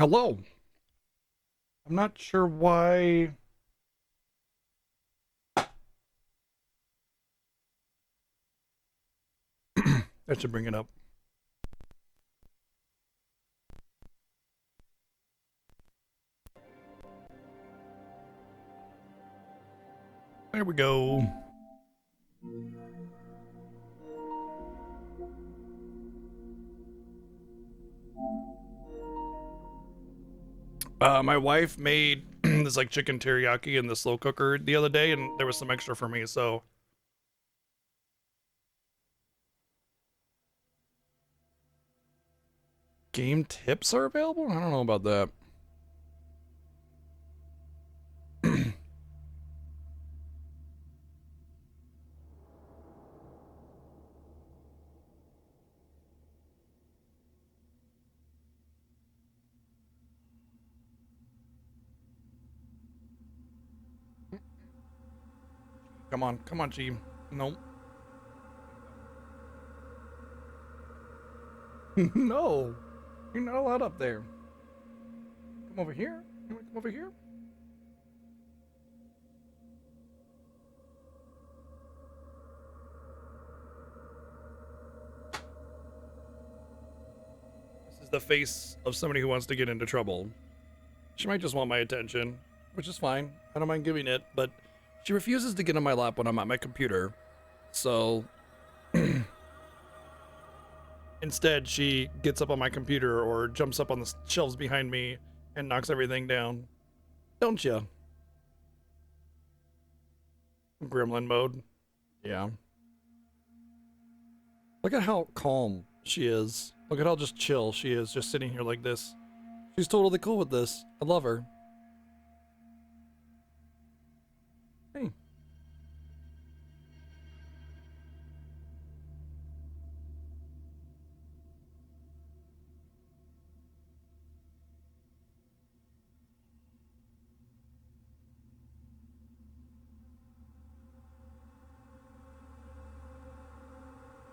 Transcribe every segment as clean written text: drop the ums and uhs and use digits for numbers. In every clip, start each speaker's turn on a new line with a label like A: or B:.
A: Hello. I'm not sure why. That should bring it up. There we go. My wife made this like chicken teriyaki in the slow cooker the other day, and there was some extra for me. So game tips are available. I don't know about that. Come on, G. Nope. No, you're not allowed up there. Come over here. You want to come over here? This is the face of somebody who wants to get into trouble. She might just want my attention, which is fine. I don't mind giving it, but she refuses to get on my lap when I'm at my computer. So instead, she gets up on my computer or jumps up on the shelves behind me and knocks everything down. Don't ya? Gremlin mode. Yeah. Look at how calm she is. Look at how just chill she is, just sitting here like this. She's totally cool with this. I love her. Hey.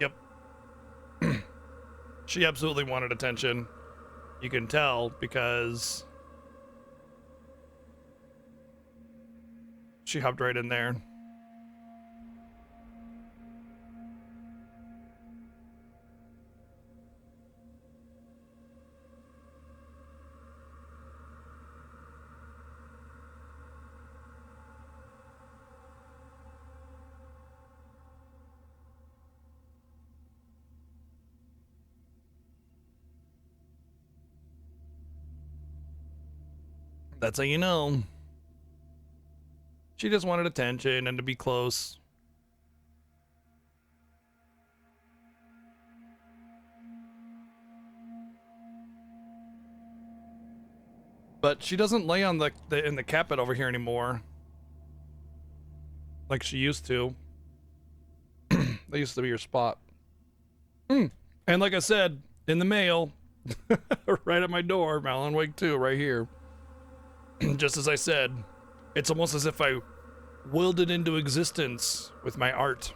A: Yep. She absolutely wanted attention. You can tell because she hopped right in there. That's how you know. She just wanted attention and to be close. But she doesn't lay on the in the carpet over here anymore. Like she used to. That used to be her spot. And like I said, in the mail, right at my door, Alan Wake 2, right here. Just as I said, it's almost as if I willed it into existence with my art.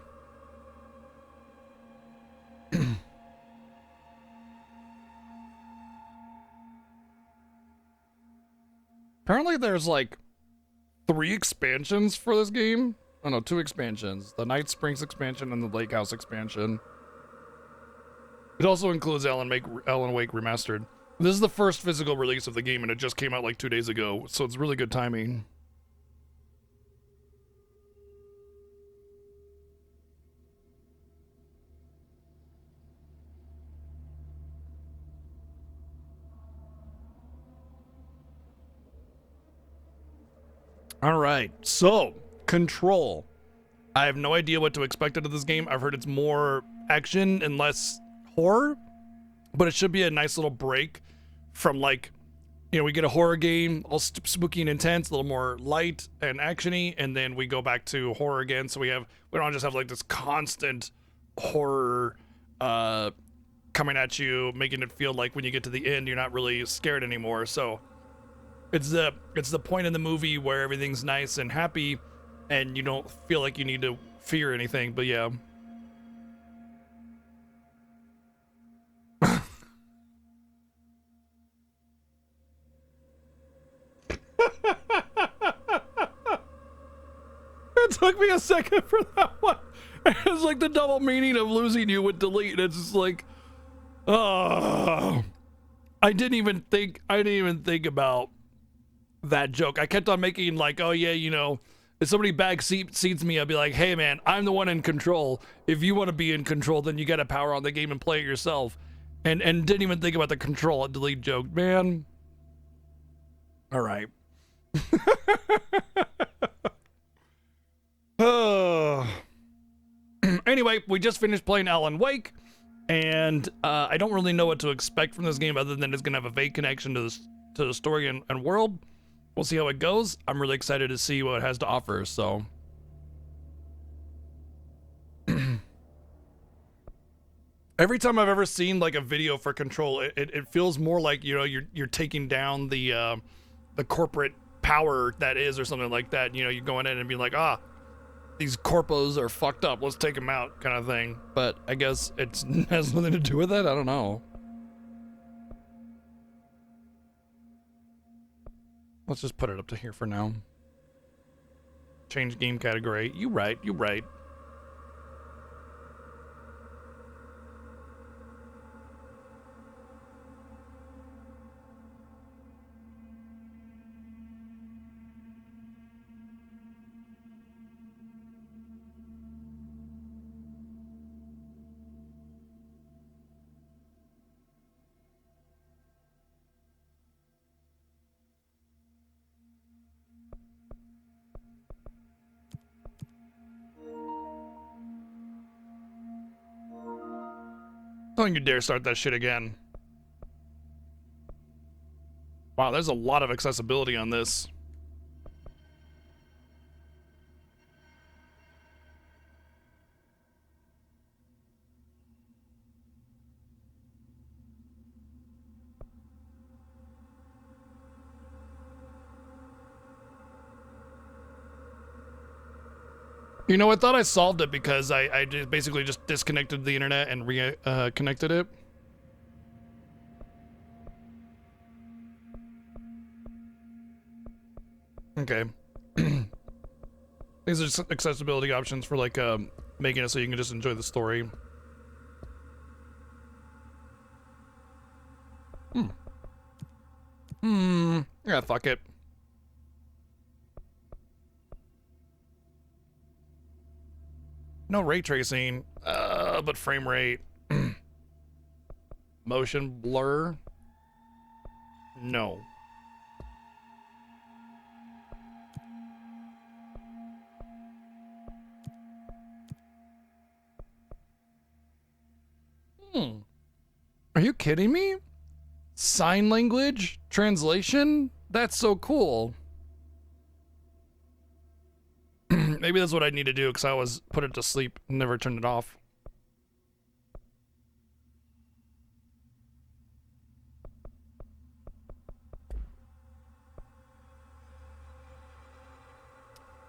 A: Apparently there's like 3 expansions for this game. Oh no, 2 expansions. The Night Springs expansion and the Lake House expansion. It also includes Alan Wake Remastered. This is the first physical release of the game and it just came out like 2 days ago, so it's really good timing. All right, so Control. I have no idea what to expect out of this game. I've heard it's more action and less horror, but it should be a nice little break from like, you know, we get a horror game, all spooky and intense, a little more light and actiony, and then we go back to horror again. So we don't just have like this constant horror coming at you, making it feel like when you get to the end, you're not really scared anymore. So it's the point in the movie where everything's nice and happy, and you don't feel like you need to fear anything. But yeah. took me a second for that one. It's like the double meaning of losing you with delete. It's just like, oh, I didn't even think about that joke. I kept on making like, oh yeah, you know, if somebody seats me, I'll be like, hey man, I'm the one in control. If you want to be in control, then you got to power on the game and play it yourself. And didn't even think about the control and delete joke, man. All right. Anyway, we just finished playing Alan Wake, and I don't really know what to expect from this game other than it's gonna have a vague connection to the story and world. We'll see how it goes. I'm really excited to see what it has to offer. So, every time I've ever seen like a video for Control, it feels more like, you know, you're taking down the corporate power that is, or something like that. You know, you're going in and being like, these corpos are fucked up, let's take them out, kind of thing. But I guess it has nothing to do with it. I don't know. Let's just put it up to here for now. Change game category. You right. Don't you dare start that shit again. Wow, there's a lot of accessibility on this. You know, I thought I solved it because I just basically just disconnected the internet and reconnected it. Okay. These are just accessibility options for like making it so you can just enjoy the story. Yeah, fuck it. No ray tracing, but frame rate. Motion blur. No. Are you kidding me? Sign language translation? That's so cool. Maybe that's what I need to do, because I always put it to sleep and never turned it off.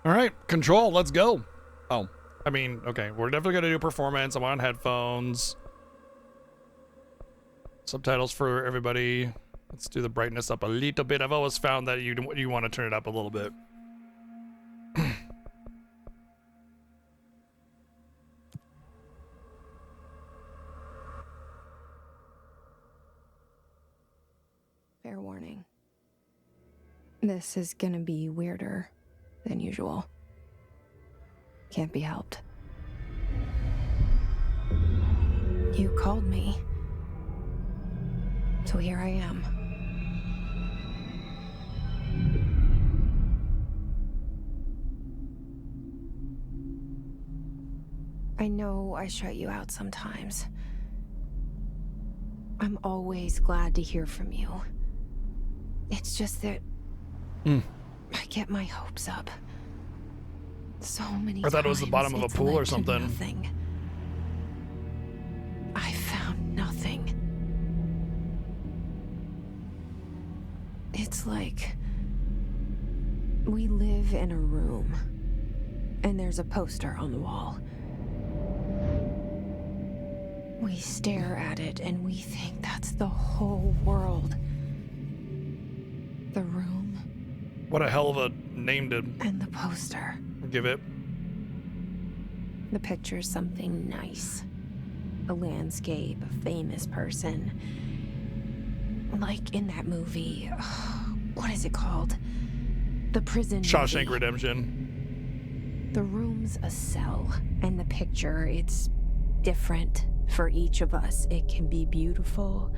A: All right, Control, let's go. Oh, I mean, okay, we're definitely gonna do performance. I'm on headphones. Subtitles for everybody. Let's do the brightness up a little bit. I've always found that you want to turn it up a little bit.
B: Fair warning. This is gonna be weirder than usual. Can't be helped. You called me. So here I am. I know I shut you out sometimes. I'm always glad to hear from you. It's just that I get my hopes up. So many times.
A: I thought it was the bottom of a pool or something.
B: Nothing. I found nothing. It's like we live in a room, and there's a poster on the wall. We stare at it, and we think that's the whole world. The room.
A: What a hell of a name to
B: and the poster.
A: give it.
B: The picture's something nice. A landscape, a famous person. Like in that movie. What is it called? The prison
A: Shawshank
B: movie.
A: Redemption.
B: The room's a cell, and the picture, it's different for each of us. It can be beautiful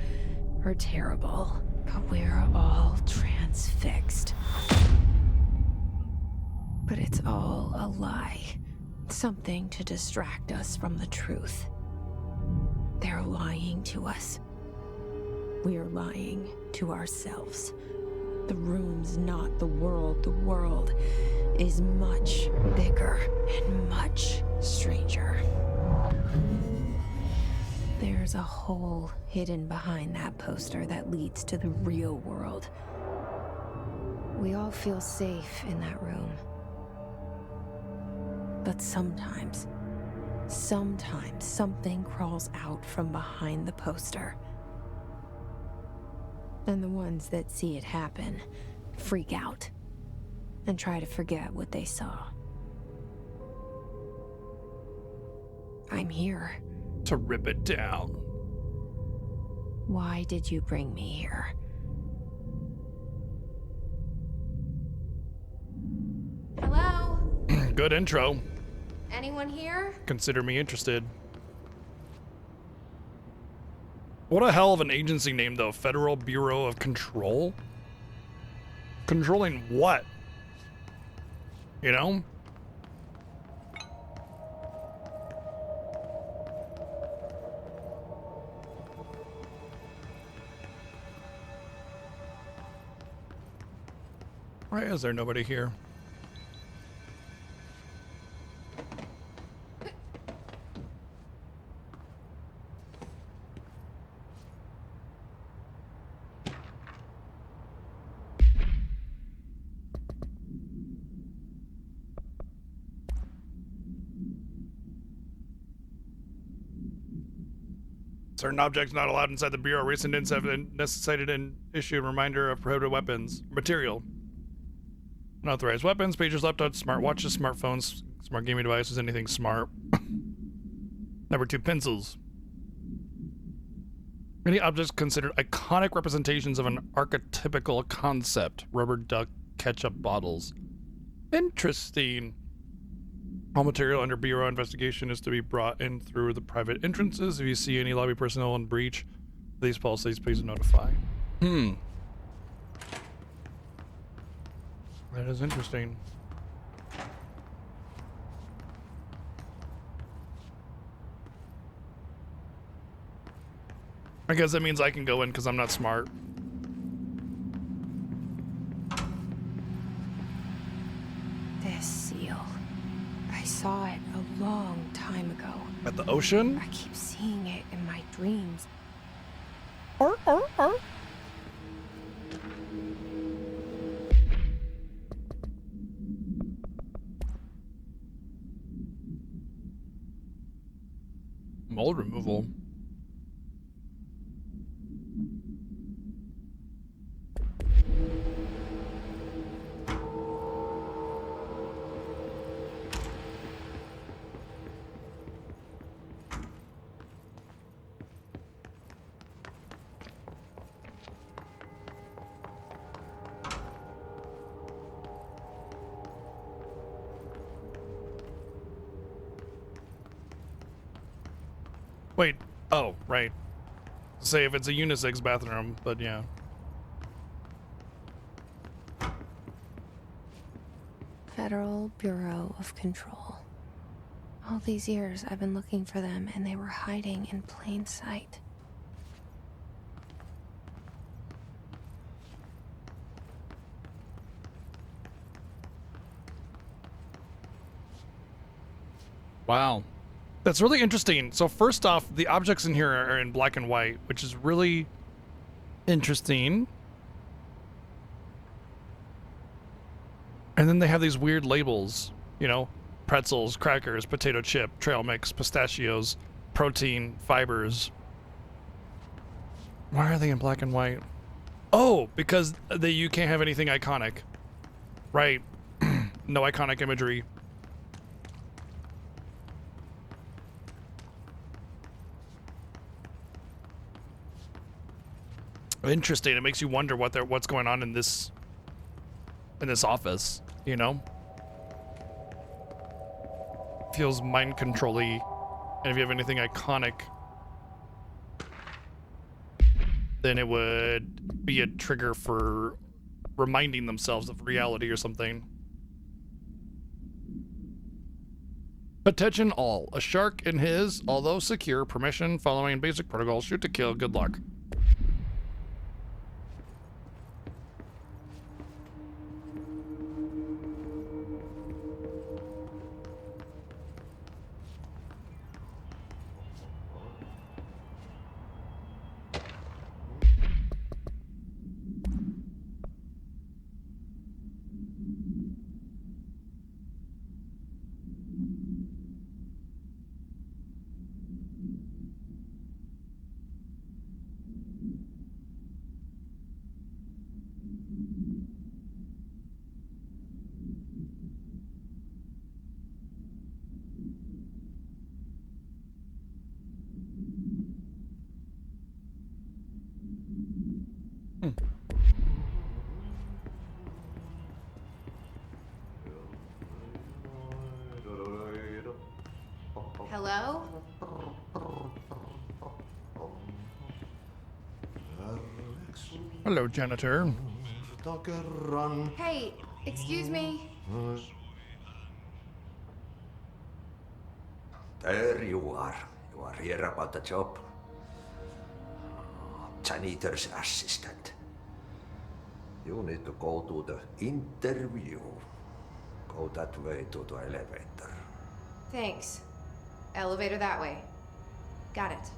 B: or terrible, but we're all transfixed. But it's all a lie. Something to distract us from the truth. They're lying to us. We're lying to ourselves. The room's not the world. The world is much bigger and much stranger. There's a hole hidden behind that poster that leads to the real world. We all feel safe in that room. But sometimes something crawls out from behind the poster. And the ones that see it happen freak out and try to forget what they saw. I'm here.
A: To rip it down.
B: Why did you bring me here? Hello?
A: Good intro.
B: Anyone here?
A: Consider me interested. What a hell of an agency name, though. Federal Bureau of Control? Controlling what? You know? Why is there nobody here? Certain objects not allowed inside the Bureau. Recent incidents have necessitated an issue reminder of prohibited weapons. Material. Unauthorized weapons, pagers, laptops, smartwatches, smartphones, smart gaming devices, anything smart. Number 2, pencils. Many objects considered iconic representations of an archetypical concept. Rubber duck ketchup bottles. Interesting. All material under Bureau investigation is to be brought in through the private entrances. If you see any lobby personnel in breach of these policies, please notify. That is interesting. I guess that means I can go in because I'm not smart.
B: This seal. I saw it a long time ago.
A: At the ocean?
B: I keep seeing it in my dreams.
A: Mold removal. Wait, oh, right. Say if it's a unisex bathroom, but yeah.
B: Federal Bureau of Control. All these years I've been looking for them and they were hiding in plain sight.
A: Wow. That's really interesting. So first off, the objects in here are in black and white, which is really interesting. And then they have these weird labels, you know, pretzels, crackers, potato chip, trail mix, pistachios, protein, fibers. Why are they in black and white? Oh, because you can't have anything iconic. Right. No iconic imagery. Interesting. It makes you wonder what's going on in this office, you know? Feels mind control-y. And if you have anything iconic, then it would be a trigger for reminding themselves of reality or something. Attention all. A shark in his, although secure, permission following basic protocol. Shoot to kill. Good luck.
C: Hello?
A: Hello, janitor.
C: Hey, excuse me.
D: There you are. You are here about the job. Janitor's assistant. You need to go to the interview. Go that way to the elevator.
C: Thanks. Elevator that way. Got it.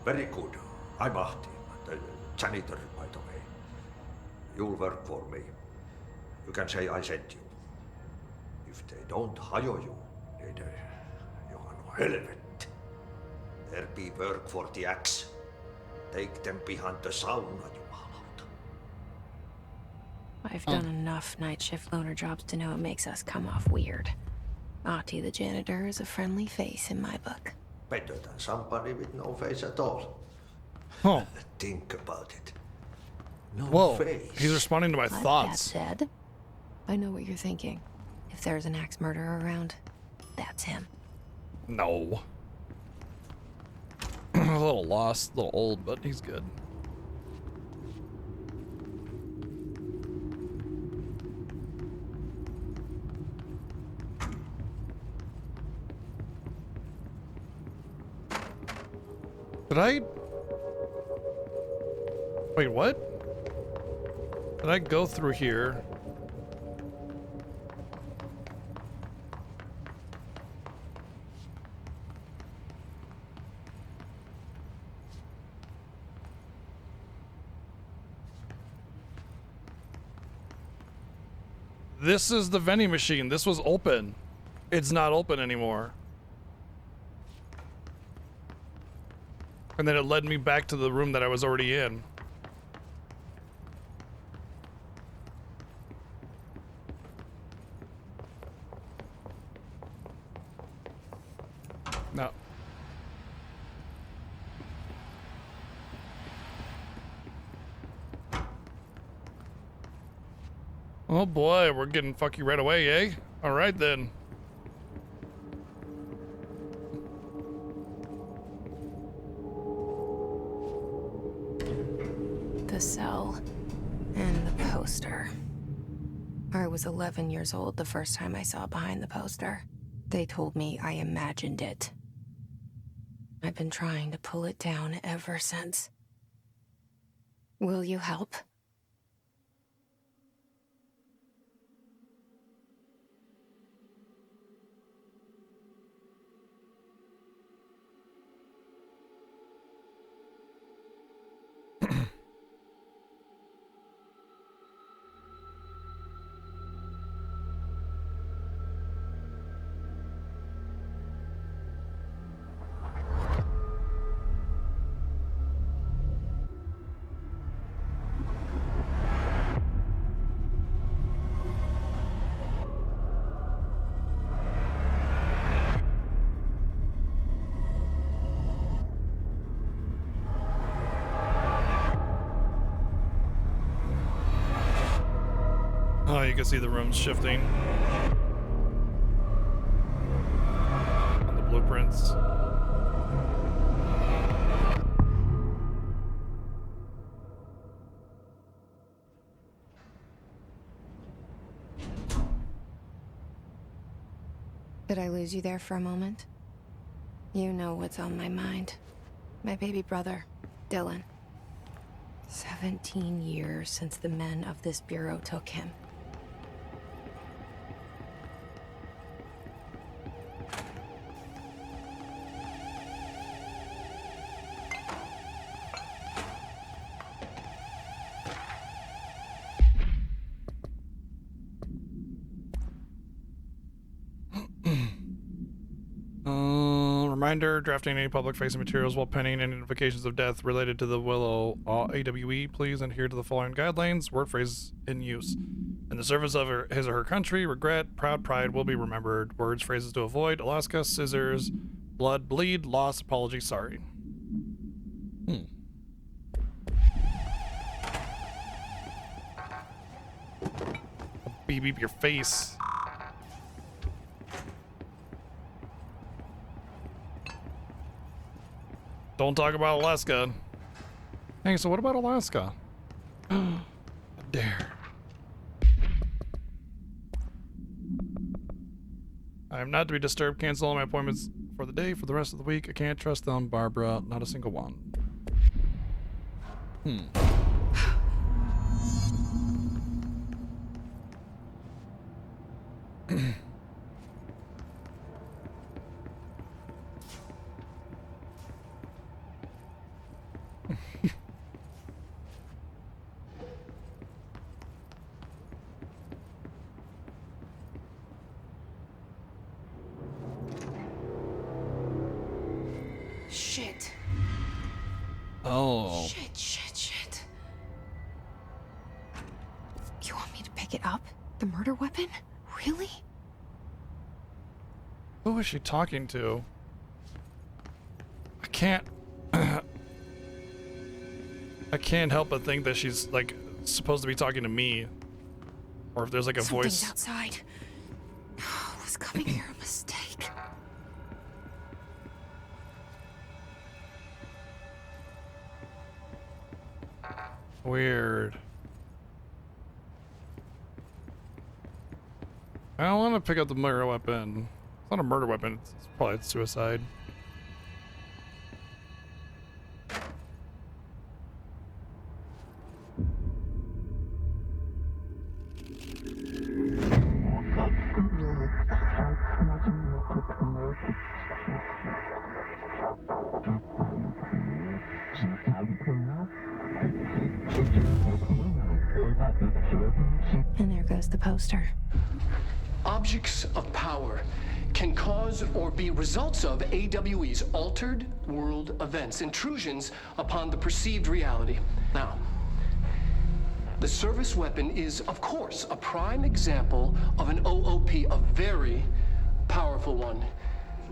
D: Very good. I'm Ahti, the janitor, by the way. You'll work for me. You can say I sent you. If they don't hire you, niin Johan helvet. There be work for the axe. Take them behind the sauna, jumalauta.
B: I've done enough night shift loner jobs to know it makes us come off weird. Ahti the janitor is a friendly face in my book.
D: Better than somebody with no face at all.
A: Huh.
D: Think about it. No
A: Whoa.
D: face.
A: He's responding to my
B: That
A: thoughts.
B: said, I know what you're thinking. If there's an axe murderer around, that's him.
A: No. A little lost, a little old, but he's good. Did I? Wait, what? Did I go through here? This is the vending machine. This was open. It's not open anymore. And then it led me back to the room that I was already in. No. Oh boy, we're getting fucky right away, eh? All right then.
B: The cell and the poster. I was 11 years old the first time I saw behind the poster. They told me I imagined it. I've been trying to pull it down ever since. Will you help?
A: you can see the rooms shifting on the blueprints.
B: Did I lose you there for a moment? You know what's on my mind. My baby brother, Dylan. 17 years since the men of this bureau took him.
A: Reminder, drafting any public-facing materials while penning any notifications of death related to the Willow AWE, please adhere to the following guidelines, word phrase in use. In the service of his or her country, regret, proud pride will be remembered. Words, phrases to avoid, Alaska, scissors, blood, bleed, loss, apology, sorry. Beep beep your face. Don't talk about Alaska. Hey, so what about Alaska? How dare. I am not to be disturbed. Cancel all my appointments for the day, for the rest of the week. I can't trust them, Barbara. Not a single one.
B: Shit.
A: Oh.
B: Shit. You want me to pick it up? The murder weapon? Really?
A: Who is she talking to? I can't... I can't help but think that she's, like, supposed to be talking to me. Or if there's, like, a
B: Something's
A: voice...
B: outside. Was coming here a mistake?
A: Weird. I don't want to pick up the murder weapon. It's not a murder weapon. It's probably suicide.
B: And there goes the poster.
E: Objects of power can cause or be results of AWE's altered world events, intrusions upon the perceived reality. Now, the service weapon is, of course, a prime example of an OOP, a very powerful one.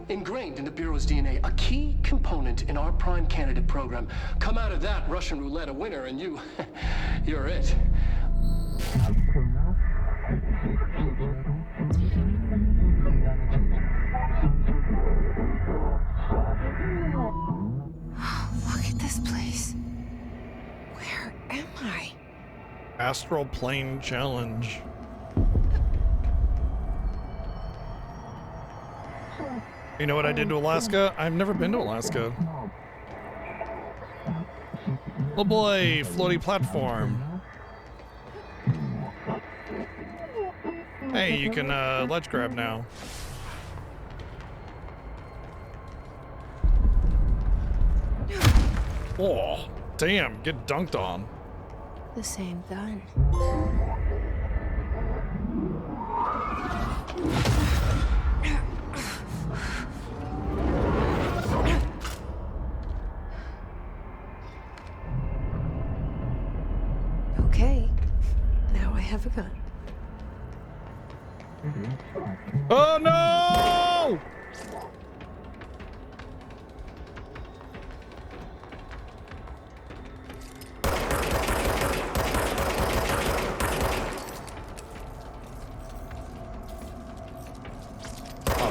E: Ingrained in the Bureau's DNA, a key component in our prime candidate program. Come out of that Russian roulette a winner and you're it.
B: Look at this place. Where am I?
A: Astral Plane Challenge. You know what I did to Alaska? I've never been to Alaska. Oh boy, floaty platform. Hey, you can ledge grab now. Oh, damn, get dunked on.
B: The same gun. Okay, now I have a gun.
A: Oh no!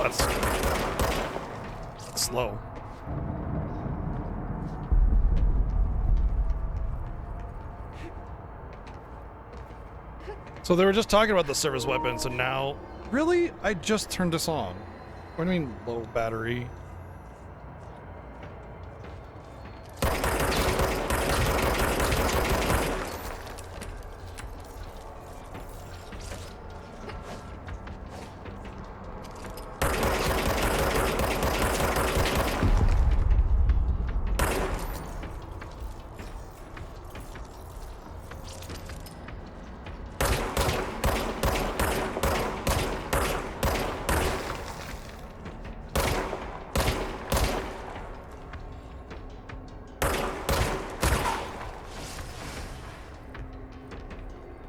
A: That's slow. So they were just talking about the service weapons, and now... Really? I just turned this on. What do you mean, low battery?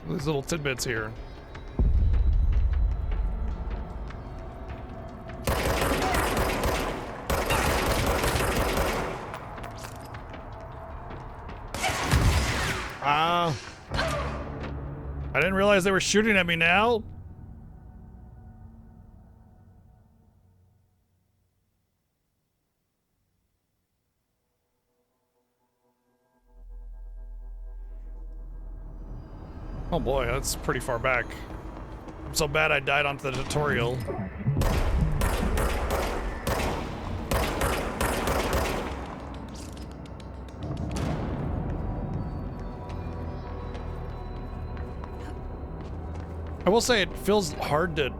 A: These little tidbits here. I didn't realize they were shooting at me now. Oh boy, that's pretty far back. I'm so bad I died onto the tutorial. I will say it feels hard to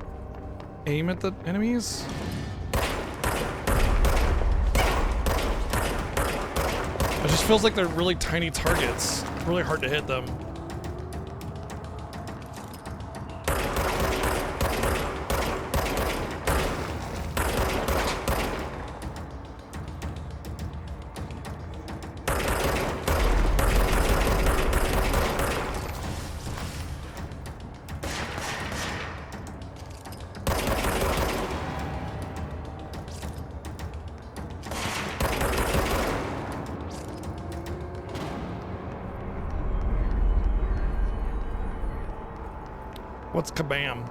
A: aim at the enemies. It just feels like they're really tiny targets. It's really hard to hit them. What's kabam?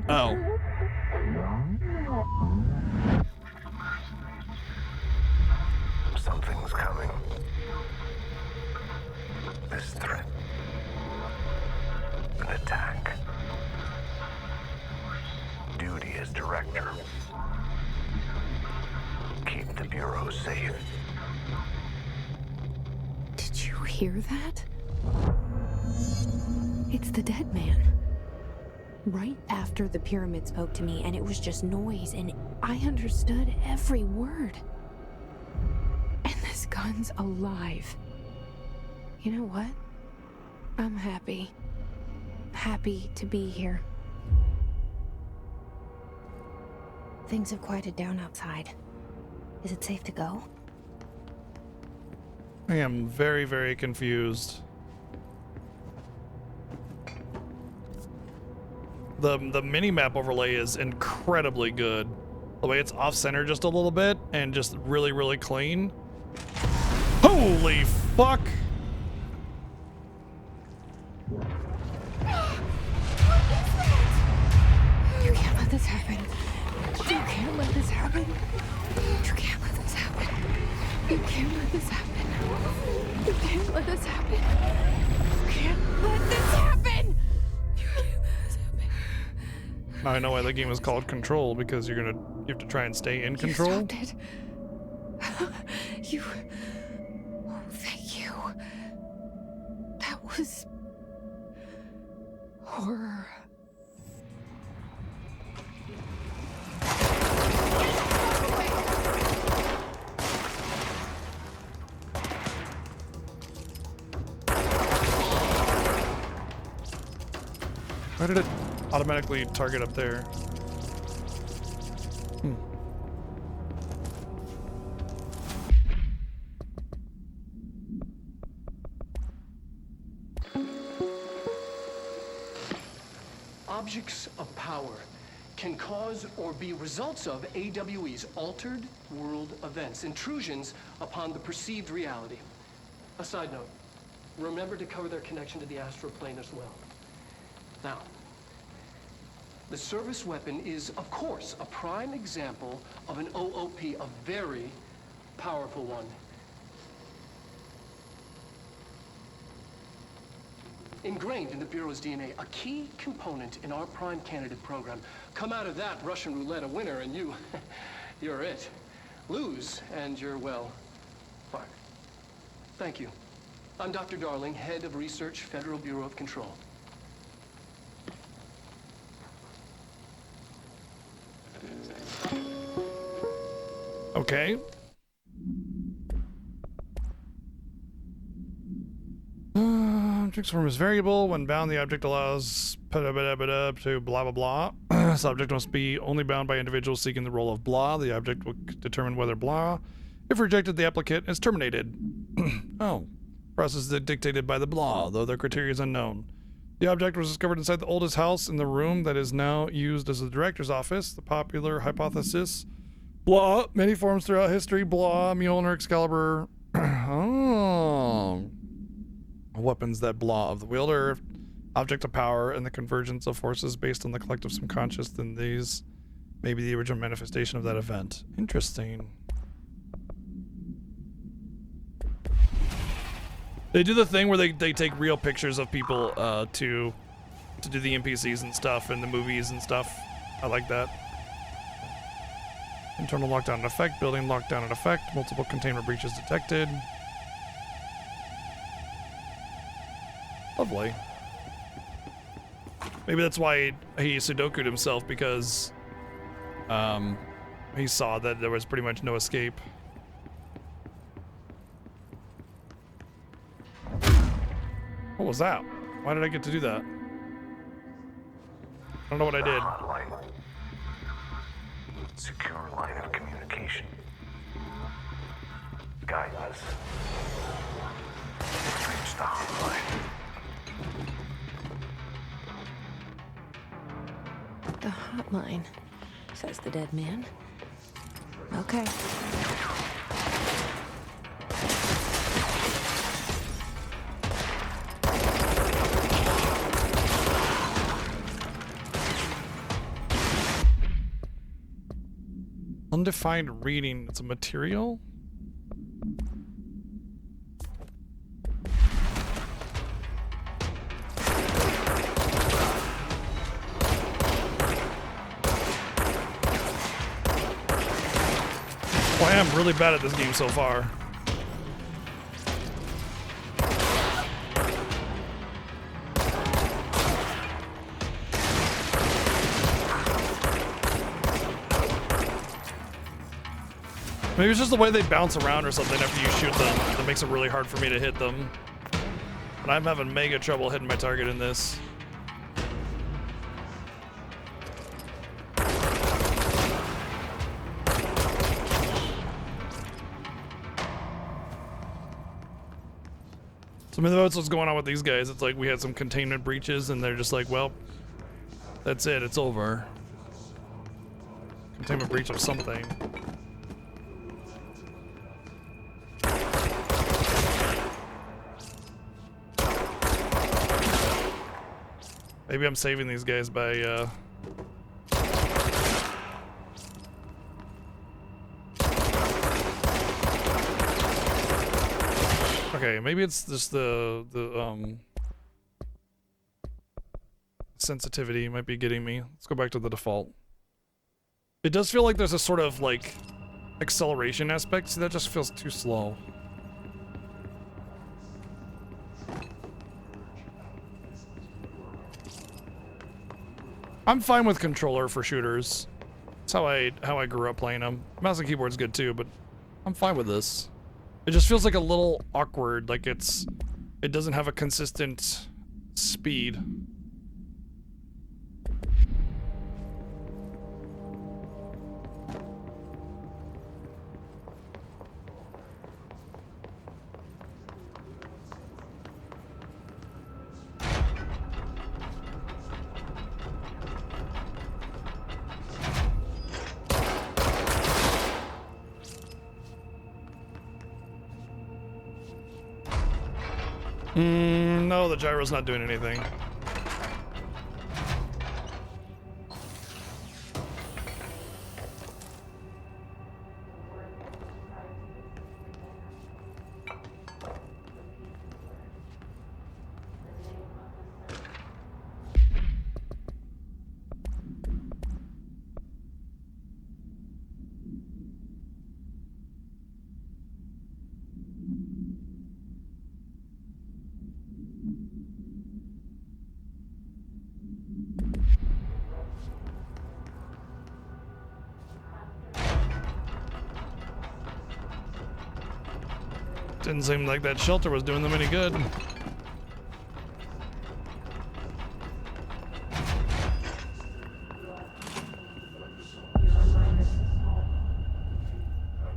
A: Oh.
F: Something's coming. This threat. An attack. Duty as director. Keep the Bureau safe.
B: Did you hear that? It's the dead man. Right after the pyramid spoke to me, and it was just noise, and I understood every word. And this gun's alive. You know what? I'm happy. Happy to be here. Things have quieted down outside. Is it safe to go?
A: I am very, very confused. The mini-map overlay is incredibly good. The way it's off-center just a little bit and just really, really clean. Holy fuck!
B: You can't let this happen. You can't let this happen. You can't let this happen. You can't let this happen. You can't let this happen. You can't let this happen. You can't let this happen.
A: Now I know why the game is called Control, because you have to try and stay in control.
B: You stopped it. You. Oh, thank you. That was horror.
A: Why did it automatically target up there?
E: Objects of power can cause or be results of AWE's altered world events, intrusions upon the perceived reality. A side note, remember to cover their connection to the astral plane as well. Now, the service weapon is, of course, a prime example of an OOP, a very powerful one. Ingrained in the Bureau's DNA, a key component in our prime candidate program. Come out of that Russian roulette a winner and you're it. Lose and you're, well, fired. Thank you. I'm Dr. Darling, head of research, Federal Bureau of Control.
A: Okay. Object's form is variable. When bound, the object allows to blah blah blah. This object must be only bound by individuals seeking the role of blah. The object will determine whether blah. If rejected, the applicant is terminated. Oh. Process is dictated by the blah, though their criteria is unknown. The object was discovered inside the oldest house in the room that is now used as the director's office. The popular hypothesis. Blah. Many forms throughout history. Blah. Mjolnir, Excalibur. Oh. Weapons that blah of the wielder, object of power, and the convergence of forces based on the collective subconscious, then these may be the original manifestation of that event. Interesting. They do the thing where they take real pictures of people to do the NPCs and stuff in the movies and stuff. I like that. Internal lockdown in effect, building lockdown in effect, multiple containment breaches detected. Lovely. Maybe that's why he Sudoku'd himself, because he saw that there was pretty much no escape. What was that? Why did I get to do that? I don't know what I did.
F: Hotline. Secure line of communication. Guide us. Reach the hotline.
B: The hotline, says the dead man. Okay.
A: Undefined reading. It's a material? Well, I am really bad at this game so far. Maybe it's just the way they bounce around or something after you shoot them that makes it really hard for me to hit them. But I'm having mega trouble hitting my target in this. So maybe that's what's going on with these guys. It's like we had some containment breaches and they're just like, well, that's it, it's over. Containment breach of something. Maybe I'm saving these guys by, Okay, maybe it's just the sensitivity might be getting me. Let's go back to the default. It does feel like there's a sort of, like, acceleration aspect. See, that just feels too slow. I'm fine with controller for shooters. That's how I grew up playing them. Mouse and keyboard's good too, but I'm fine with this. It just feels like a little awkward, like it doesn't have a consistent speed. No, the gyro's not doing anything. Didn't seem like that shelter was doing them any good.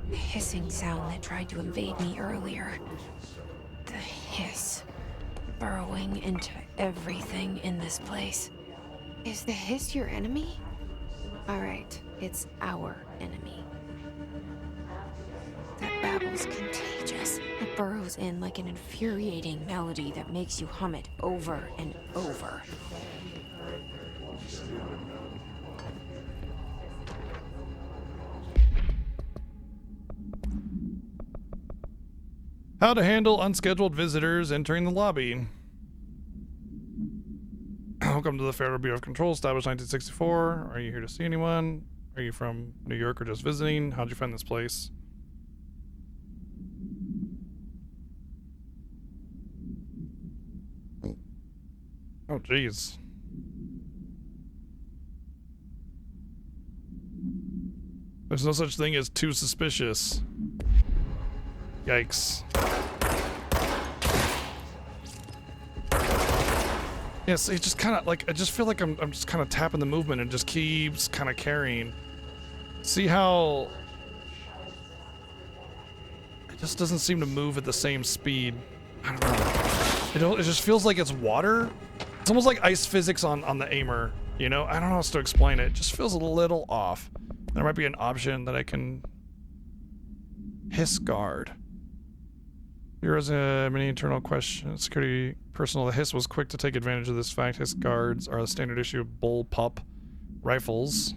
B: The hissing sound that tried to invade me earlier. The hiss. Burrowing into everything in this place.
C: Is the hiss your enemy? Alright, it's our enemy.
B: That babble's contagious. It burrows in like an infuriating melody that makes you hum it over and over.
A: How to handle unscheduled visitors entering the lobby. Welcome to the Federal Bureau of Control, established 1964. Are you here to see anyone? Are you from New York or just visiting? How'd you find this place? Oh, jeez. There's no such thing as too suspicious. Yikes. Yes, it just kind of like, I just feel like I'm just kind of tapping the movement and just keeps kind of carrying. See how it just doesn't seem to move at the same speed. I don't know. It just feels like it's water. It's almost like ice physics on the aimer, you know? I don't know how else to explain it. It just feels a little off. There might be an option that I can hiss guard. Here is a mini internal question. Security personnel. The hiss was quick to take advantage of this fact. Hiss guards are the standard issue bullpup rifles.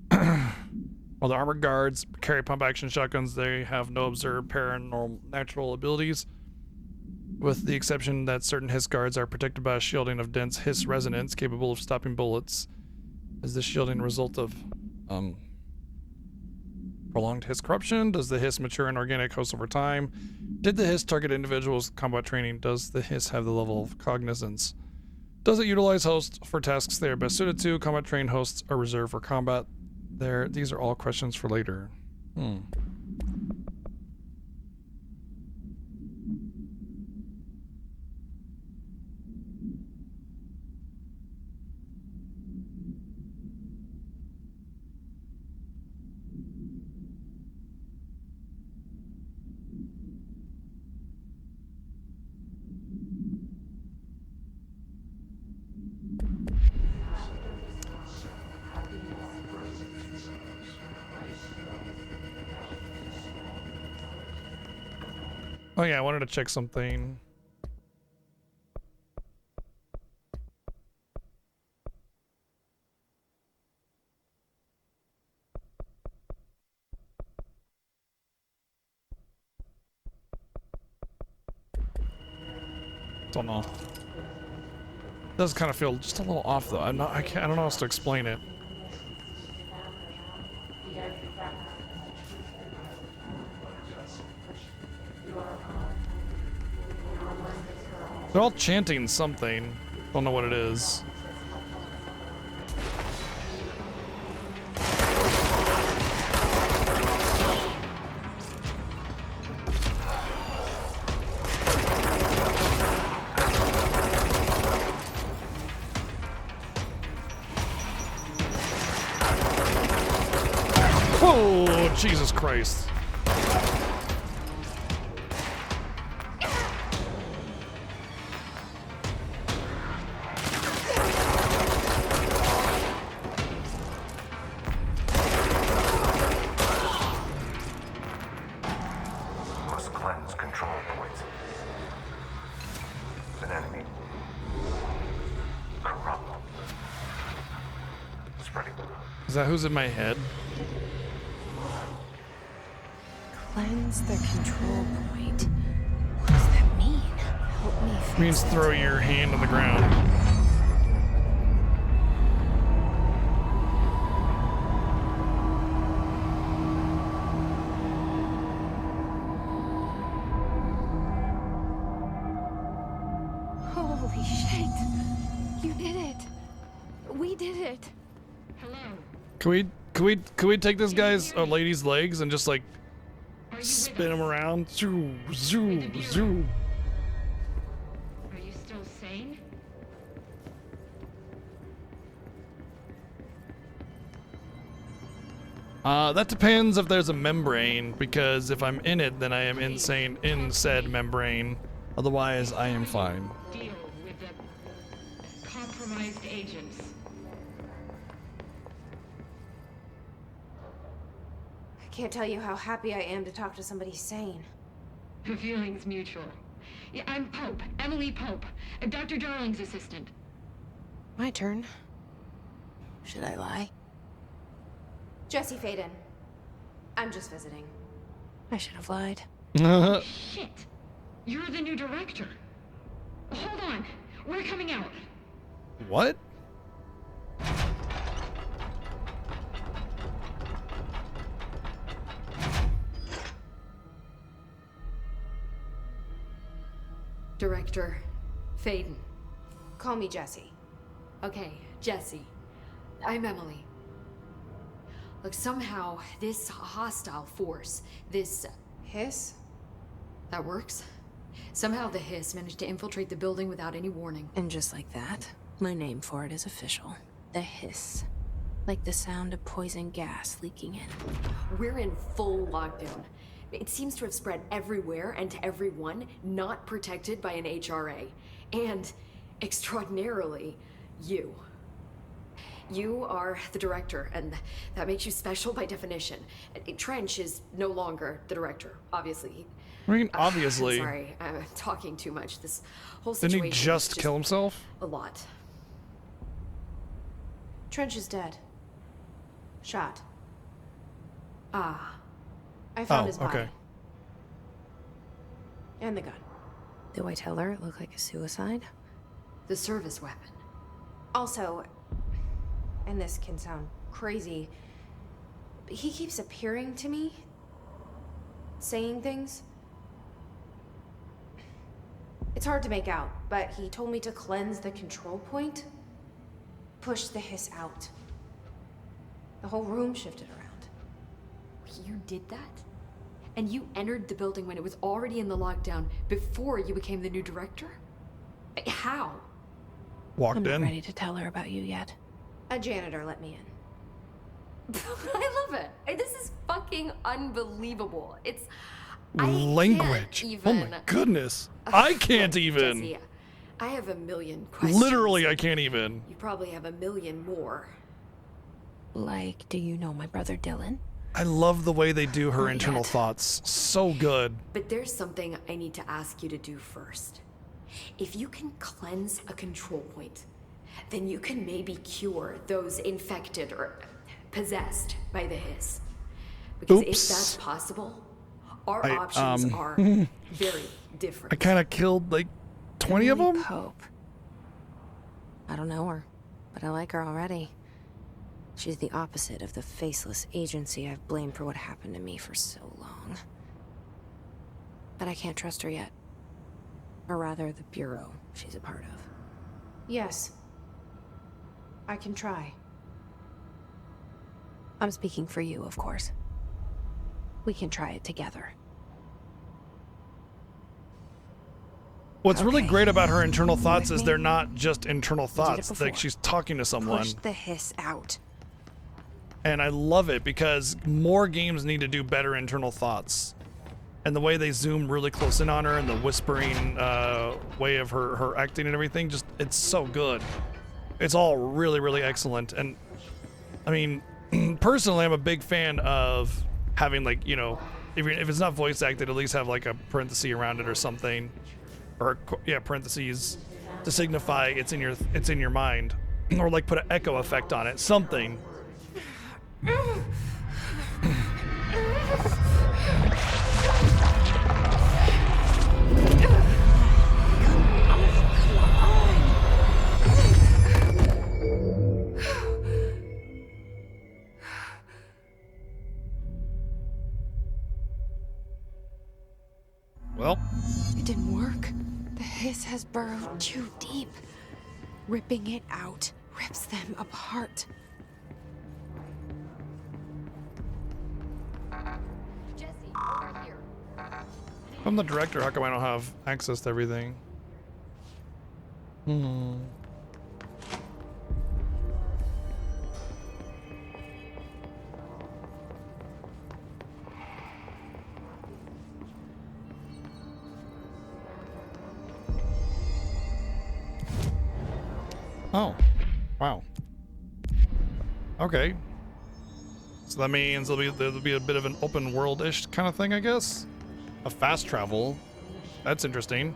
A: While the armored guards carry pump action shotguns, they have no observed paranormal natural abilities, with the exception that certain hiss guards are protected by a shielding of dense hiss resonance capable of stopping bullets. Is this shielding a result of prolonged hiss corruption? Does the hiss mature in organic hosts over time? Did the hiss target individuals with combat training? Does the hiss have the level of cognizance? Does it utilize hosts for tasks they are best suited to? Combat trained hosts are reserved for combat. These are all questions for later. Oh yeah, I wanted to check something. Don't know. It does kind of feel just a little off though. I don't know how else to explain it. They're all chanting something. Don't know what it is. Oh, Jesus Christ.
F: Must Cleanse control points. An enemy. Corrupt them. Spreading them.
A: Is that who's in my head?
B: Cleanse the control point. What does that mean? Help me fix
A: Means
B: it.
A: throw your hand on the ground.
C: Holy shit. You did it. We did it.
A: Can we take this guy's lady's legs and just like spin him around? Zoo, zoo, zoo.
G: Are you still sane?
A: That depends if there's a membrane, because if I'm in it, then I am insane in said membrane. Otherwise, I am fine.
G: Deal with the compromised agents.
C: I can't tell you how happy I am to talk to somebody sane.
G: The feeling's mutual. Yeah, I'm Pope, Emily Pope, Dr. Darling's assistant.
B: My turn. Should I lie?
C: Jesse Faden. I'm just visiting.
B: I should have lied.
G: Shit! You're the new director. Hold on, we're coming out.
A: What?
H: Director Faden.
C: Call me Jesse.
H: Okay, Jesse. I'm Emily. Look, somehow this hostile force, this...
C: Hiss?
H: that works? Somehow the Hiss managed to infiltrate the building without any warning.
B: And just like that, my name for it is official. The hiss. Like the sound of poison gas leaking in.
H: We're in full lockdown. It seems to have spread everywhere and to everyone not protected by an HRA. And, extraordinarily, you. You are the director, and that makes you special by definition. Trench is no longer the director, obviously.
A: I mean, obviously.
H: I'm sorry, I'm talking too much. This whole
A: Didn't
H: situation
A: he
H: is
A: just kill himself?
H: a lot.
C: Trench is dead. Shot.
H: Ah,
C: I found
A: Oh,
C: his body.
A: okay.
C: And the gun.
B: Do I tell her it looked like a suicide?
H: the service weapon.
C: Also, and this can sound crazy, but he keeps appearing to me, saying things. It's hard to make out, but he told me to cleanse the control point, push the hiss out. The whole room shifted around.
H: You did that? And you entered the building when it was already in the lockdown before you became the new director? How?
A: Walked
B: I'm not
A: in.
B: ready to tell her about you yet.
C: A janitor let me in.
H: I love it. This is fucking unbelievable. It's... I
A: Language.
H: can't
A: Oh
H: even...
A: my goodness. I can't
H: Look,
A: even.
H: Jesse, I have a million questions.
A: Literally, I can't even.
H: You probably have a million more.
B: Like, do you know my brother Dylan?
A: I love the way they do her
B: Not
A: internal
B: yet.
A: thoughts. So good.
H: But there's something I need to ask you to do first. If you can cleanse a control point, then you can maybe cure those infected or possessed by the hiss. Because if
A: Oops.
H: that's possible, our
A: I,
H: options are very different.
A: I kind of killed like 20 of
B: Emily
A: them.
B: Pope. I don't know her, but I like her already. She's the opposite of the faceless agency I've blamed for what happened to me for so long. But I can't trust her yet. Or rather, the Bureau she's a part of.
C: Yes. I can try.
B: I'm speaking for you, of course. We can try it together.
A: What's really
B: Okay.
A: great about her internal thoughts
B: with
A: is
B: me?
A: they're not just internal
B: it
A: thoughts. Like
B: before.
A: she's talking to someone.
B: Push the hiss out.
A: And I love it because more games need to do better internal thoughts. And the way they zoom really close in on her and the whispering way of her acting and everything, just, it's so good. It's all really, really excellent. And I mean, personally, I'm a big fan of having, like, you know, if it's not voice acted, at least have like a parenthesis around it or something, or yeah, parentheses to signify it's in your mind, or like put an echo effect on it, something. Well,
B: It didn't work. The hiss has burrowed too deep. Ripping it out rips them apart.
H: Jesse, over here.
A: I'm the director. How come I don't have access to everything? Oh, wow. Okay. So that means there'll be a bit of an open world-ish kind of thing, I guess. A fast travel. That's interesting.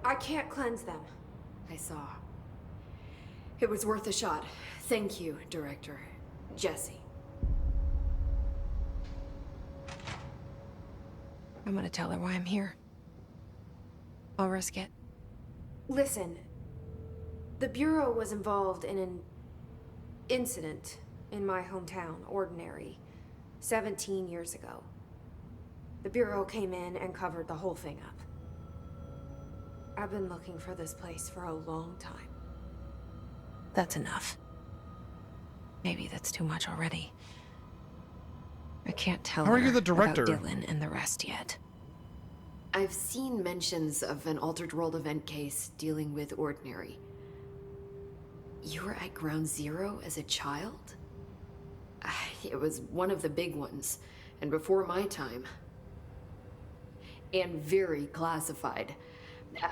C: I can't cleanse them.
H: I saw. It was worth a shot. Thank you, Director. Jesse.
B: I'm gonna tell her why I'm here. I'll risk it.
C: Listen, the Bureau was involved in an incident in my hometown, Ordinary, 17 years ago. The Bureau came in and covered the whole thing up. I've been looking for this place for a long time.
B: That's enough. Maybe that's too much already. I can't tell
A: How are
B: her
A: you the director?
B: about Dylan and the rest yet.
H: I've seen mentions of an Altered World event case dealing with Ordinary. You were at Ground Zero as a child? It was one of the big ones, and before my time. And very classified.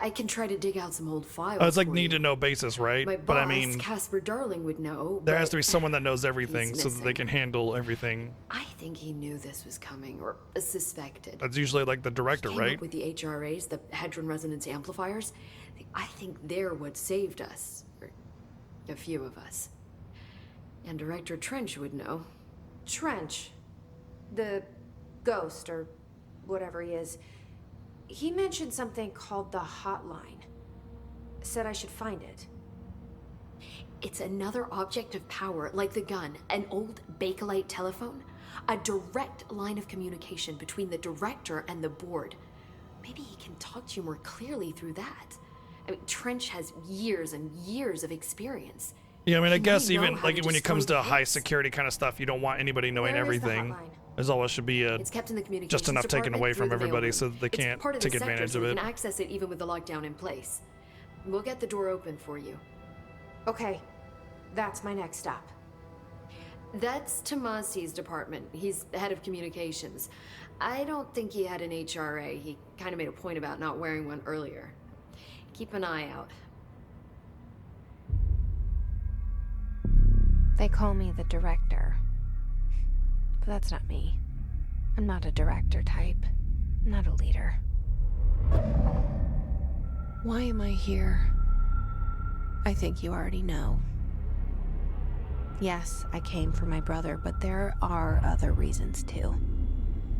H: I can try to dig out some old files.
A: Oh, it's like
H: for
A: need
H: you.
A: to know basis, right?
H: My
A: But I
H: boss,
A: mean,
H: Casper Darling, would know.
A: there has
H: but
A: to be someone that knows everything
H: he's
A: so that they
H: missing.
A: can handle everything.
H: I think he knew this was coming, or suspected.
A: That's usually like the director,
H: Came
A: right?
H: up with the HRAs, the Hadron Resonance Amplifiers. I think they're what saved us. Or a few of us. And Director Trench would know.
C: Trench, the ghost, or whatever he is, he mentioned something called the hotline. Said I should find it.
H: It's another object of power, like the gun, an old Bakelite telephone. A direct line of communication between the director and the board. Maybe he can talk to you more clearly through that. I mean, Trench has years and years of experience.
A: Yeah, I mean, I
H: He
A: guess
H: might know
A: even
H: how
A: like
H: to
A: when it comes
H: destroy
A: to high
H: hits.
A: security kind of stuff, you don't want anybody knowing
C: Where is the
A: everything.
C: hotline?
A: There's always should be a
H: It's kept in the communications
A: just enough taken
H: department
A: away
H: through
A: from
H: the
A: everybody
H: mailroom.
A: so that they
H: It's
A: can't
H: part of
A: take
H: the sector,
A: advantage
H: so
A: of
H: we
A: it.
H: can access it even with the lockdown in place. We'll get the door open for you.
C: Okay, that's my next stop.
H: That's Tomasi's department. He's the head of communications. I don't think he had an HRA. He kind of made a point about not wearing one earlier. Keep an eye out.
B: They call me the director. But that's not me. I'm not a director type. I'm not a leader. Why am I here? I think you already know. Yes, I came for my brother, but there are other reasons too.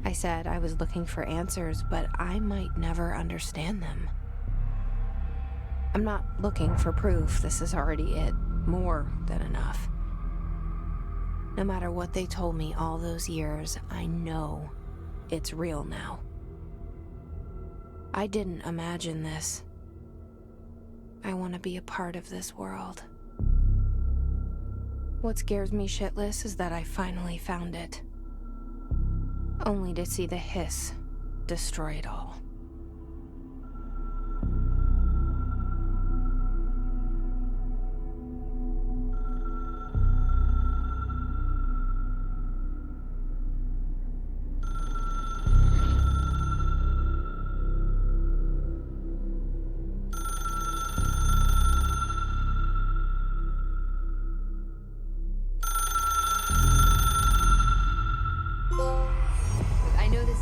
B: I said I was looking for answers, but I might never understand them. I'm not looking for proof. This is already it. More than enough. No matter what they told me all those years, I know it's real now. I didn't imagine this. I want to be a part of this world. What scares me shitless is that I finally found it. Only to see the hiss destroy it all.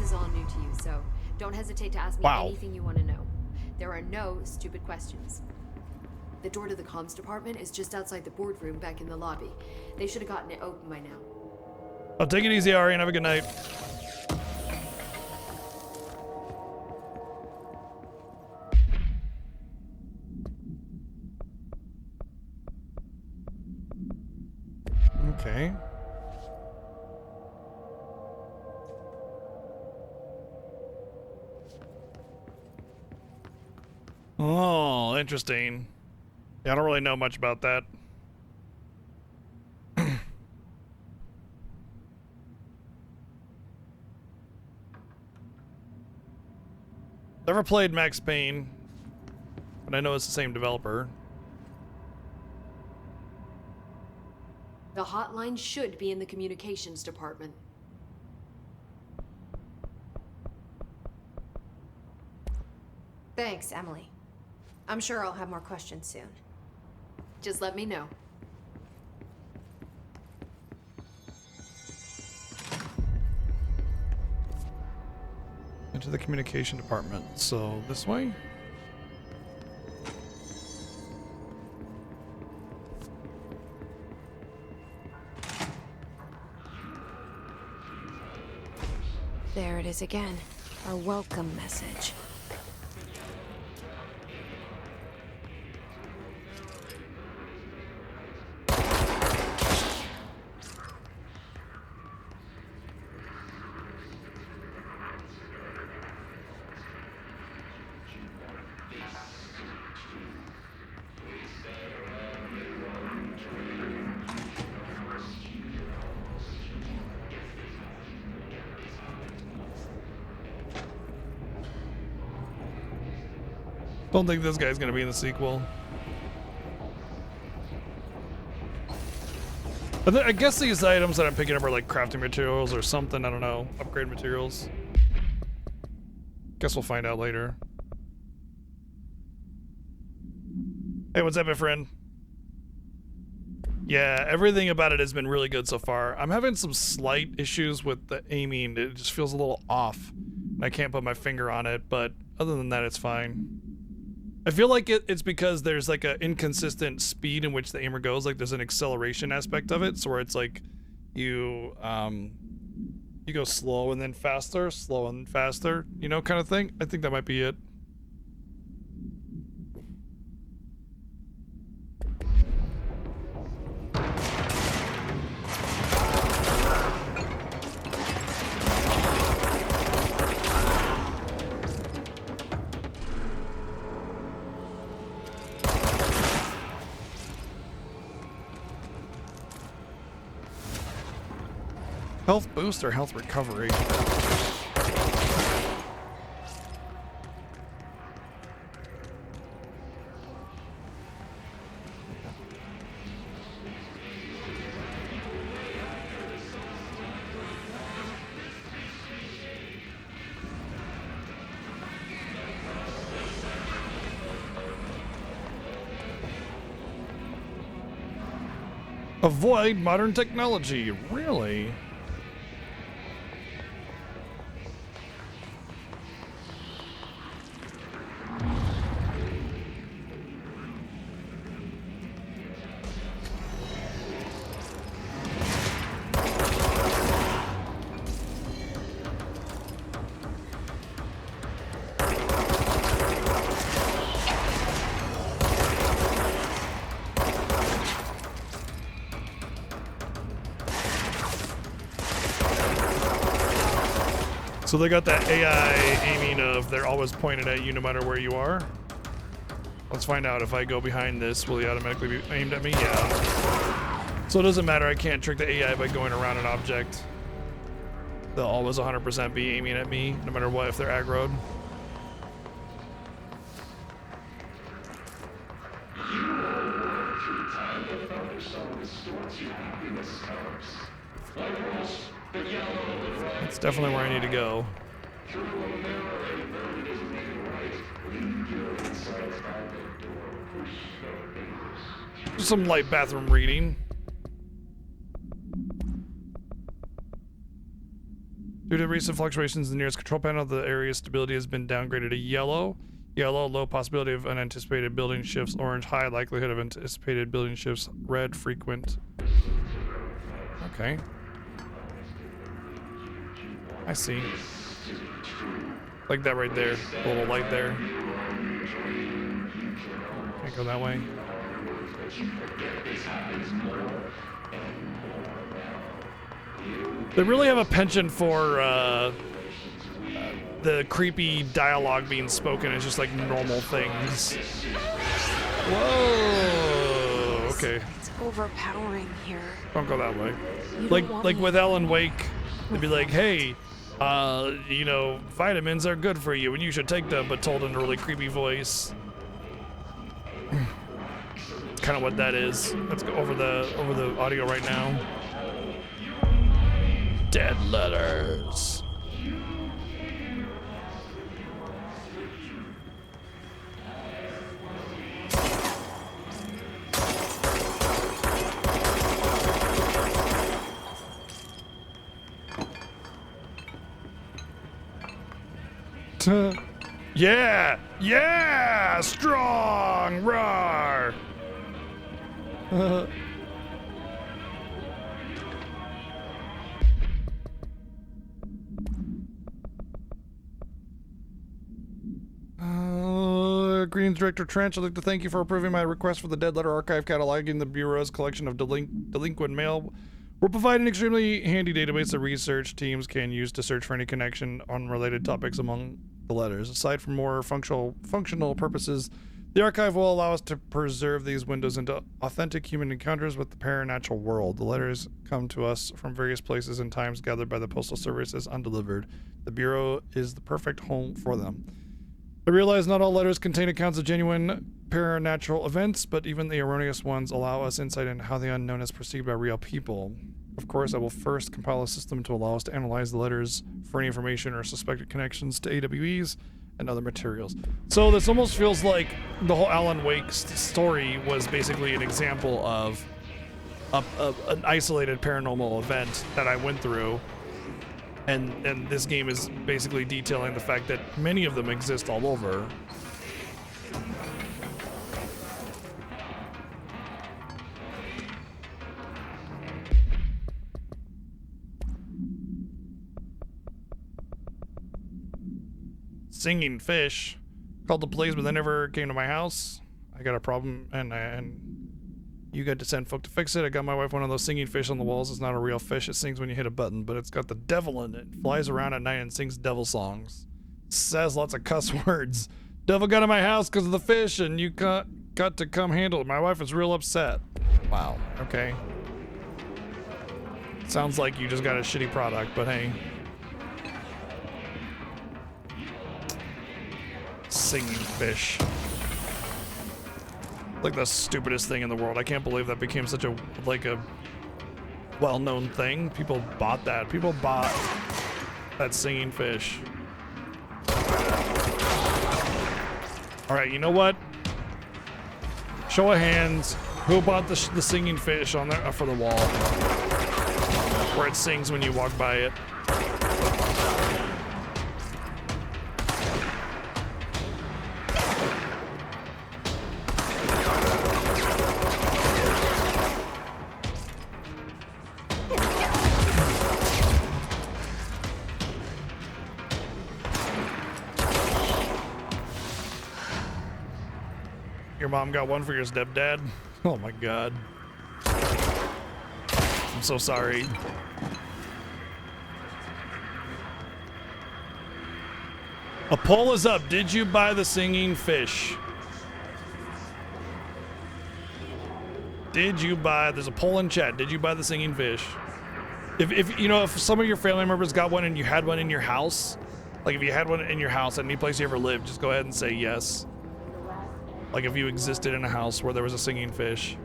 H: is all new to you, so don't hesitate to ask me
A: Wow.
H: anything you want to know. There are no stupid questions. The door to the comms department is just outside the boardroom back in the lobby. They should have gotten it open by now.
A: I'll take it easy, Ari, and have a good night. Okay. Oh, interesting. Yeah, I don't really know much about that. Never played Max Payne, but I know it's the same developer.
H: The hotline should be in the communications department.
C: Thanks, Emily. I'm sure I'll have more questions soon.
H: Just let me know.
A: Into the communication department. So this way?
B: There it is again. Our welcome message.
A: Don't think this guy's gonna be in the sequel. I guess these items that I'm picking up are like crafting materials or something. I don't know. Upgrade materials. Guess we'll find out later. Hey, what's up, my friend? Yeah, everything about it has been really good so far. I'm having some slight issues with the aiming. It just feels a little off. I can't put my finger on it, but other than that, it's fine. I feel like it's because there's like an inconsistent speed in which the aimer goes. Like there's an acceleration aspect of it, so where it's like you go slow and then faster, slow and faster, you know, kind of thing. I think that might be it. Health boost or health recovery? Avoid modern technology, really? So they got that AI aiming of they're always pointed at you no matter where you are. Let's find out if I go behind this, will he automatically be aimed at me? Yeah. So it doesn't matter, I can't trick the AI by going around an object. They'll always 100% be aiming at me, no matter what, if they're aggroed. That's definitely where I need to go. Some light bathroom reading. Due to recent fluctuations in the nearest control panel, the area's stability has been downgraded to yellow. Yellow, low possibility of unanticipated building shifts. Orange, high likelihood of anticipated building shifts. Red, frequent. Okay. I see. Like that right there. A little light there. Can't go that way. They really have a penchant for the creepy dialogue being spoken as just like normal things. Whoa. Okay.
B: It's overpowering here.
A: Don't go that way.
B: You don't want
A: Like
B: me
A: with Alan Wake, they'd be like, "Hey, you know, vitamins are good for you and you should take them," but told in a really creepy voice. Kind of what that is. Let's go over the audio right now. Dead letters. Yeah! Yeah! Strong! Roar! Greetings, Director Trench. I'd like to thank you for approving my request for the Dead Letter Archive cataloging the Bureau's collection of delinquent mail. We'll provide an extremely handy database that research teams can use to search for any connection on related topics among the letters. Aside from more functional purposes, the archive will allow us to preserve these windows into authentic human encounters with the paranatural world. The letters come to us from various places and times gathered by the Postal Service as undelivered. The Bureau is the perfect home for them. I realize not all letters contain accounts of genuine paranatural events, but even the erroneous ones allow us insight into how the unknown is perceived by real people. Of course, I will first compile a system to allow us to analyze the letters for any information or suspected connections to AWEs and other materials. So this almost feels like the whole Alan Wake story was basically an example of an isolated paranormal event that I went through. And this game is basically detailing the fact that many of them exist all over. Singing fish. Called the police, but they never came to my house. I got a problem, and you got to send folk to fix it. I got my wife one of those singing fish on the walls. It's not a real fish. It sings when you hit a button, but it's got the devil in it. Flies around at night and sings devil songs. Says lots of cuss words. Devil got in my house because of the fish, and you got to come handle it. My wife is real upset. Wow. Okay. Sounds like you just got a shitty product, but hey. Singing fish. Like the stupidest thing in the world. I can't believe that became such a well-known thing. People bought that. People bought that singing fish. All right, you know what? Show of hands. Who bought the singing fish on there for the wall, where it sings when you walk by it? Your mom got one for your stepdad? Oh my god. I'm so sorry. A poll is up. Did you buy the singing fish? Did you buy, there's a poll in chat. Did you buy the singing fish? If you know, if some of your family members got one and you had one in your house, like if you had one in your house at any place you ever lived, just go ahead and say yes. Like if you existed in a house where there was a singing fish.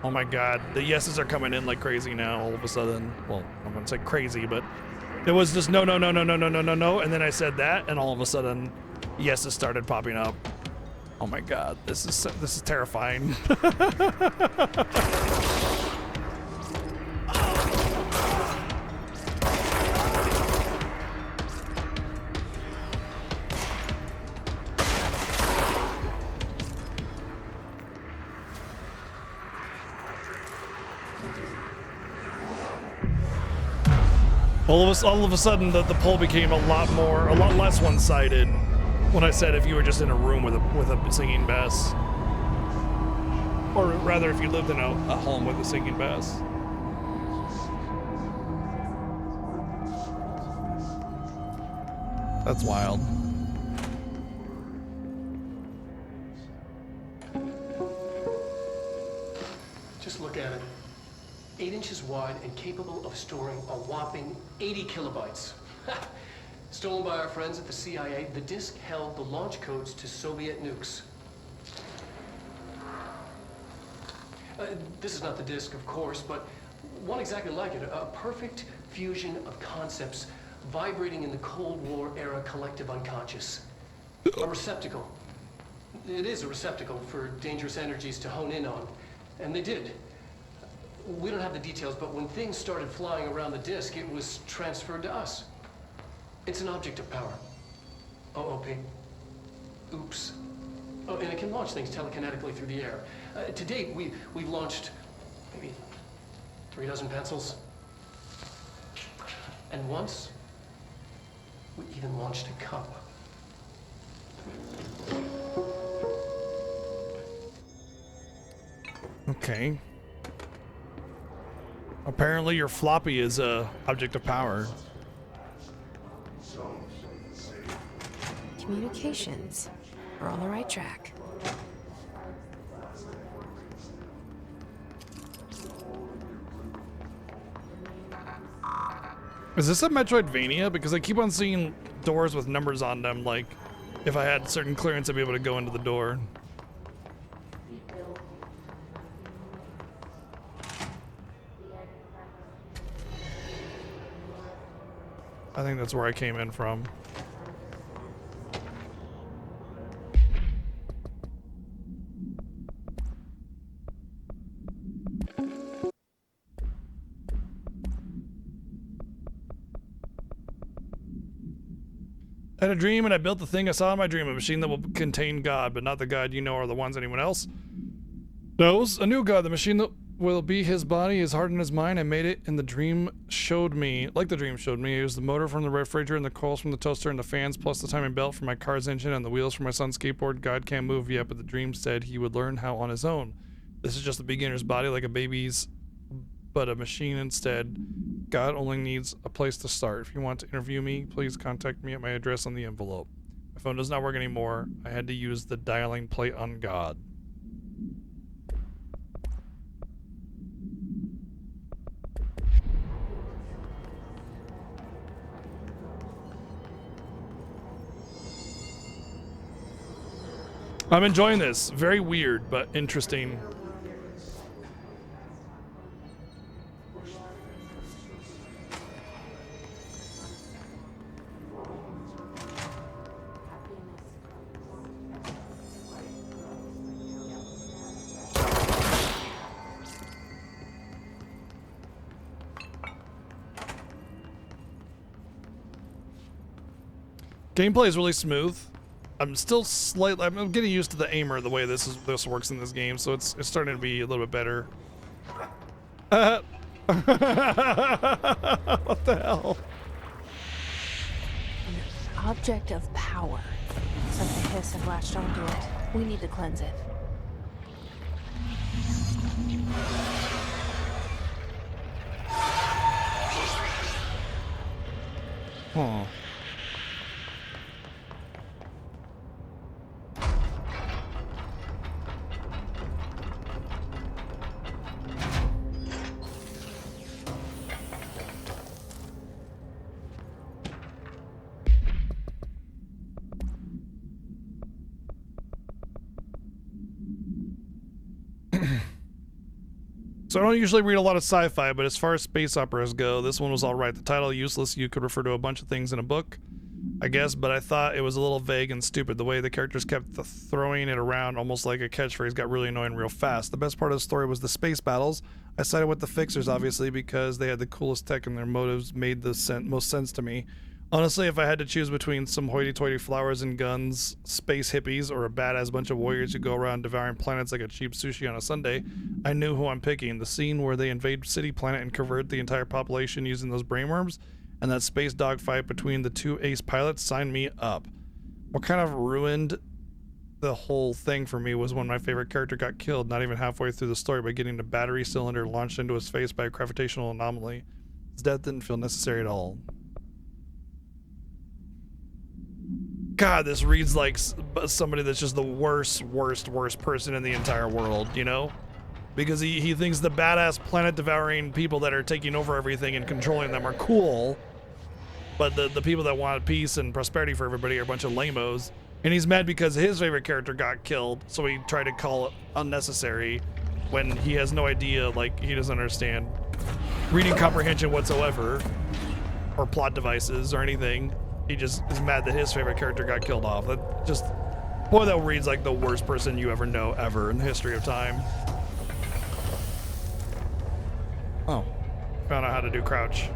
A: Oh my god, the yeses are coming in like crazy now all of a sudden. Well, I'm gonna say crazy, but it was just no, and then I said that, and all of a sudden yeses started popping up. Oh my god, this is terrifying. All of a sudden, the poll became a lot less one-sided when I said if you were just in a room with a singing bass, or rather, if you lived in a home with a singing bass. That's wild.
E: Just look at it. 8 inches wide and capable of storing a whopping 80 kilobytes. Stolen by our friends at the CIA, the disk held the launch codes to Soviet nukes. This is not the disk, of course, but one exactly like it. A perfect fusion of concepts vibrating in the Cold War era collective unconscious. A receptacle. It is a receptacle for dangerous energies to hone in on. And they did. We don't have the details, but when things started flying around the disk, it was transferred to us. It's an object of power. OOP. Oops. Oh, and it can launch things telekinetically through the air. To date, we've launched maybe 3 dozen pencils. And once, we even launched a cup.
A: Okay. Apparently your floppy is a object of power.
B: Communications. We're on the right track.
A: Is this a Metroidvania? Because I keep on seeing doors with numbers on them, like if I had certain clearance I'd be able to go into the door. I think that's where I came in from. I had a dream and I built the thing I saw in my dream, a machine that will contain God, but not the God you know or the ones anyone else knows. A new God, the machine that will be his body, his heart, and his mind. I made it, and the dream showed me, like the dream showed me, it was the motor from the refrigerator and the coils from the toaster and the fans, plus the timing belt for my car's engine and the wheels for my son's skateboard. God can't move yet, but the dream said he would learn how on his own. This is just a beginner's body, like a baby's, but a machine instead. God only needs a place to start. If you want to interview me, please contact me at my address on the envelope. My phone does not work anymore. I had to use the dialing plate on God. I'm enjoying this. Very weird, but interesting. Gameplay is really smooth. I'm getting used to the aimer, the way this works in this game, so it's starting to be a little bit better. What the hell?
B: An object of power. Some of the hiss have latched onto it. We need to cleanse it.
A: Huh. So I don't usually read a lot of sci-fi, but as far as space operas go, this one was alright. The title, Useless, you could refer to a bunch of things in a book. I guess, but I thought it was a little vague and stupid. The way the characters kept throwing it around almost like a catchphrase got really annoying real fast. The best part of the story was the space battles. I sided with the Fixers, obviously, because they had the coolest tech and their motives made the most sense to me. Honestly, if I had to choose between some hoity-toity flowers and guns, space hippies, or a badass bunch of warriors who go around devouring planets like a cheap sushi on a Sunday, I knew who I'm picking. The scene where they invade City Planet and convert the entire population using those brainworms, and that space dogfight between the two ace pilots signed me up. What kind of ruined the whole thing for me was when my favorite character got killed, not even halfway through the story, by getting a battery cylinder launched into his face by a gravitational anomaly. His death didn't feel necessary at all. God, this reads like somebody that's just the worst person in the entire world, you know? Because he thinks the badass planet-devouring people that are taking over everything and controlling them are cool, but the people that want peace and prosperity for everybody are a bunch of lamos. And he's mad because his favorite character got killed, so he tried to call it unnecessary when he has no idea, like, he doesn't understand reading comprehension whatsoever, or plot devices or anything. He just is mad that his favorite character got killed off. That just, boy, that reads like the worst person you ever know ever in the history of time. Oh, found out how to do crouch.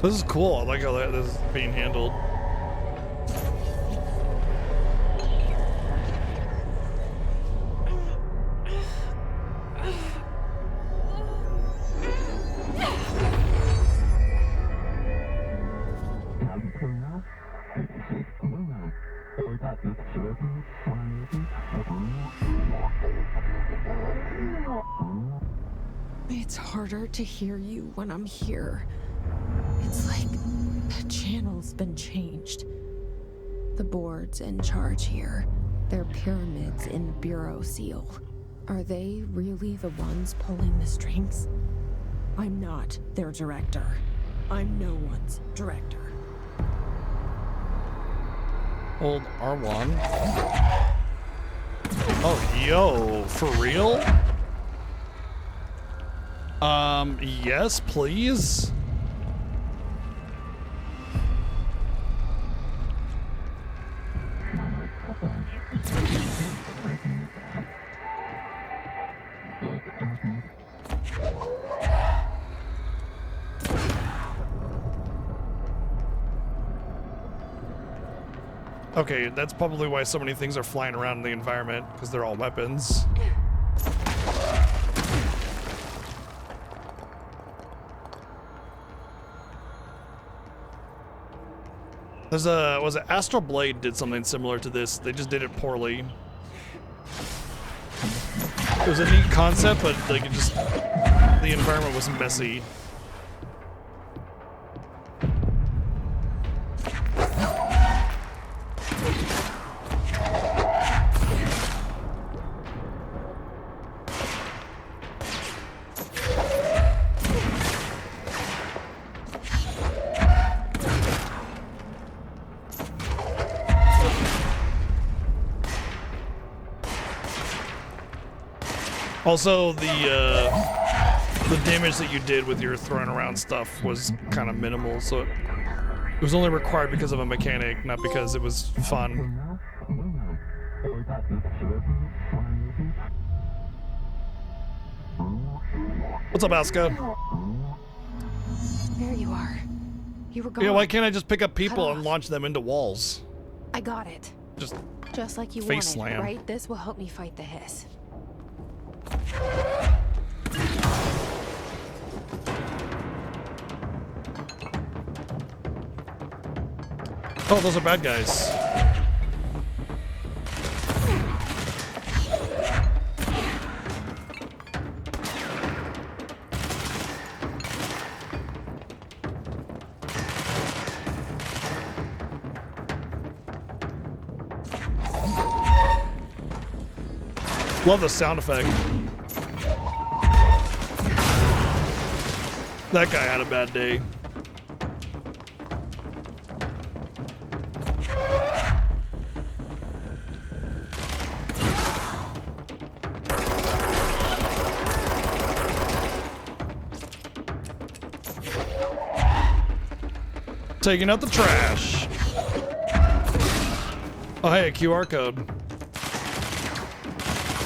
A: This is cool. I like how this is being handled.
B: It's harder to hear you when I'm here. It's like the channel's been changed. The board's in charge here. They're pyramids in the Bureau seal. Are they really the ones pulling the strings? I'm not their director. I'm no one's director.
A: Hold R1. Oh, yo, for real? Yes, please. Okay, that's probably why so many things are flying around in the environment, because they're all weapons. There's was it Astral Blade did something similar to this? They just did it poorly. It was a neat concept, but like it just, the environment was messy. Also, the damage that you did with your throwing around stuff was kind of minimal, so it was only required because of a mechanic, not because it was fun. What's up, Aska?
B: There you are. You were gone.
A: Yeah, why can't I just pick up people and launch them into walls?
B: I got it. Just like you
A: face
B: wanted,
A: slam.
B: right? This will help me fight the hiss.
A: Oh, those are bad guys. Love the sound effect. That guy had a bad day. Taking out the trash. Oh, hey, a QR code.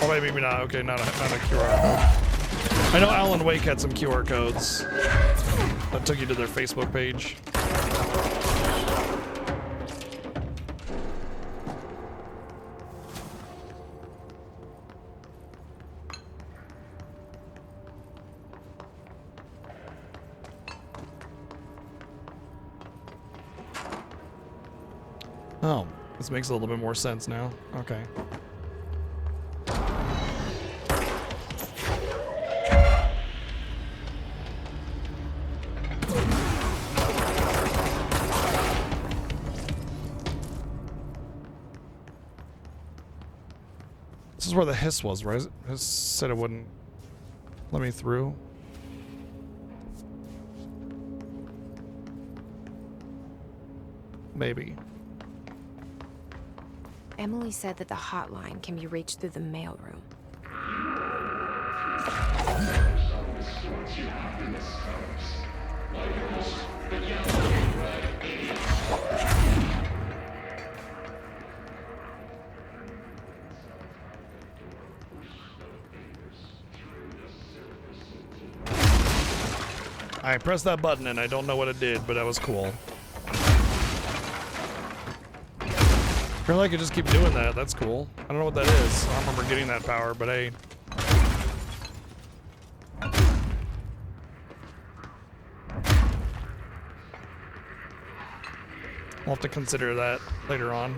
A: Oh, wait, maybe not. Okay, not a QR code. I know Alan Wake had some QR codes that took you to their Facebook page. Oh, this makes a little bit more sense now. Okay. This is where the hiss was, right? Hiss said it wouldn't let me through. Maybe.
B: Emily said that the hotline can be reached through the mailroom.
A: I pressed that button and I don't know what it did, but that was cool. Apparently I could just keep doing that. That's cool. I don't know what that is. I don't remember getting that power, but hey. I'll have to consider that later on.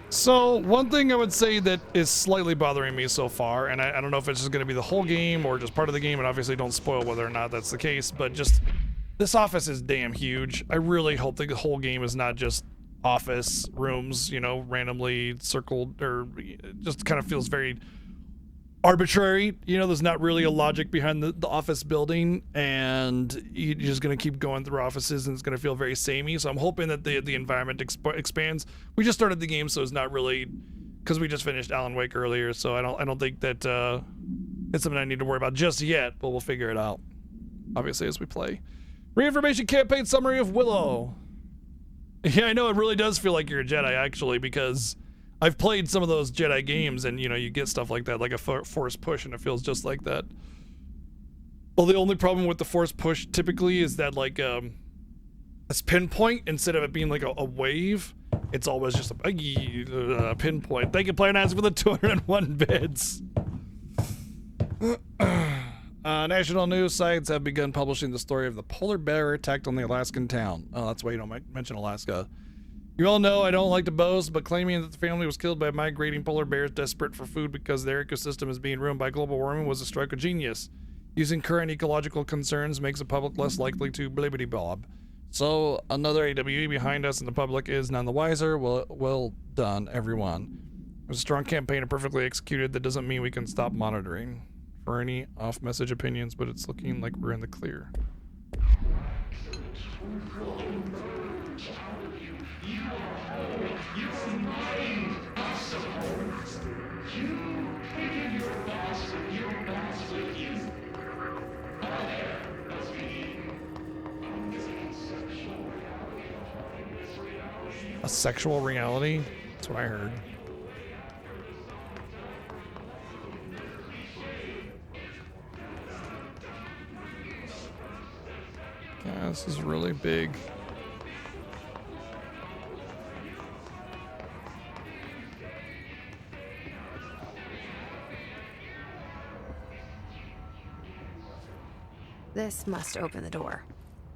A: So, one thing I would say that is slightly bothering me so far, and I don't know if it's just going to be the whole game or just part of the game, and obviously don't spoil whether or not that's the case, but just, this office is damn huge. I really hope the whole game is not just office rooms, you know, randomly circled, or it just kind of feels very arbitrary. You know, there's not really a logic behind the office building, and you're just going to keep going through offices and it's going to feel very samey. So I'm hoping that the environment expands. We just started the game, so it's not really, because we just finished Alan Wake earlier, so I don't think that it's something I need to worry about just yet, but we'll figure it out, obviously, as we play. Reinformation campaign summary of Willow. Yeah, I know, it really does feel like you're a Jedi, actually, because I've played some of those Jedi games, and you know, you get stuff like that, like a force push, and it feels just like that. Well, the only problem with the force push typically is that, like, it's pinpoint instead of it being like a wave. It's always just a pinpoint. Thank you, PlayerNaz, for the 201 bits. National news sites have begun publishing the story of the polar bear attacked on the Alaskan town. Oh, that's why you don't mention Alaska. You all know I don't like to boast, but claiming that the family was killed by migrating polar bears desperate for food because their ecosystem is being ruined by global warming was a stroke of genius. Using current ecological concerns makes the public less likely to blibbity bob. So, another AWE behind us and the public is none the wiser. Well done, everyone. It was a strong campaign and perfectly executed. That doesn't mean we can stop monitoring for any off-message opinions, but it's looking like we're in the clear. A sexual reality? That's what I heard. Yeah, this is really big.
B: This must open the door.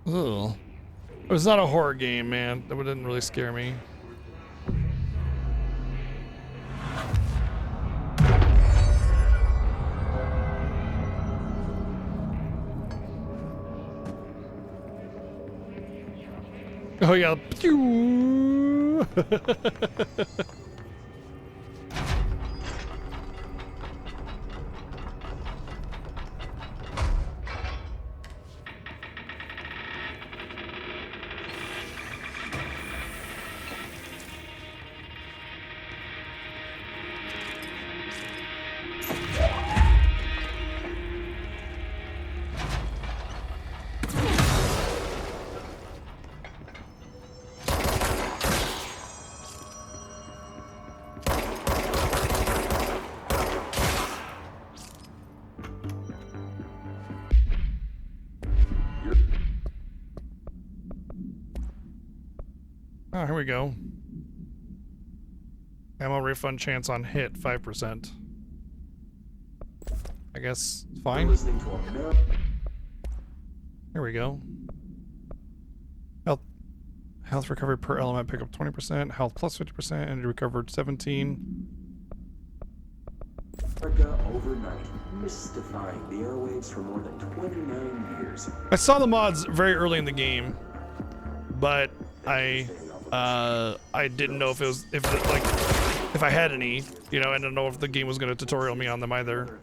A: Ugh. It was not a horror game, man. That didn't really scare me. Oh yeah. Pew! Oh, here we go. Ammo refund chance on hit 5%. I guess it's fine. Here we go. Health recovery per element pick up 20%, health plus 50%, energy recovered 17.
I: America overnight, mystifying the airwaves for more than 29 years.
A: I saw the mods very early in the game, but I didn't know if if I had any, you know, I didn't know if the game was going to tutorial me on them either.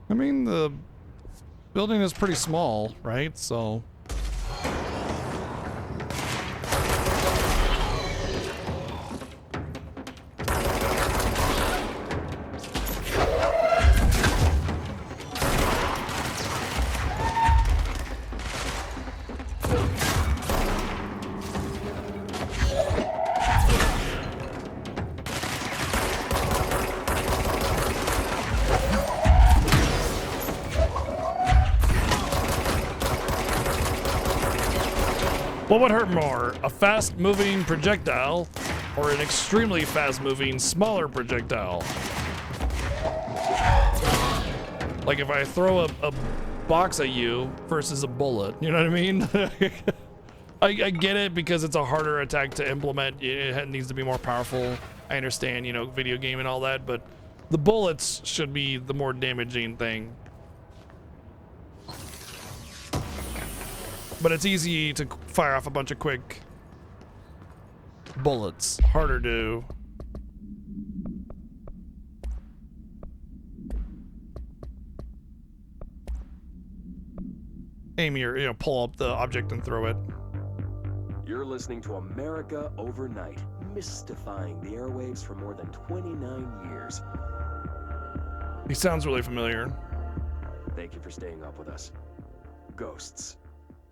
A: I mean, the building is pretty small, right? So... What would hurt more, a fast-moving projectile or an extremely fast-moving, smaller projectile? Like if I throw a box at you versus a bullet, you know what I mean? I get it because it's a harder attack to implement. It needs to be more powerful. I understand, you know, video game and all that, but the bullets should be the more damaging thing. But it's easy to fire off a bunch of quick bullets. Harder to... aim your, you know, pull up the object and throw it.
I: You're listening to America Overnight, mystifying the airwaves for more than 29 years.
A: He sounds really familiar.
I: Thank you for staying up with us. Ghosts.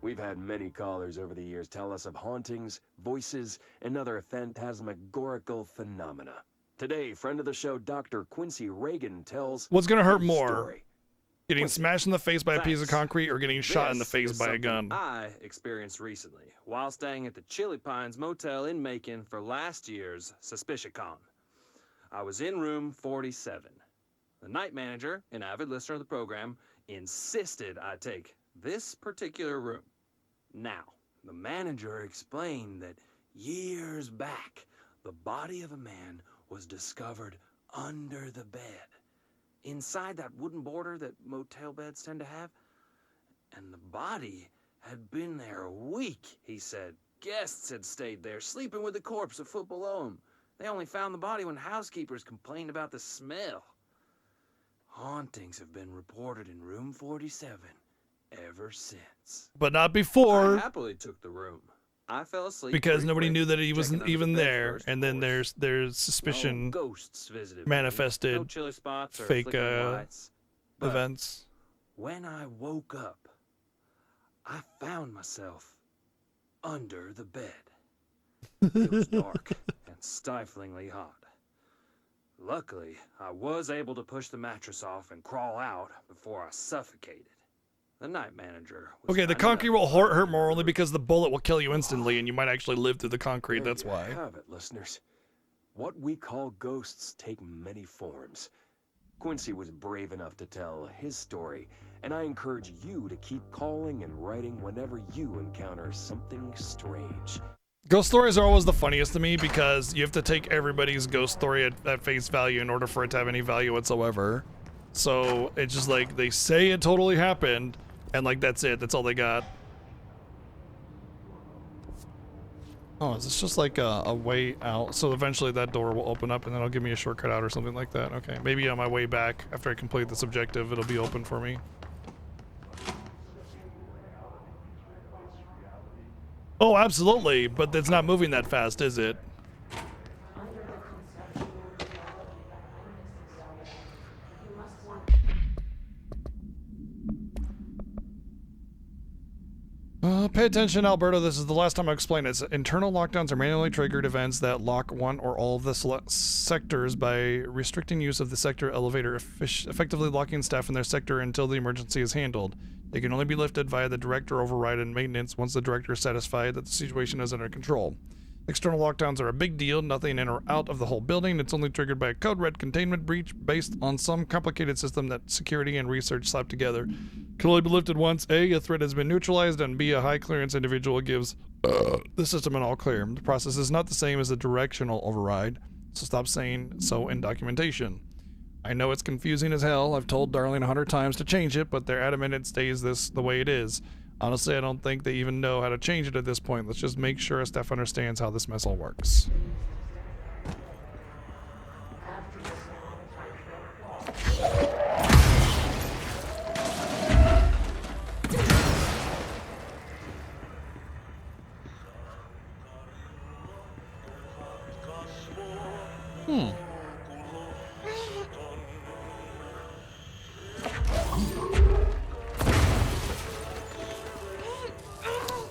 I: We've had many callers over the years tell us of hauntings, voices, and other phantasmagorical phenomena. Today, friend of the show, Dr. Quincy Reagan tells...
A: What's gonna hurt more?
I: Story.
A: Getting smashed in the face by a piece of concrete or getting shot in the face by a gun?
J: I experienced recently while staying at the Chili Pines Motel in Macon for last year's SuspiciaCon. I was in room 47. The night manager, an avid listener of the program, insisted I take this particular room. Now, the manager explained that years back, the body of a man was discovered under the bed, inside that wooden border that motel beds tend to have. And the body had been there a week, he said. Guests had stayed there, sleeping with the corpse a foot below them. They only found the body when housekeepers complained about the smell. Hauntings have been reported in room 47 ever since.
A: But not before.
J: I happily took the room. I fell asleep
A: because nobody knew that he wasn't even there, first, and then there's suspicion.
J: No ghosts visited
A: manifested.
J: No chilly spots or
A: fake
J: lights.
A: events.
J: When I woke up, I found myself
I: under the bed. It was dark and stiflingly hot. Luckily, I was able to push the mattress off and crawl out before I suffocated. The night manager was
A: Okay, the
I: kind
A: concrete
I: enough
A: will
I: to
A: hurt
I: offer
A: more
I: me
A: only because the bullet will kill you instantly, and you might actually live through the concrete.
I: There
A: That's
I: you
A: why.
I: have it, listeners. What we call ghosts take many forms. Quincy was brave enough to tell his story, and I encourage you to keep calling and writing whenever you encounter something strange.
A: Ghost stories are always the funniest to me because you have to take everybody's ghost story at face value in order for it to have any value whatsoever. So it's just like they say it totally happened, and like that's it. That's all they got. Oh, is this just like a way out? So eventually that door will open up and then it'll give me a shortcut out or something like that. Okay, maybe on my way back after I complete this objective, it'll be open for me. Oh, absolutely, but it's not moving that fast, is it? Pay attention, Alberto. This is the last time I explain it. Internal lockdowns are manually triggered events that lock one or all of the sectors by restricting use of the sector elevator, effectively locking staff in their sector until the emergency is handled. They can only be lifted via the director override and maintenance once the director is satisfied that the situation is under control. External lockdowns are a big deal, nothing in or out of the whole building. It's only triggered by a code red containment breach based on some complicated system that security and research slapped together. Can only be lifted once A, a threat has been neutralized, and B, a high clearance individual gives the system an all clear. The process is not the same as a directional override, so stop saying so in documentation. I know it's confusing as hell. I've told Darling 100 times to change it, but they're adamant it stays the way it is. Honestly, I don't think they even know how to change it at this point. Let's just make sure staff understands how this mess all works.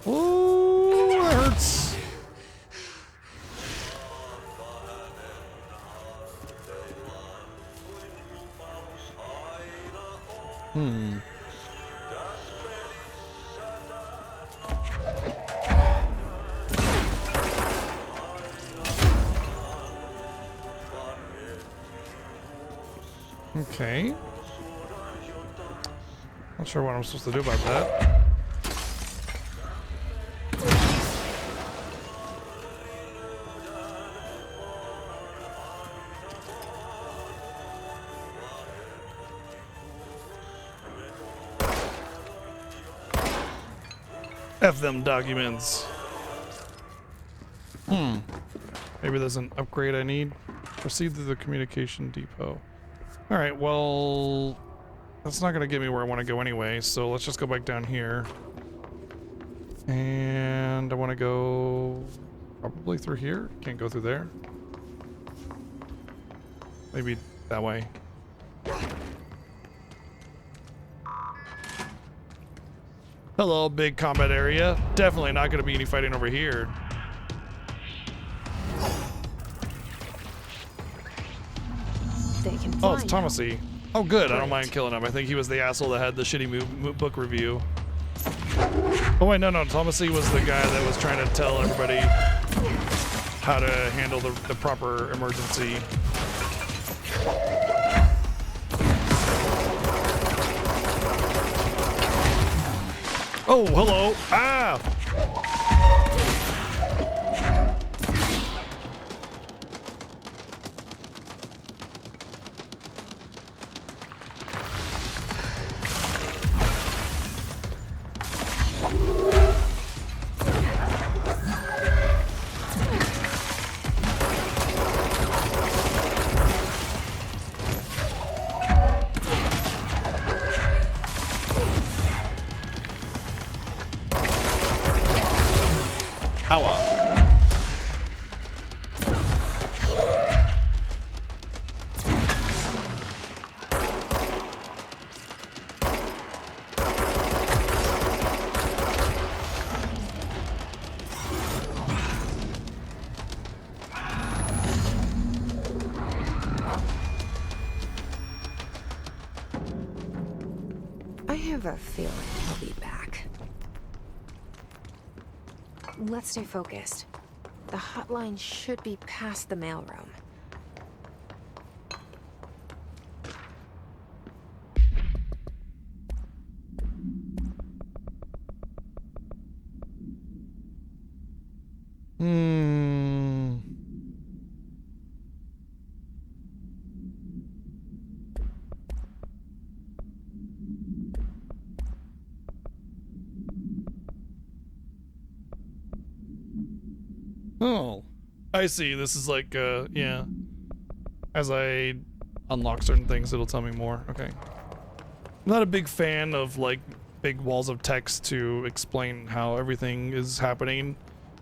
A: Ooh, that hurts. Okay. Not sure what I'm supposed to do about that. F them documents. Maybe there's an upgrade I need. Proceed to the communication depot. Alright, well, that's not going to get me where I want to go anyway, so let's just go back down here. And I want to go probably through here. Can't go through there. Maybe that way. Hello, big combat area. Definitely not going to be any fighting over here.
B: They can
A: Oh, it's
B: fly now.
A: Thomasy. Oh, good. I don't mind killing him. I think he was the asshole that had the shitty book review. Oh, wait, no. Thomasy was the guy that was trying to tell everybody how to handle the proper emergency. Oh, hello. Ah!
B: have a feeling he'll be back. Let's stay focused. The hotline should be past the mailroom.
A: Oh, I see. This is like, yeah. As I unlock certain things, it'll tell me more. Okay. I'm not a big fan of, like, big walls of text to explain how everything is happening.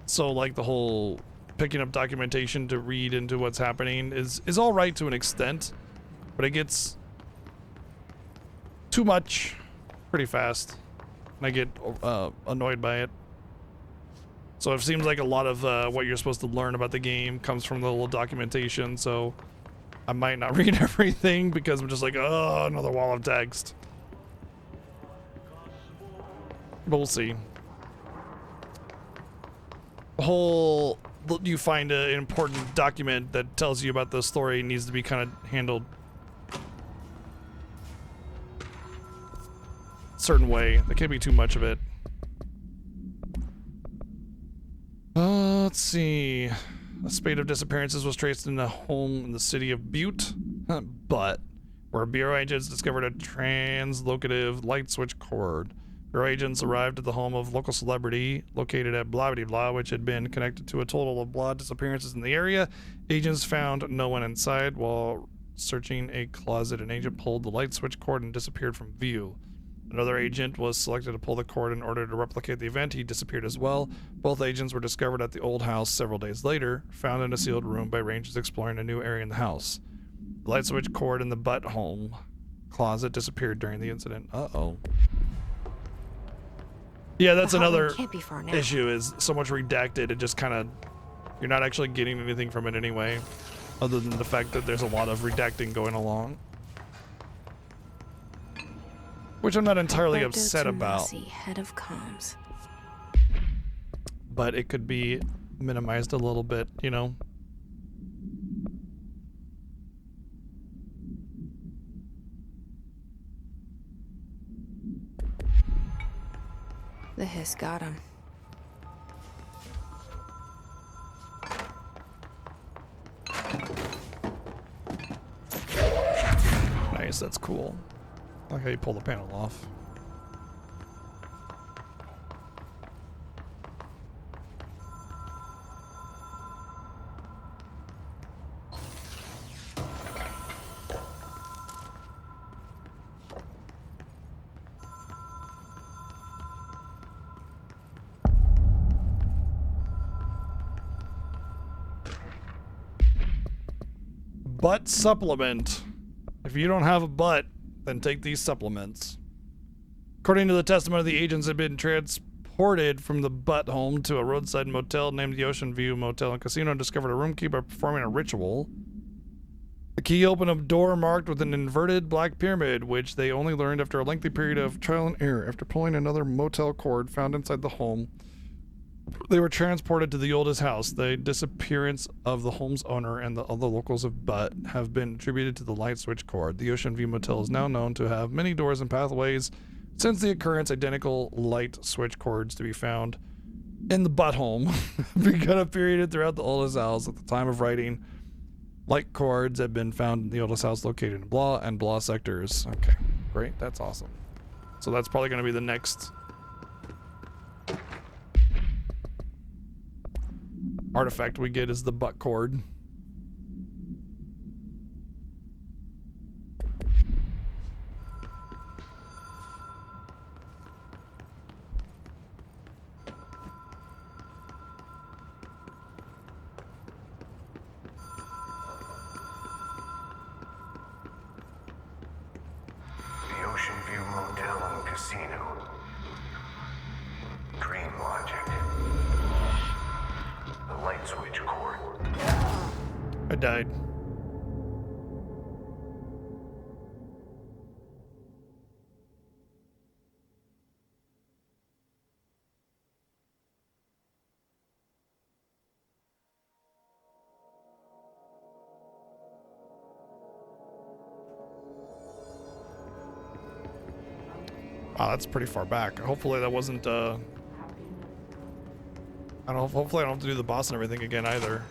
A: So, like, the whole picking up documentation to read into what's happening is all right to an extent, but it gets too much pretty fast, and I get annoyed by it. So it seems like a lot of what you're supposed to learn about the game comes from the little documentation, so I might not read everything because I'm just like, oh, another wall of text. But we'll see. The whole, you find an important document that tells you about the story needs to be kind of handled a certain way. There can't be too much of it. Let's see. A spate of disappearances was traced in a home in the city of Butte, but where Bureau agents discovered a translocative light switch cord. Bureau agents arrived at the home of local celebrity located at blah blah blah, which had been connected to a total of blah disappearances in the area. Agents found no one inside. While searching a closet, an agent pulled the light switch cord and disappeared from view. Another agent was selected to pull the cord in order to replicate the event. He disappeared as well. Both agents were discovered at the old house several days later, found in a sealed room by rangers exploring a new area in the house. The light switch cord in the butt home closet disappeared during the incident. Uh-oh. Yeah, that's another issue, is so much redacted, it just kind of, you're not actually getting anything from it anyway, other than the fact that there's a lot of redacting going along. Which I'm not entirely upset about.
B: Head of comms.
A: But it could be minimized a little bit, you know?
B: The hiss got him.
A: Nice, that's cool. I like how you pull the panel off. Butt supplement. If you don't have a butt, then take these supplements. According to the testimony, the agents had been transported from the butt home to a roadside motel named the Ocean View Motel and Casino and discovered a roomkeeper performing a ritual. The key opened a door marked with an inverted black pyramid, which they only learned after a lengthy period of trial and error. After pulling another motel cord found inside the home, they were transported to the oldest house. The disappearance of the home's owner and the other locals of Butt have been attributed to the light switch cord. The Ocean View Motel is now known to have many doors and pathways. Since the occurrence, identical light switch cords to be found in the Butt home begun a period throughout the oldest house. At the time of writing, light cords have been found in the oldest house located in Blah and Blah sectors. Okay, great. That's awesome. So that's probably going to be the next artifact we get, is the butt cord.
F: The Ocean View Motel and Casino. Dream Logic. The light switch cord.
A: I died. Wow, that's pretty far back. Hopefully that wasn't, I don't know, hopefully I don't have to do the boss and everything again either.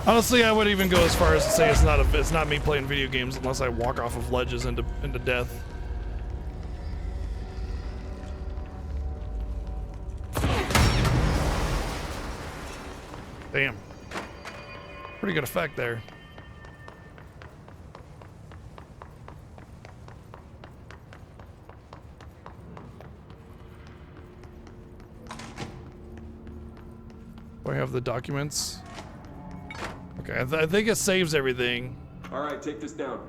A: Honestly, I would even go as far as to say it's not me playing video games unless I walk off of ledges into death. Damn. Pretty good effect there. Do I have the documents? Okay, I think it saves everything.
I: All right, take this down.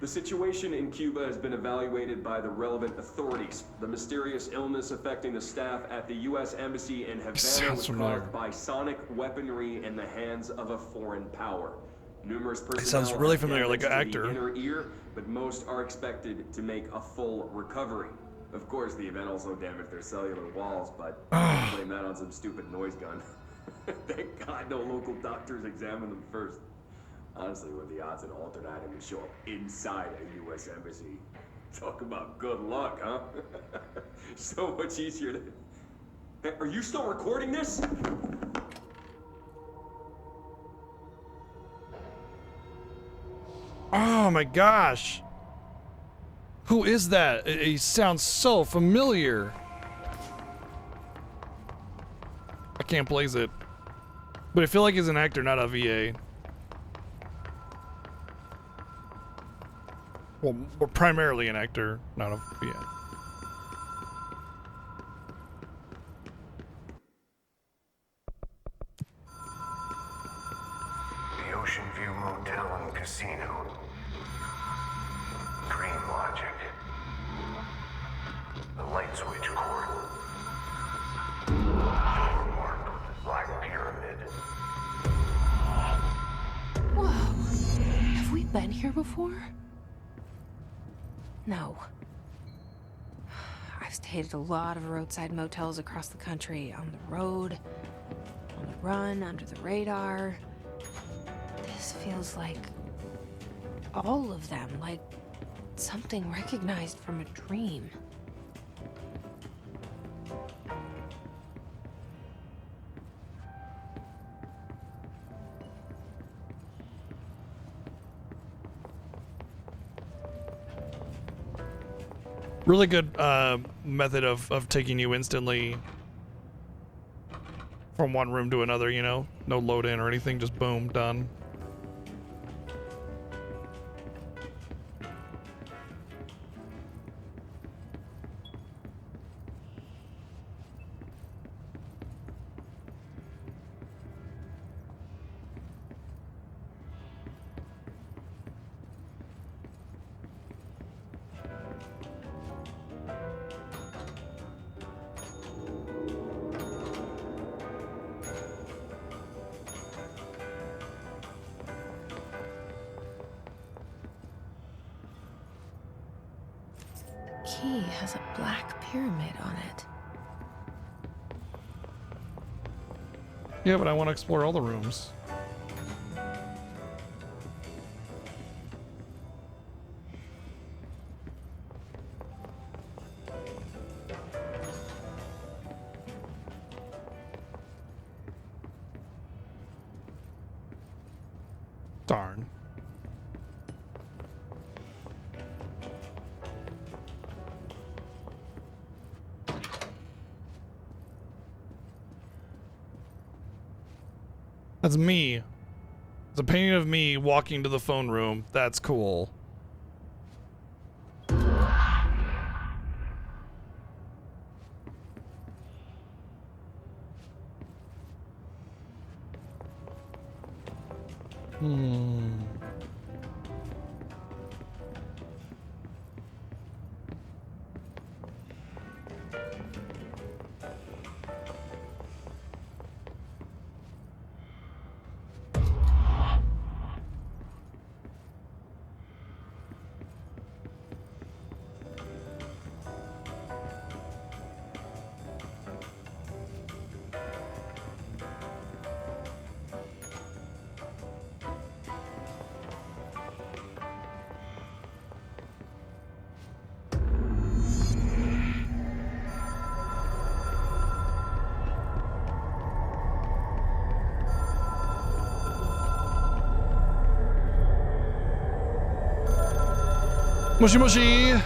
I: The situation in Cuba has been evaluated by the relevant authorities. The mysterious illness affecting the staff at the U.S. Embassy in Havana was caused by sonic weaponry in the hands of a foreign power. Numerous personnel
A: sounds really
I: have
A: familiar, like an
I: damage to
A: actor.
I: the inner ear, but most are expected to make a full recovery. Of course, the event also damaged their cellular walls, but blame that on some stupid noise gun. Thank God no local doctors examined them first. Honestly, what are the odds an alternate item would show up inside a U.S. embassy? Talk about good luck, huh? So much easier to... Hey, are you still recording this?
A: Oh my gosh. Who is that? He sounds so familiar. I can't place it. But I feel like he's an actor, not a VA. Well, we're primarily an actor, not a VA.
F: The Ocean View Motel and Casino. Dream Logic. The light switch cord. Door marked with the Black Pyramid.
B: Whoa. Have we been here before? No. I've stayed at a lot of roadside motels across the country, on the road, on the run, under the radar. This feels like all of them, like something recognized from a dream.
A: Really good method of taking you instantly from one room to another, you know? No load in or anything, just boom, done.
B: Key has a black pyramid on it.
A: Yeah, but I want to explore all the rooms. Darn. That's me. It's a painting of me walking to the phone room. That's cool. Mushy mushy.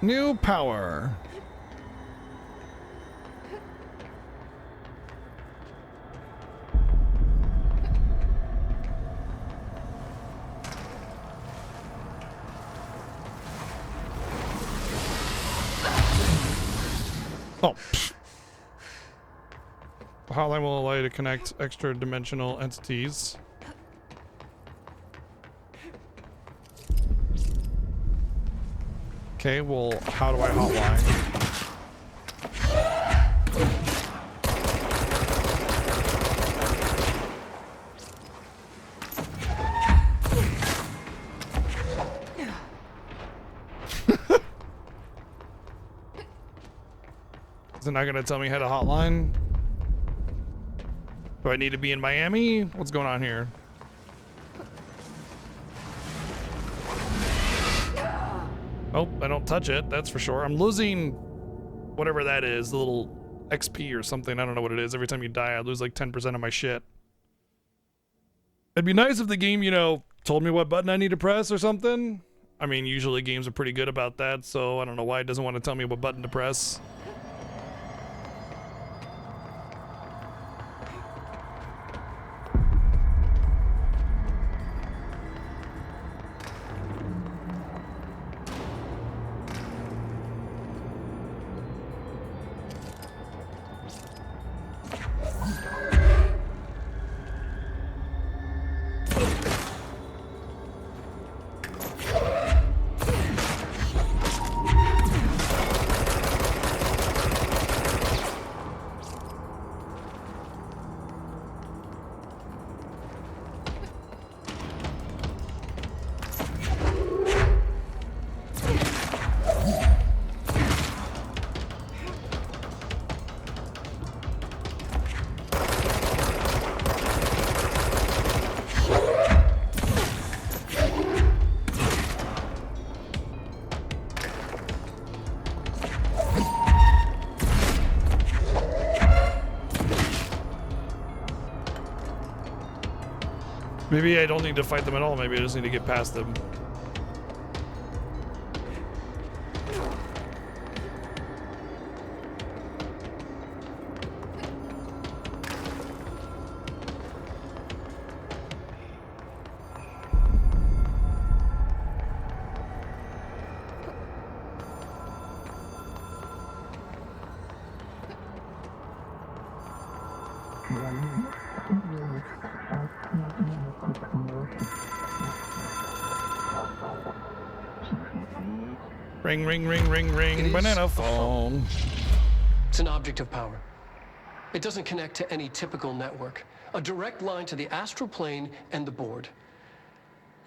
A: New power. Oh. The hotline will allow you to connect extra-dimensional entities. Okay, well, how do I hotline? Is it not gonna tell me how to hotline? Do I need to be in Miami? What's going on here? Oh, I don't touch it, that's for sure. I'm losing whatever that is, the little XP or something. I don't know what it is. Every time you die, I lose like 10% of my shit. It'd be nice if the game, you know, told me what button I need to press or something. I mean, usually games are pretty good about that, so I don't know why it doesn't want to tell me what button to press. Maybe I don't need to fight them at all. Maybe I just need to get past them. Ring, ring, ring, ring, ring, banana phone.
E: It's an object of power. It doesn't connect to any typical network. A direct line to the astral plane and the board.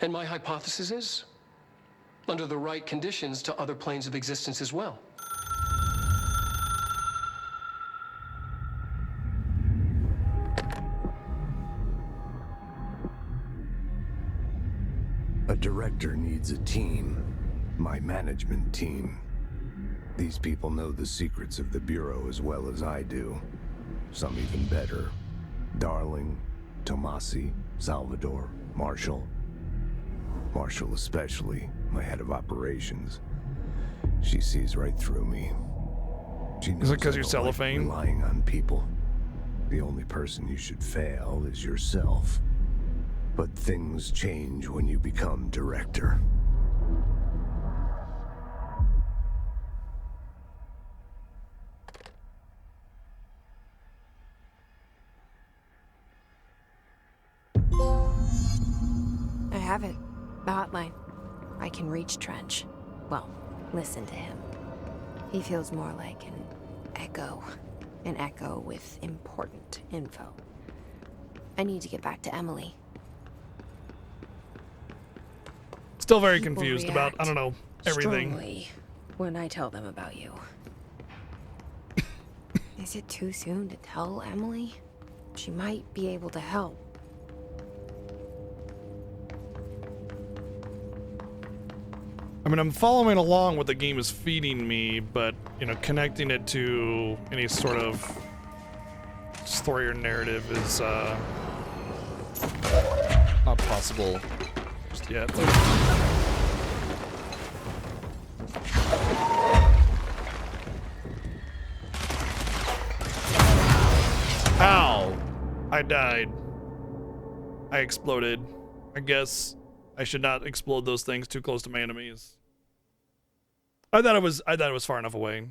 E: And my hypothesis is, under the right conditions, to other planes of existence as well.
F: A director needs a team. My management team. These people know the secrets of the Bureau as well as I do. Some even better. Darling, Tomasi, Salvador, Marshall. Marshall especially, my head of operations. She sees right through me. She knows
A: Is it because
F: I
A: you're
F: don't
A: cellophane?
F: like relying on people. The only person you should fail is yourself. But things change when you become director.
B: I have it. The hotline. I can reach Trench. Well, listen to him. He feels more like an echo. An echo with important info. I need to get back to Emily.
A: Still very
B: People
A: confused about, I don't know, everything.
B: Strongly when I tell them about you. Is it too soon to tell Emily? She might be able to help.
A: I mean, I'm following along what the game is feeding me, but, you know, connecting it to any sort of story or narrative is, not possible just yet. Ow! I died. I exploded. I guess I should not explode those things too close to my enemies. I thought it was far enough away.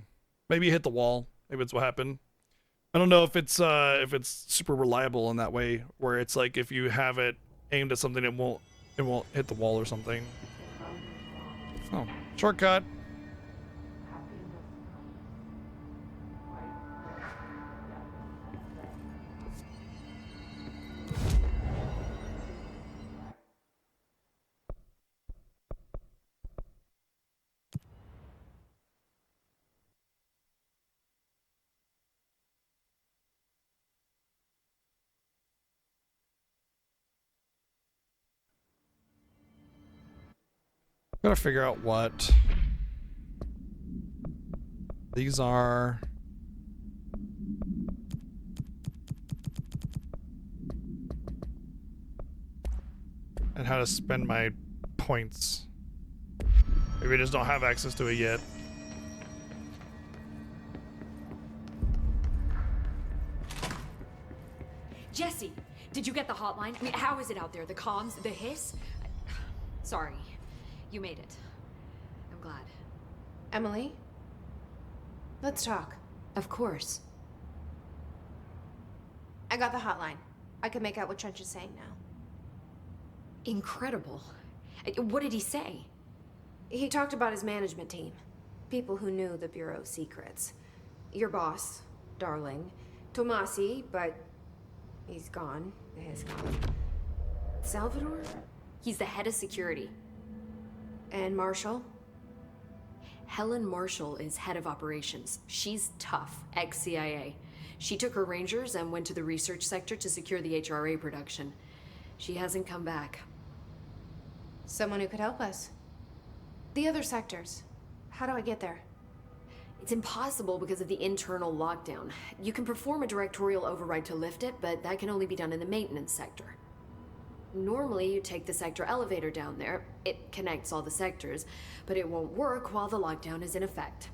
A: Maybe it hit the wall. Maybe that's what happened. I don't know if it's super reliable in that way, where it's like if you have it aimed at something, it won't hit the wall or something. Oh, shortcut. Gotta figure out what these are. And how to spend my points. Maybe I just don't have access to it yet.
H: Jesse, did you get the hotline? I mean, how is it out there? The comms, the hiss? Sorry. You made it. I'm glad.
C: Emily? Let's talk.
H: Of course.
C: I got the hotline. I can make out what Trench is saying now.
H: Incredible. What did he say?
C: He talked about his management team. People who knew the Bureau's secrets. Your boss, Darling. Tomasi, but he's gone. He's gone. Salvador?
H: He's the head of security.
C: And Marshall?
H: Helen Marshall is head of operations. She's tough, ex-CIA. She took her Rangers and went to the research sector to secure the HRA production. She hasn't come back.
C: Someone who could help us. The other sectors. How do I get there?
H: It's impossible because of the internal lockdown. You can perform a directorial override to lift it, but that can only be done in the maintenance sector. Normally, you take the sector elevator down there. It connects all the sectors, but it won't work while the lockdown is in effect.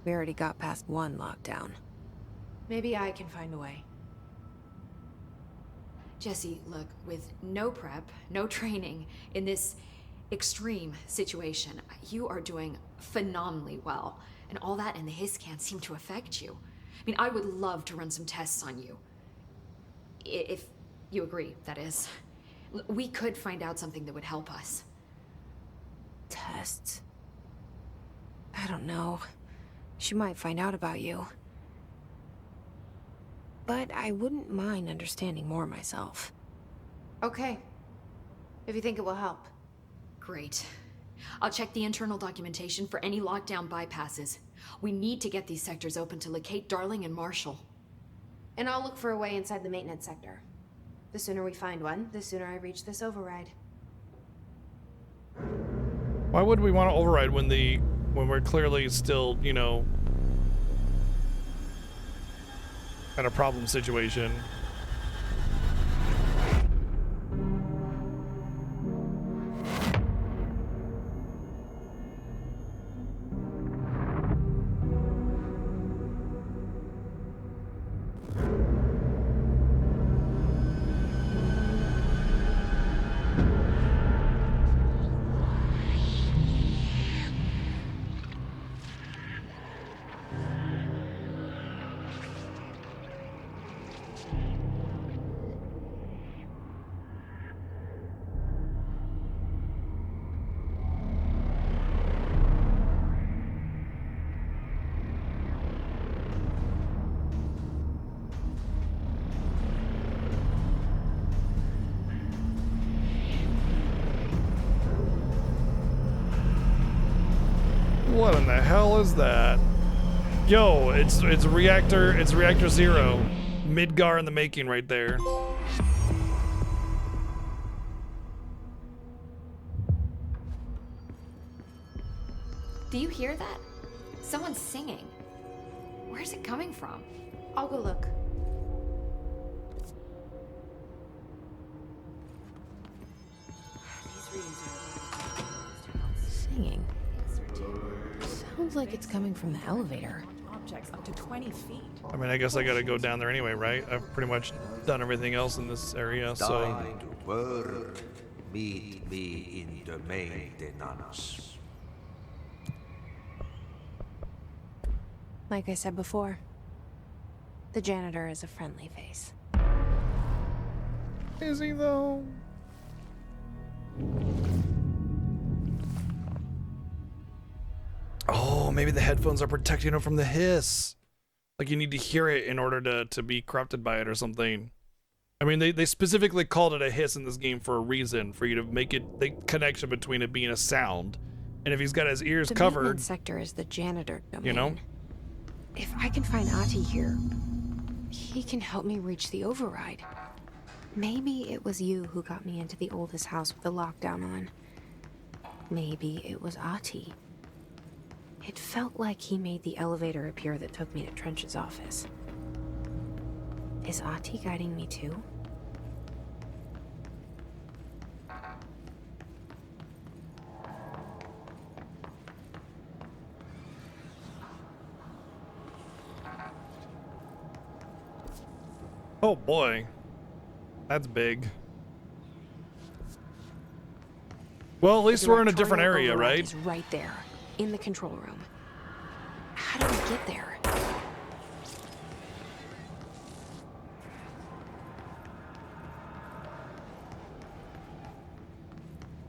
B: We already got past one lockdown.
C: Maybe I can find a way.
H: Jesse, look, with no prep, no training in this extreme situation, you are doing phenomenally well. And all that and the hiss can't seem to affect you. I mean, I would love to run some tests on you. If you agree, that is. We could find out something that would help us.
B: Tests? I don't know. She might find out about you. But I wouldn't mind understanding more myself.
C: Okay. If you think it will help.
H: Great. I'll check the internal documentation for any lockdown bypasses. We need to get these sectors open to locate Darling and Marshall.
C: And I'll look for a way inside the maintenance sector. The sooner we find one, the sooner I reach this override.
A: Why would we want to override when we're clearly still, you know, at a problem situation? What in the hell is that? Yo, it's reactor 0. Midgar in the making right there.
H: Do you hear that? Someone's singing. Where's it coming from?
C: I'll go look. These readings are
B: Singing. Sounds like it's coming from the elevator.
K: Objects up to 20 feet.
A: I mean, I guess I gotta go down there anyway, right? I've pretty much done everything else in this area, so...
D: Time to work. Meet me in the maintenance.
B: Like I said before, the janitor is a friendly face.
A: Is he though? Oh, maybe the headphones are protecting him from the hiss. Like you need to hear it in order to be corrupted by it or something. I mean, they specifically called it a hiss in this game for a reason, for you to make it the connection between it being a sound. And if he's got his ears
B: the
A: covered,
B: maintenance sector is the janitor domain.
A: you know?
B: If I can find Ahti here, he can help me reach the override. Maybe it was you who got me into the oldest house with the lockdown on. Maybe it was Ahti. It felt like he made the elevator appear that took me to Trench's office. Is Ahti guiding me too?
A: Oh boy. That's big. Well, at least we're in a different
B: Directorial
A: area,
B: override
A: right?
B: is right there, in the control room. How do we get there?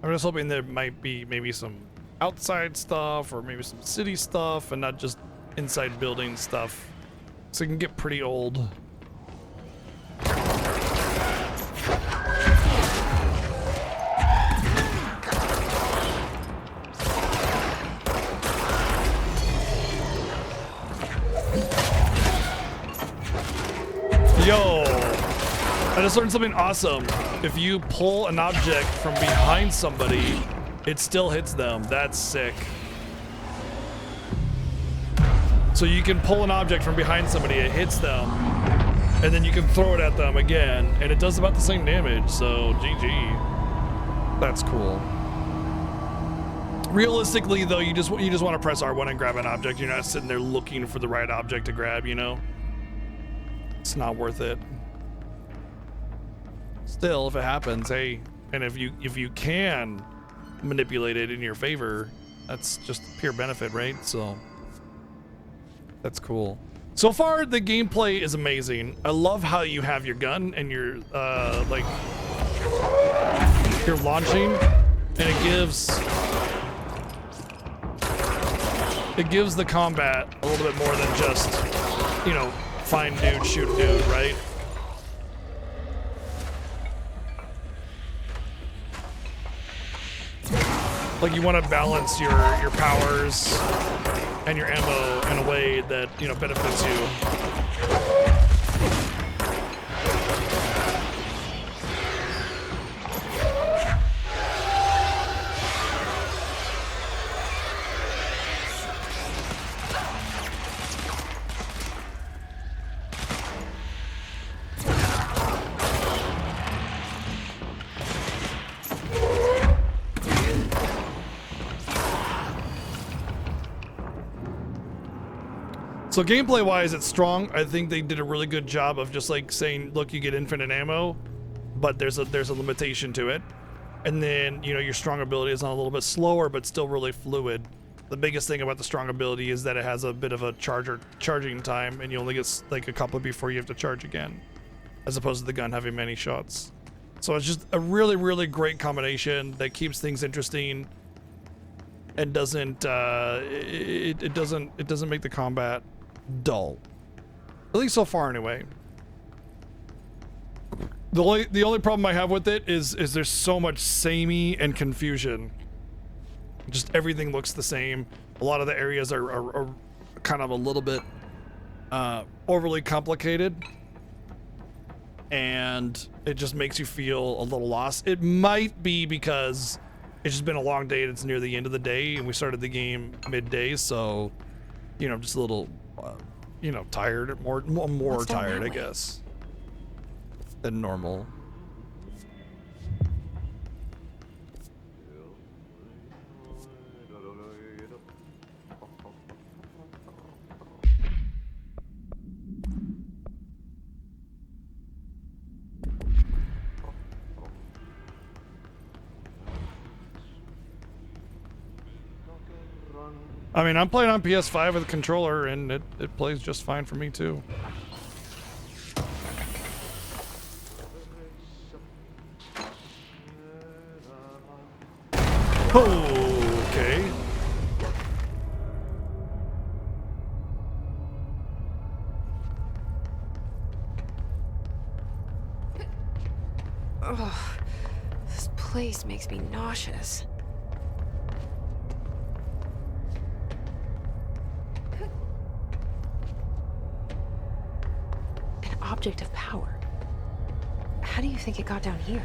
A: I'm just hoping there might be maybe some outside stuff or maybe some city stuff and not just inside building stuff. So it can get pretty old. Yo, I just learned something awesome. If you pull an object from behind somebody, it still hits them. That's sick. So you can pull an object from behind somebody, it hits them, and then you can throw it at them again, and it does about the same damage, so GG. That's cool. Realistically, though, you just want to press R1 and grab an object. You're not sitting there looking for the right object to grab, you know? It's not worth it. Still, if it happens, hey, and if you can manipulate it in your favor, that's just pure benefit, right? So that's cool. So far, the gameplay is amazing. I love how you have your gun and your like you're launching, and it gives the combat a little bit more than just, you know, find dude, shoot dude, right? Like you want to balance your powers and your ammo in a way that, you know, benefits you. So gameplay wise, it's strong. I think they did a really good job of just like saying, look, you get infinite ammo, but there's a limitation to it. And then, you know, your strong ability is on a little bit slower, but still really fluid. The biggest thing about the strong ability is that it has a bit of a charging time, and you only get like a couple before you have to charge again, as opposed to the gun having many shots. So it's just a really, really great combination that keeps things interesting and doesn't it doesn't make the combat dull, at least so far anyway. The only problem I have with it is there's so much samey and confusion. Just everything looks the same. A lot of the areas are kind of a little bit overly complicated, and it just makes you feel a little lost. It might be because It's just been a long day and it's near the end of the day, and we started the game midday, so, you know, I'm just a little, you know, tired, more tired, I guess, than normal. I mean, I'm playing on PS5 with a controller, and it plays just fine for me, too. Okay.
B: Ugh, this place makes me nauseous. Object of power. How do you think it got down here?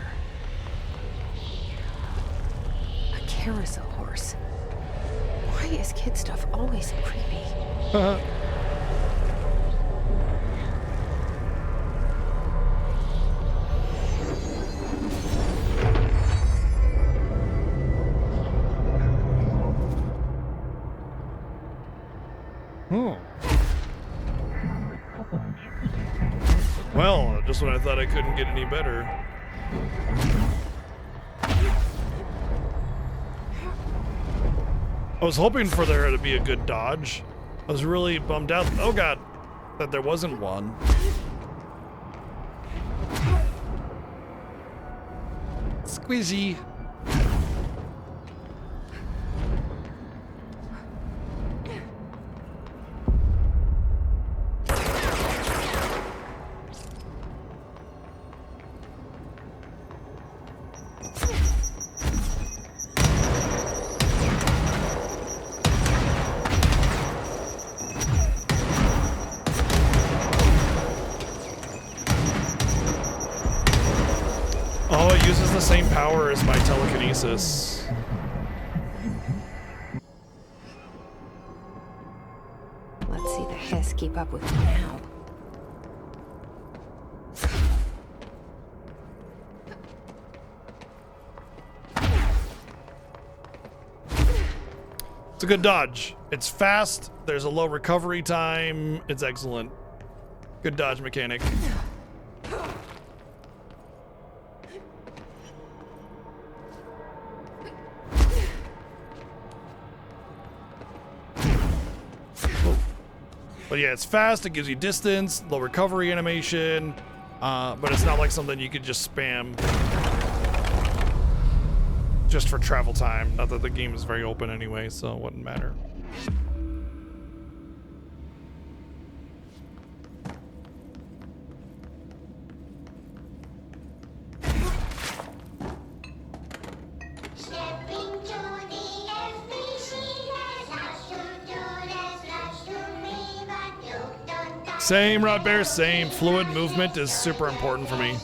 B: A carousel horse. Why is kid stuff always so creepy?
A: Well, just when I thought I couldn't get any better. I was hoping for there to be a good dodge. I was really bummed out, oh god, that there wasn't one. Squeezy. Oh, it uses the same power as my telekinesis.
B: Let's see the Hiss keep up with me now.
A: It's a good dodge. It's fast, there's a low recovery time, it's excellent. Good dodge mechanic. But yeah, it's fast, it gives you distance, low recovery animation, but it's not like something you could just spam just for travel time. Not that the game is very open anyway, so it wouldn't matter. Same, Rod Bear, same. Fluid movement is super important for me.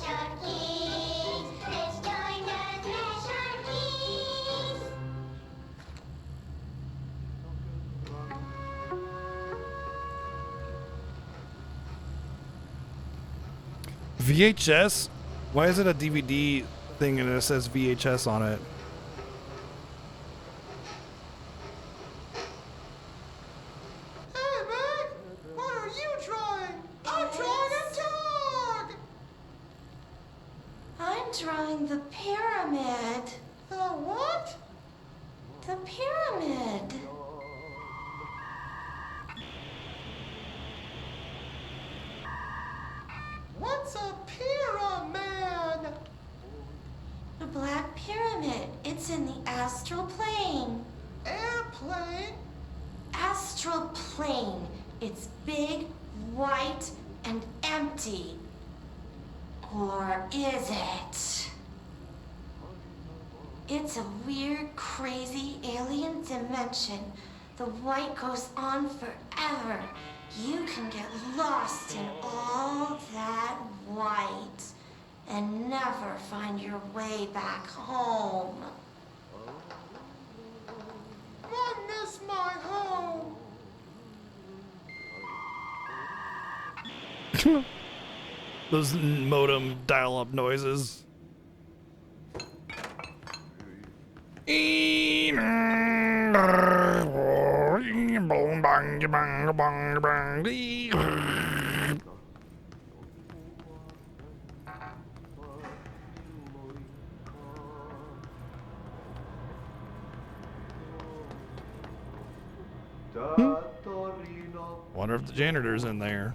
A: VHS? Why is it a DVD thing and it says VHS on it?
L: Drawing the pyramid. The what? The pyramid. What's a pyramid? The Black Pyramid. It's in the astral plane. Airplane? Astral plane. It's big, white, and empty. Or is it? It's a weird, crazy alien dimension. The white goes on forever. You can get lost in all that white and never find your way back home.
A: Those modem dial-up noises. Wonder if the janitor's in there.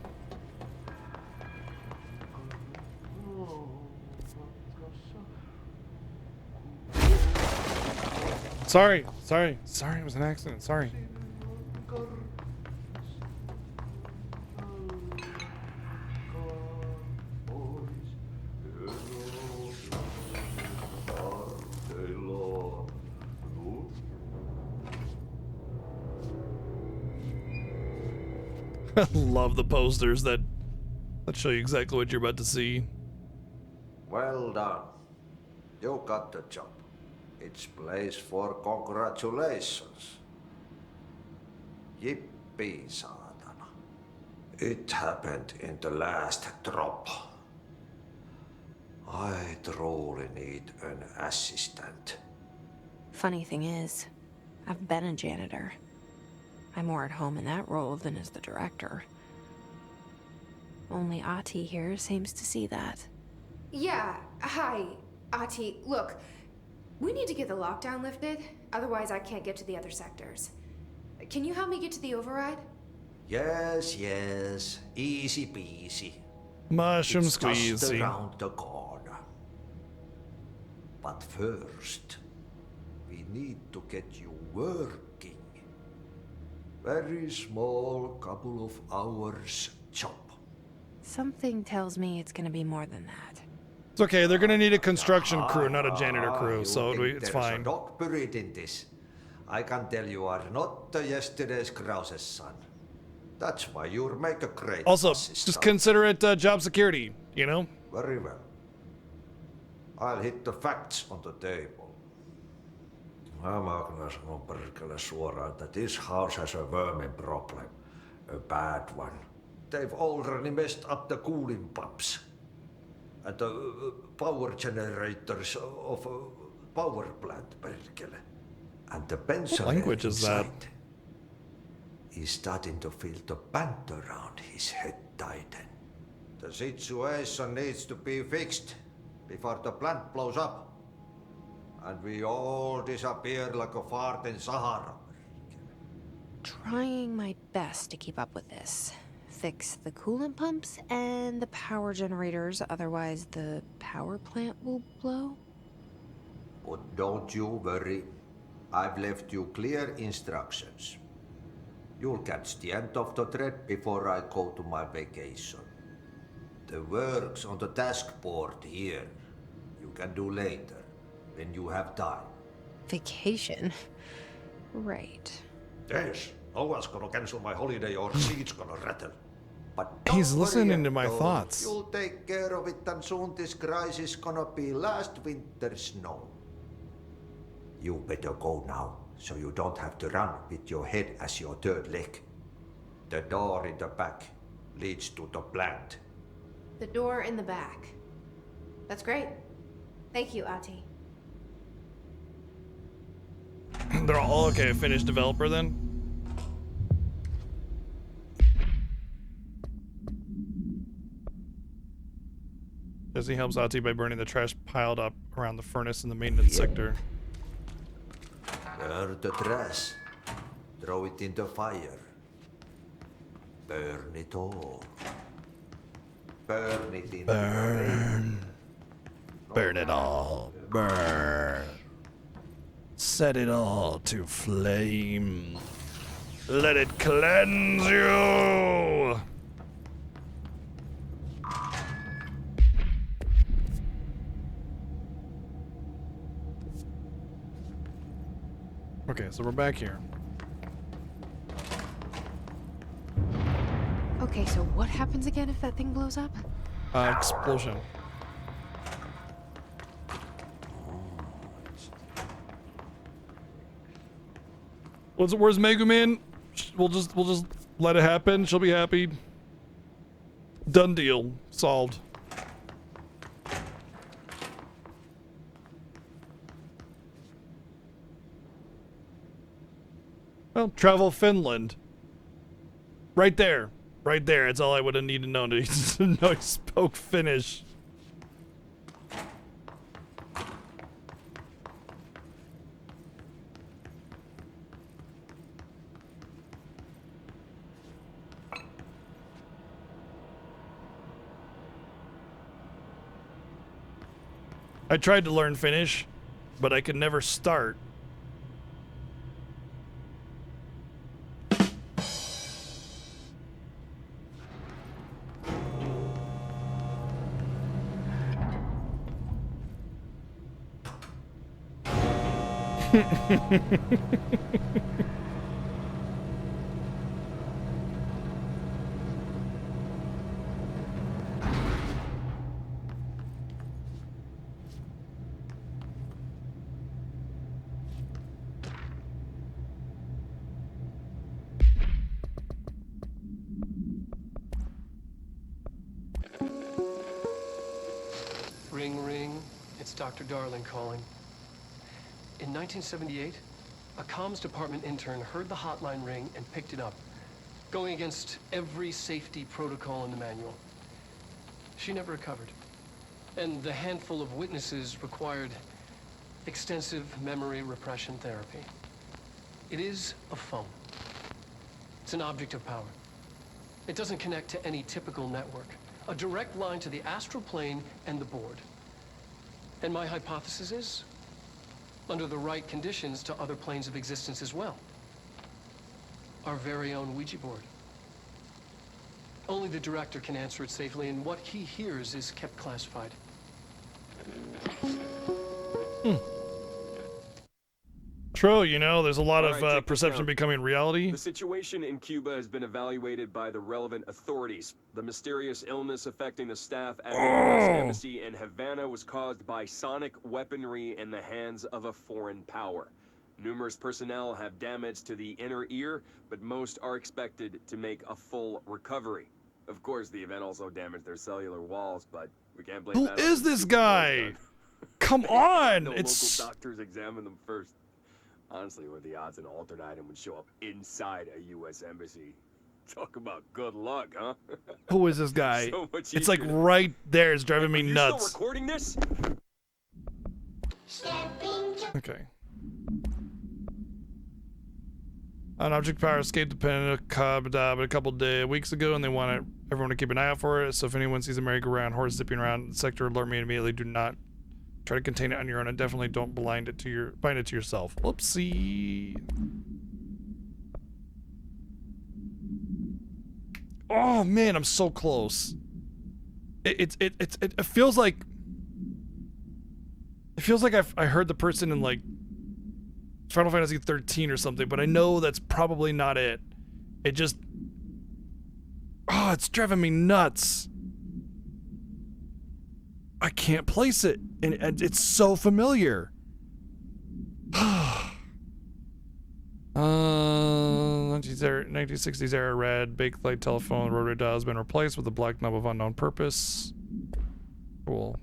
A: Sorry, it was an accident, sorry. I love the posters that show you exactly what you're about to see.
D: Well done. You got the job. It's place for congratulations. Yippee, saatana. It happened in the last drop. I truly need an assistant.
B: Funny thing is, I've been a janitor. I'm more at home in that role than as the director. Only Ahti here seems to see that.
C: Yeah, hi, Ahti. Look, we need to get the lockdown lifted, otherwise I can't get to the other sectors. Can you help me get to the override?
D: Yes, easy peasy.
A: Mushroom
D: It's just
A: squeezy.
D: around the corner. But first, we need to get you working. Very small, couple of hours job.
B: Something tells me it's gonna be more than that.
A: It's okay, they're gonna need a construction crew, not a janitor crew,
D: You
A: so
D: think
A: it's
D: there's
A: fine.
D: a dog buried in this. I can tell you are not yesterday's Krause's son. That's why you make a great
A: Also,
D: assistant.
A: just consider it job security, you know?
D: Very well. I'll hit the facts on the table. Mä kyllä sanon perkele suoraan, that this house has a vermin problem. A bad one. They've already messed up the cooling pumps. And the power generators of a power plant, perkele. And the pensioner
A: language is that?
D: inside is starting to feel the band around his head tighten. The situation needs to be fixed before the plant blows up. And we all disappear like a fart in Sahara.
B: Trying my best to keep up with this. Fix the coolant pumps and the power generators, otherwise the power plant will blow.
D: But don't you worry. I've left you clear instructions. You'll catch the end of the thread before I go to my vacation. The work's on the task board here. You can do later, when you have time.
B: Vacation? Right.
D: Yes, no one's gonna cancel my holiday or seat's gonna rattle. But
A: He's
D: don't
A: listening
D: worry,
A: to my
D: though.
A: thoughts.
D: You'll take care of it, and soon this crisis gonna be last winter's snow. You better go now, so you don't have to run with your head as your third leg. The door in the back leads to the plant.
C: The door in the back. That's great. Thank you, Ahti.
A: They're all okay, finished developer then? Jesse helps Ahti by burning the trash piled up around the furnace in the maintenance sector.
D: Burn the trash. Throw it in the fire. Burn it all. Burn it in the rain.
A: Burn it all. Burn. Set it all to flame. Let it cleanse you. Okay, so we're back here.
B: Okay, so what happens again if that thing blows up?
A: Explosion. Where's Megumin? We'll just let it happen. She'll be happy. Done deal. Solved. Well, travel Finland. Right there. Right there. That's all I would have needed to know to know he spoke Finnish. I tried to learn Finnish, but I could never start.
E: Ring, ring. It's Dr. Darling calling. In 1978, a comms department intern heard the hotline ring and picked it up, going against every safety protocol in the manual. She never recovered. And the handful of witnesses required extensive memory repression therapy. It is a phone. It's an object of power. It doesn't connect to any typical network. A direct line to the astral plane and the board. And my hypothesis is, under the right conditions, to other planes of existence as well. Our very own Ouija board. Only the director can answer it safely, and what he hears is kept classified.
A: True, you know, there's a lot
I: All
A: of
I: right, take this
A: perception
I: down.
A: becoming reality.
I: The situation in Cuba has been evaluated by the relevant authorities. The mysterious illness affecting the staff at the U.S. Embassy in Havana was caused by sonic weaponry in the hands of a foreign power. Numerous personnel have damage to the inner ear, but most are expected to make a full recovery. Of course, the event also damaged their cellular walls, but we can't blame
A: Who
I: that on
A: is
I: the
A: this
I: stupid
A: guy?
I: done.
A: Come on!
I: No
A: It's
I: local doctors examine them first. Honestly, what are the odds an altered item would show up inside a U.S. embassy? Talk about good luck, huh?
A: who is this guy?
I: So much
A: It's like
I: easier to-
A: right there. It's driving me
I: Are you
A: nuts.
I: still recording this?
A: Okay. An object power escaped the Pentacob a couple weeks ago, and they want everyone to keep an eye out for it. So if anyone sees a merry-go-round horse zipping around in the sector, alert me immediately. Do not try to contain it on your own, and definitely don't bind it to yourself. Whoopsie. Oh man, I'm so close. It feels like I heard the person in like Final Fantasy 13 or something, but I know that's probably not it. It just, oh, it's driving me nuts. I can't place it, and it's so familiar. 1960s era red bakelite telephone rotary dial has been replaced with a black knob of unknown purpose. Cool.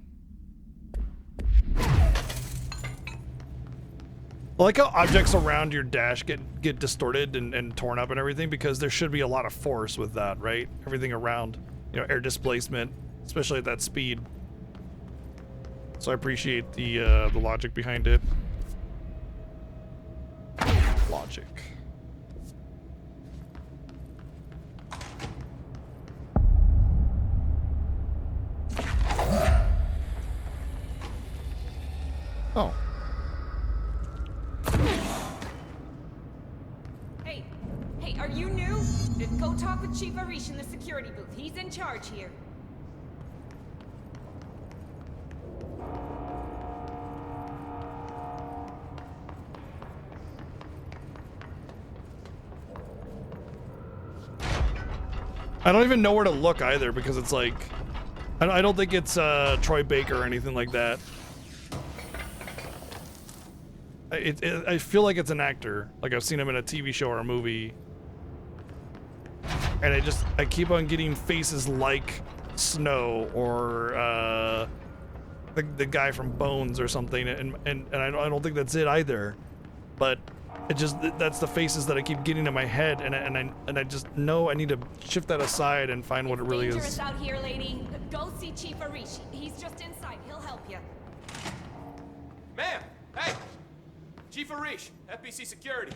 A: I like how objects around your dash get distorted and torn up and everything, because there should be a lot of force with that, right? Everything around, you know, air displacement, especially at that speed. So I appreciate the logic behind it. Logic. Oh.
M: Hey, are you new? Go talk with Chief Arish in the security booth. He's in charge here.
A: I don't even know where to look either, because it's like, I don't think it's Troy Baker or anything like that. I feel like it's an actor. Like I've seen him in a TV show or a movie. And I keep on getting faces like Snow or the guy from Bones or something, and I don't think that's it either. But it just, that's the faces that I keep getting in my head, and I just know I need to shift that aside and find what it really
M: Dangerous
A: is.
M: out here, lady. Go see Chief Arish. He's just inside. He'll help you.
N: Ma'am! Hey! Chief Arish, FBC Security.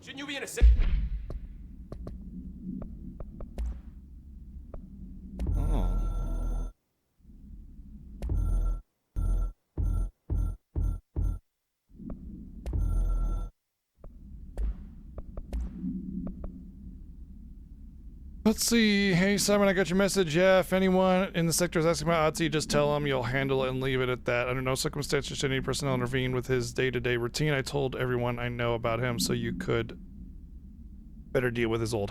N: Shouldn't you be in a
A: Oh. Let's see. Hey, Simon, I got your message. Yeah, if anyone in the sector is asking about Otzi, just tell them you'll handle it and leave it at that. Under no circumstances should any personnel intervene with his day-to-day routine. I told everyone I know about him so you could better deal with his odd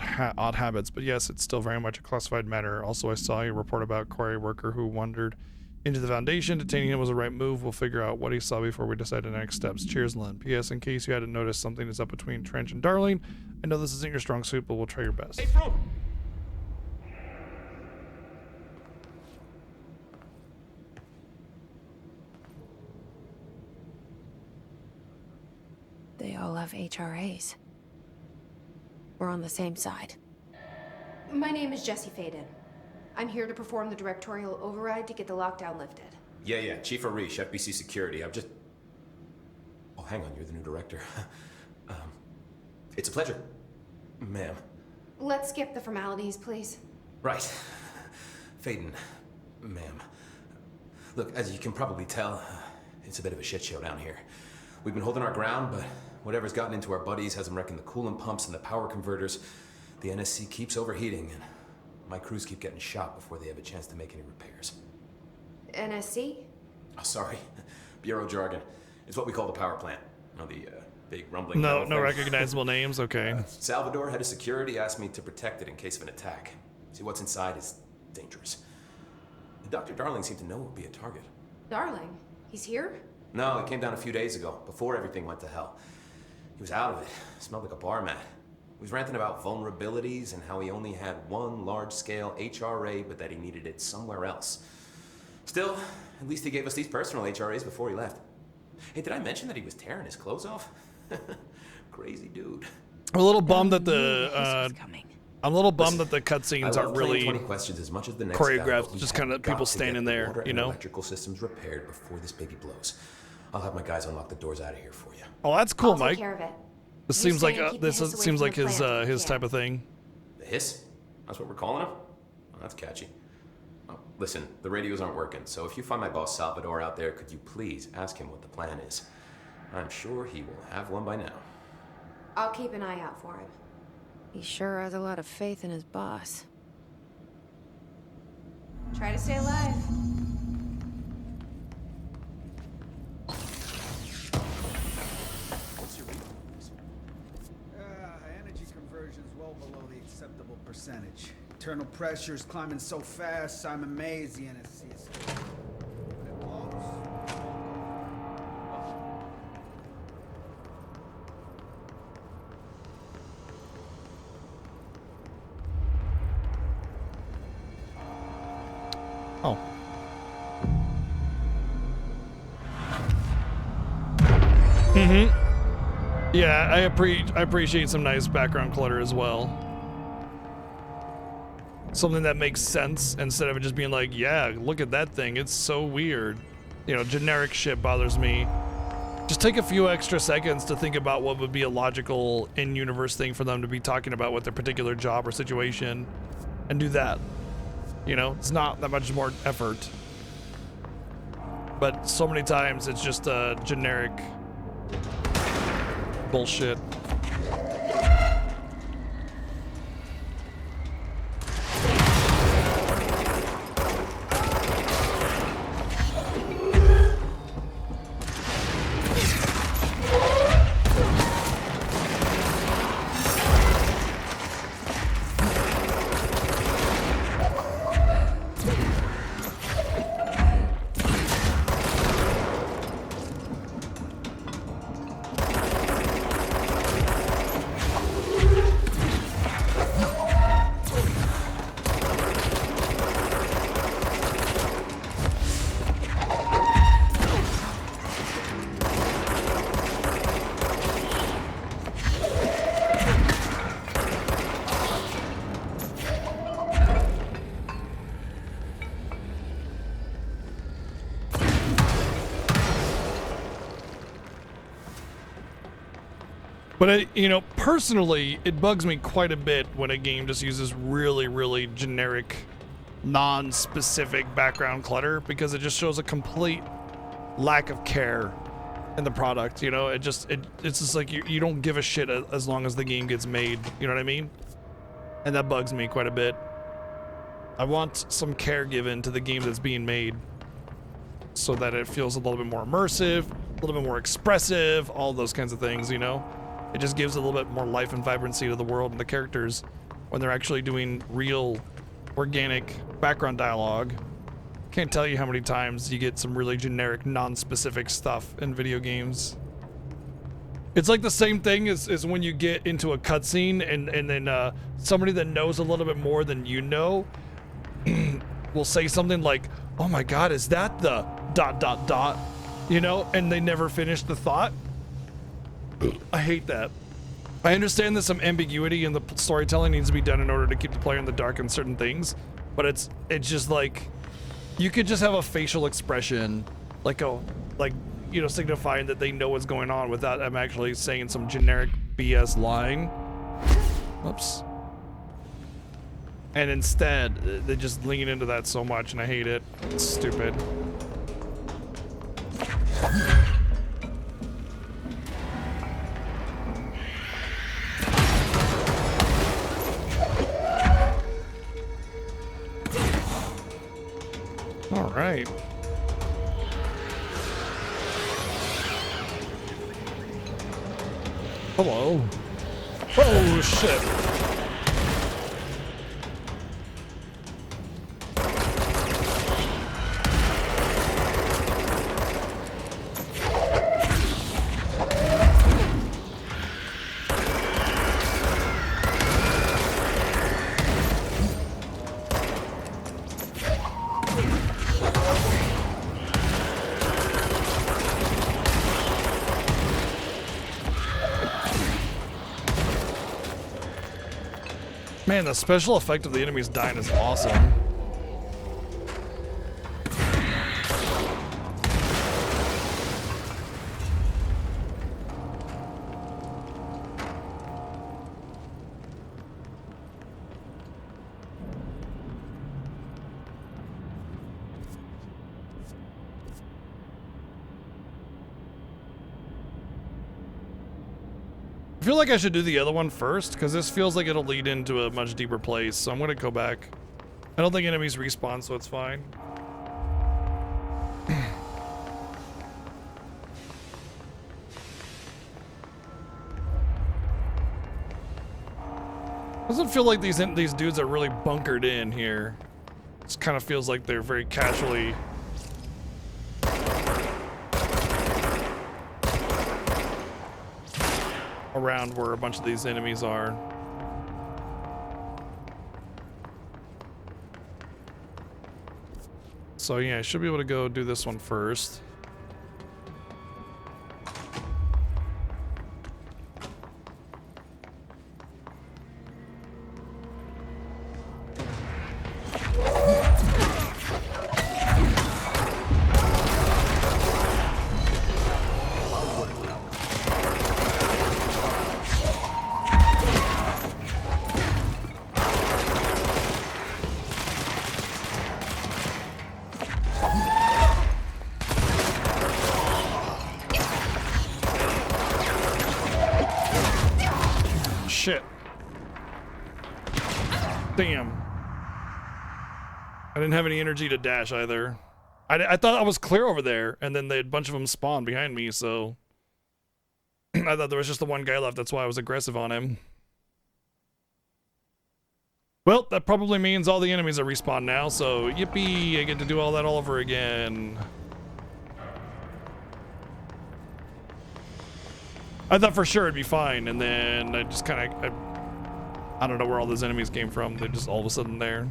A: habits. But yes, it's still very much a classified matter. Also, I saw your report about quarry worker who wandered into the Foundation. Detaining him was the right move. We'll figure out what he saw before we decide the next steps. Cheers, Lynn. P.S. In case you hadn't noticed, something is up between Trench and Darling. I know this isn't your strong suit, but we'll try your best.
N: Hey, Froome!
B: They all have HRAs. We're on the same side.
C: My name is Jesse Faden. I'm here to perform the directorial override to get the lockdown lifted.
N: Yeah, Chief Arish, FBC Security. Oh, hang on, you're the new director. It's a pleasure, ma'am.
C: Let's skip the formalities, please.
N: Right. Faden, ma'am. Look, as you can probably tell, it's a bit of a shit show down here. We've been holding our ground, but whatever's gotten into our buddies has them wrecking the coolant pumps and the power converters. The NSC keeps overheating, and my crews keep getting shot before they have a chance to make any repairs.
C: NSC?
N: Oh, sorry. Bureau jargon. It's what we call the power plant. You know, the big rumbling...
A: No
N: thing.
A: recognizable names, okay.
N: Salvador, head of security, asked me to protect it in case of an attack. See, what's inside is dangerous. Dr. Darling seemed to know it would be a target.
C: Darling? He's here?
N: No, it came down a few days ago, before everything went to hell. He was out of it. Smelled like a bar mat. He was ranting about vulnerabilities and how he only had one large-scale HRA, but that he needed it somewhere else. Still, at least he gave us these personal HRAs before he left. Hey, did I mention that he was tearing his clothes off? Crazy dude.
A: I'm a little bummed that the cutscenes aren't really
N: 20 questions as much as the next
A: choreographed.
N: guy,
A: Just kind of people standing there,
N: water
A: you
N: and
A: know.
N: Electrical systems repaired before this baby blows. I'll have my guys unlock the doors out of here for you.
A: Oh, that's cool,
C: I'll
A: Mike.
C: take care of it.
A: This
C: You
A: seems
C: stay
A: like
C: and keep
A: this
C: the hiss away
A: seems
C: from
A: like
C: the
A: his
C: plant.
A: his
C: Yeah.
A: type of thing.
N: The hiss? That's what we're calling him? Oh, that's catchy. Oh, listen, the radios aren't working, so if you find my boss Salvador out there, could you please ask him what the plan is? I'm sure he will have one by now.
C: I'll keep an eye out for him.
B: He sure has a lot of faith in his boss.
C: Try to stay alive.
N: What's your read?
O: Energy conversion's well below the acceptable percentage. Internal pressure's climbing so fast, I'm amazed the NSC is still... When it blows...
A: Oh. Yeah, I appreciate some nice background clutter as well. Something that makes sense instead of it just being like, yeah, look at that thing. It's so weird. You know, generic shit bothers me. Just take a few extra seconds to think about what would be a logical in-universe thing for them to be talking about with their particular job or situation, and do that. You know, it's not that much more effort. But so many times it's just generic bullshit. But you know, personally, it bugs me quite a bit when a game just uses really, really generic, non-specific background clutter, because it just shows a complete lack of care in the product. You know, it's just like you don't give a shit as long as the game gets made. You know what I mean? And that bugs me quite a bit. I want some care given to the game that's being made, so that it feels a little bit more immersive, a little bit more expressive, all those kinds of things, you know? It just gives a little bit more life and vibrancy to the world and the characters when they're actually doing real, organic background dialogue. Can't tell you how many times you get some really generic, non-specific stuff in video games. It's like the same thing as when you get into a cutscene and then somebody that knows a little bit more than you know will say something like, "Oh my god, is that the ... You know, and they never finish the thought. I hate that. I understand that some ambiguity in the storytelling needs to be done in order to keep the player in the dark on certain things, but it's just like, you could just have a facial expression, like you know, signifying that they know what's going on without them actually saying some generic BS line. Oops. And instead, they just lean into that so much, and I hate it. It's stupid. All right. Hello. Oh, shit. Man, the special effect of the enemies dying is awesome. I feel like I should do the other one first, because this feels like it'll lead into a much deeper place, so I'm gonna go back. I don't think enemies respawn, so it's fine. Doesn't feel like these dudes are really bunkered in here. Just kind of feels like they're very casually around where a bunch of these enemies are. So yeah, I should be able to go do this one first. Shit. Damn. I didn't have any energy to dash either. I thought I was clear over there, and then a bunch of them spawned behind me, so I thought there was just the one guy left. That's why I was aggressive on him. Well, that probably means all the enemies are respawned now, so yippee, I get to do all that all over again. I thought for sure it'd be fine, and then I just kind of, I don't know where all those enemies came from. They're just all of a sudden there.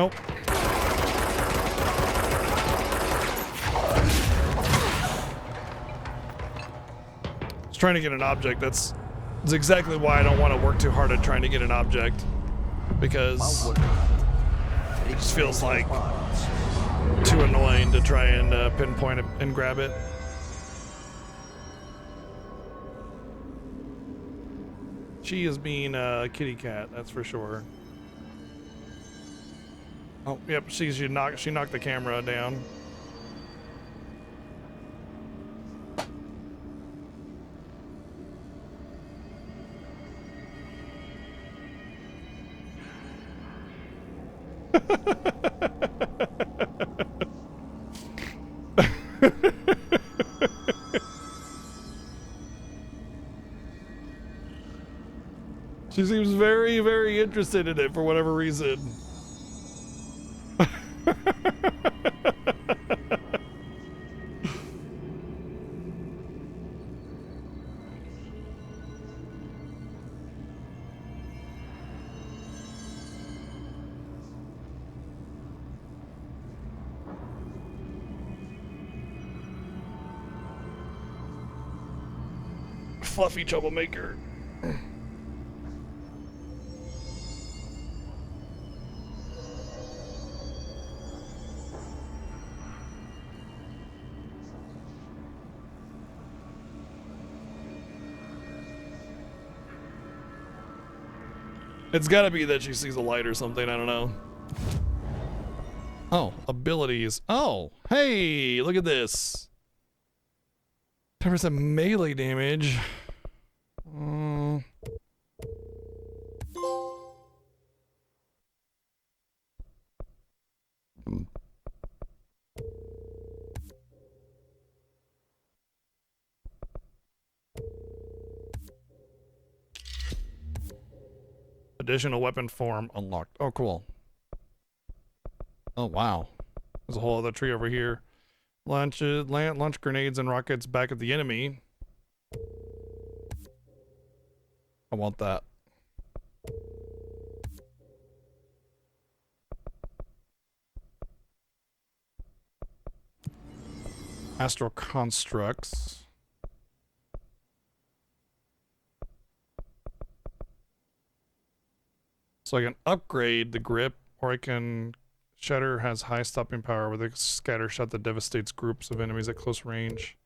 A: Nope. Just trying to get an object. That's exactly why I don't want to work too hard at trying to get an object. Because it just feels like too annoying to try and pinpoint it and grab it. She is being a kitty cat, that's for sure. Oh, yep, she knocked the camera down. She seems very, very interested in it for whatever reason. Fluffy troublemaker. It's gotta be that she sees a light or something, I don't know. Oh, abilities. Oh, hey, look at this. 10% melee damage. Additional weapon form unlocked. Oh, cool. Oh, wow. There's a whole other tree over here. Launch grenades and rockets back at the enemy. I want that. Astral constructs. So I can upgrade the grip, or I can... Shatter has high stopping power with a scatter shot that devastates groups of enemies at close range.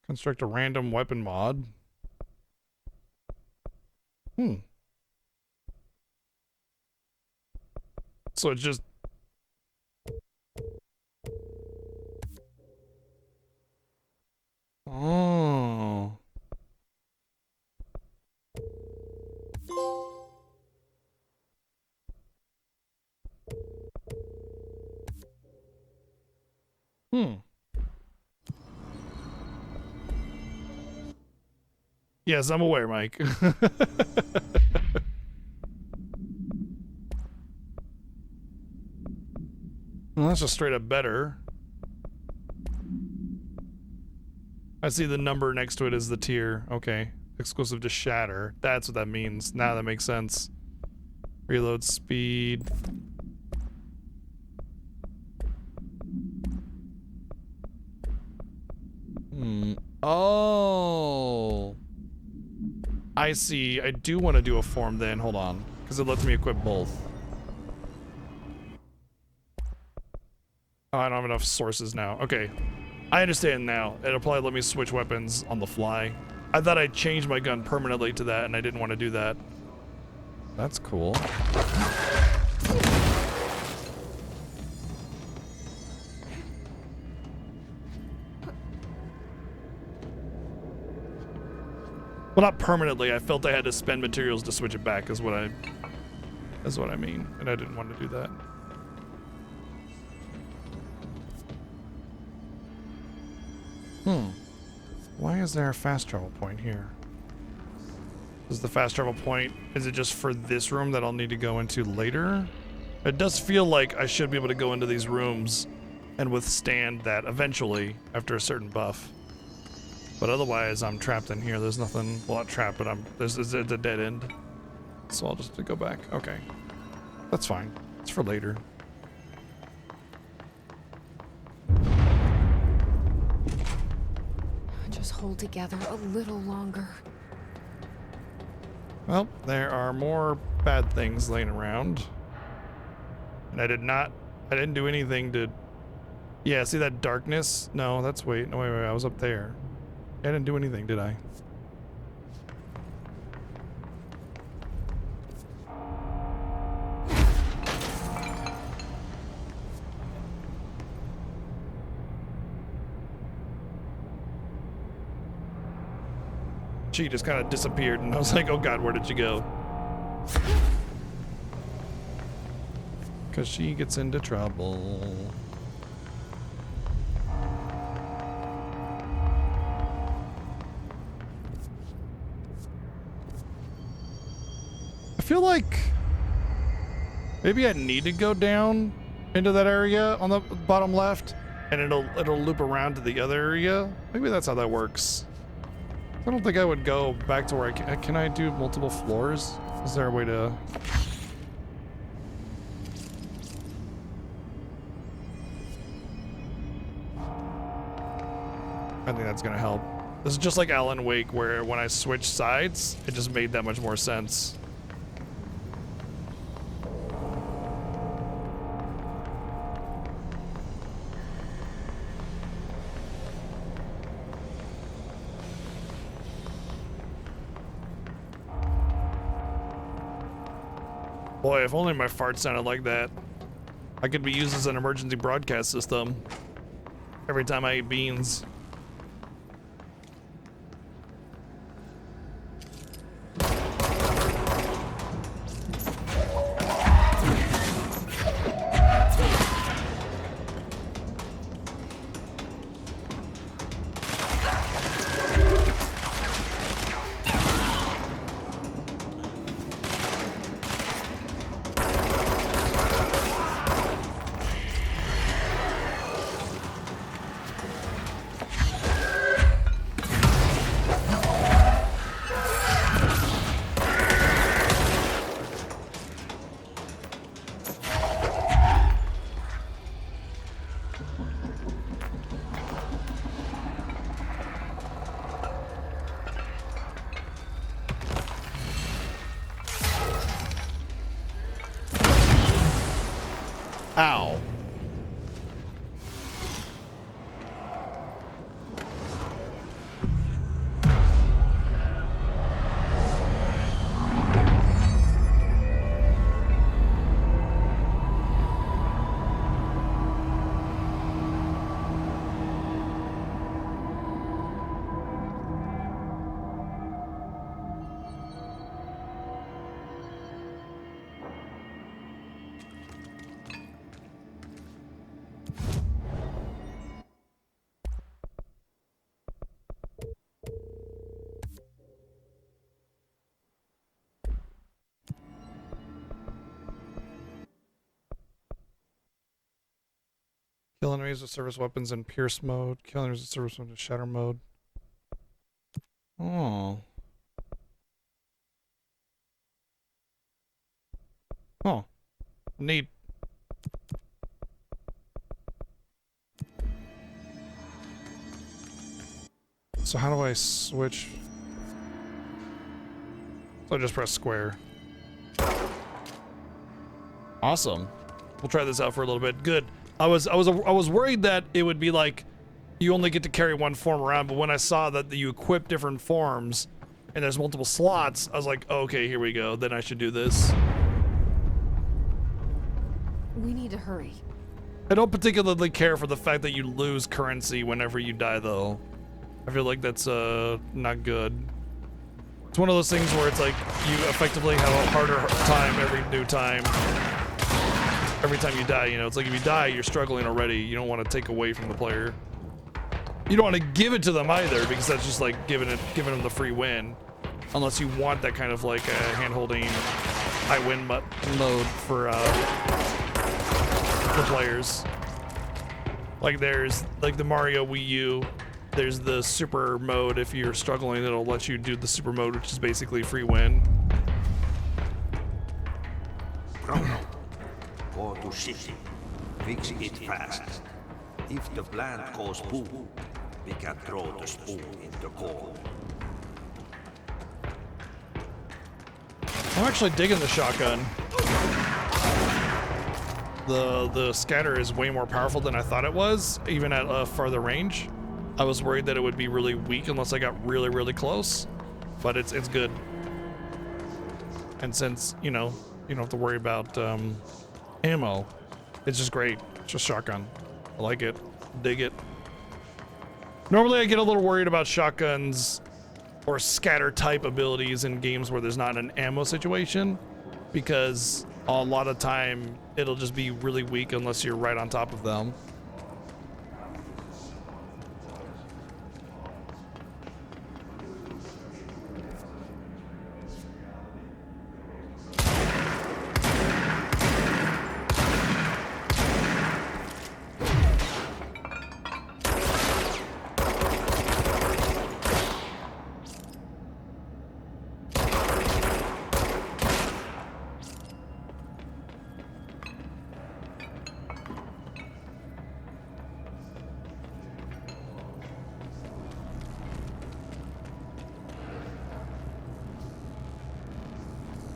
A: Construct a random weapon mod. So it's just... Oh. Yes, I'm aware, Mike. Well, that's just straight up better. I see the number next to it is the tier. Okay. Exclusive to Shatter. That's what that means. Now that makes sense. Reload speed. Oh. I see. I do want to do a form then. Hold on. Because it lets me equip both. Oh, I don't have enough sources now. Okay. I understand now. It'll probably let me switch weapons on the fly. I thought I'd change my gun permanently to that, and I didn't want to do that. That's cool. Well, not permanently. I felt I had to spend materials to switch it back, is what I mean, and I didn't want to do that. Why is there a fast travel point here? Is the fast travel point, is it just for this room that I'll need to go into later? It does feel like I should be able to go into these rooms and withstand that eventually after a certain buff. But otherwise, I'm trapped in here. There's nothing. Well, not trapped, but it's a dead end. So I'll just go back. Okay, that's fine. It's for later.
B: Just hold together a little longer.
A: Well, there are more bad things laying around. And I didn't do anything to... Yeah, see that darkness? No, wait, I was up there. I didn't do anything, did I? She just kind of disappeared, and I was like, oh god, where did you go? Because she gets into trouble. I feel like maybe I need to go down into that area on the bottom left, and it'll loop around to the other area. Maybe that's how that works. I don't think I would go back to where can I do multiple floors? Is there a way to... I think that's gonna help. This is just like Alan Wake, where when I switched sides, it just made that much more sense. Boy, if only my fart sounded like that. I could be used as an emergency broadcast system every time I eat beans. Ow. Kill enemies with service weapons in Pierce mode. Kill enemies with service weapons in Shatter mode. Oh. Oh. Neat. So how do I switch? So I just press square. Awesome. We'll try this out for a little bit. Good. I was worried that it would be like you only get to carry one form around, but when I saw that you equip different forms and there's multiple slots, I was like, oh, okay, here we go. Then I should do this.
B: We need to hurry.
A: I don't particularly care for the fact that you lose currency whenever you die, though. I feel like that's not good. It's one of those things where it's like you effectively have a harder time every new time. Every time you die, you know, it's like if you die, you're struggling already. You don't want to take away from the player. You don't want to give it to them either, because that's just like giving them the free win. Unless you want that kind of like hand-holding, I win mode for players. Like there's like the Mario Wii U there's the super mode. If you're struggling, it'll let you do the super mode, which is basically free win.
D: Bruno, go to city. Fix it fast. If the plant goes boom, we can throw the spoon in the coal.
A: I'm actually digging the shotgun. The scatter is way more powerful than I thought it was, even at a farther range. I was worried that it would be really weak unless I got really, really close, but it's good. And since, you know, you don't have to worry about ammo, it's just great. It's just shotgun. I like it. Dig it. Normally I get a little worried about shotguns or scatter type abilities in games where there's not an ammo situation, because a lot of time it'll just be really weak unless you're right on top of them.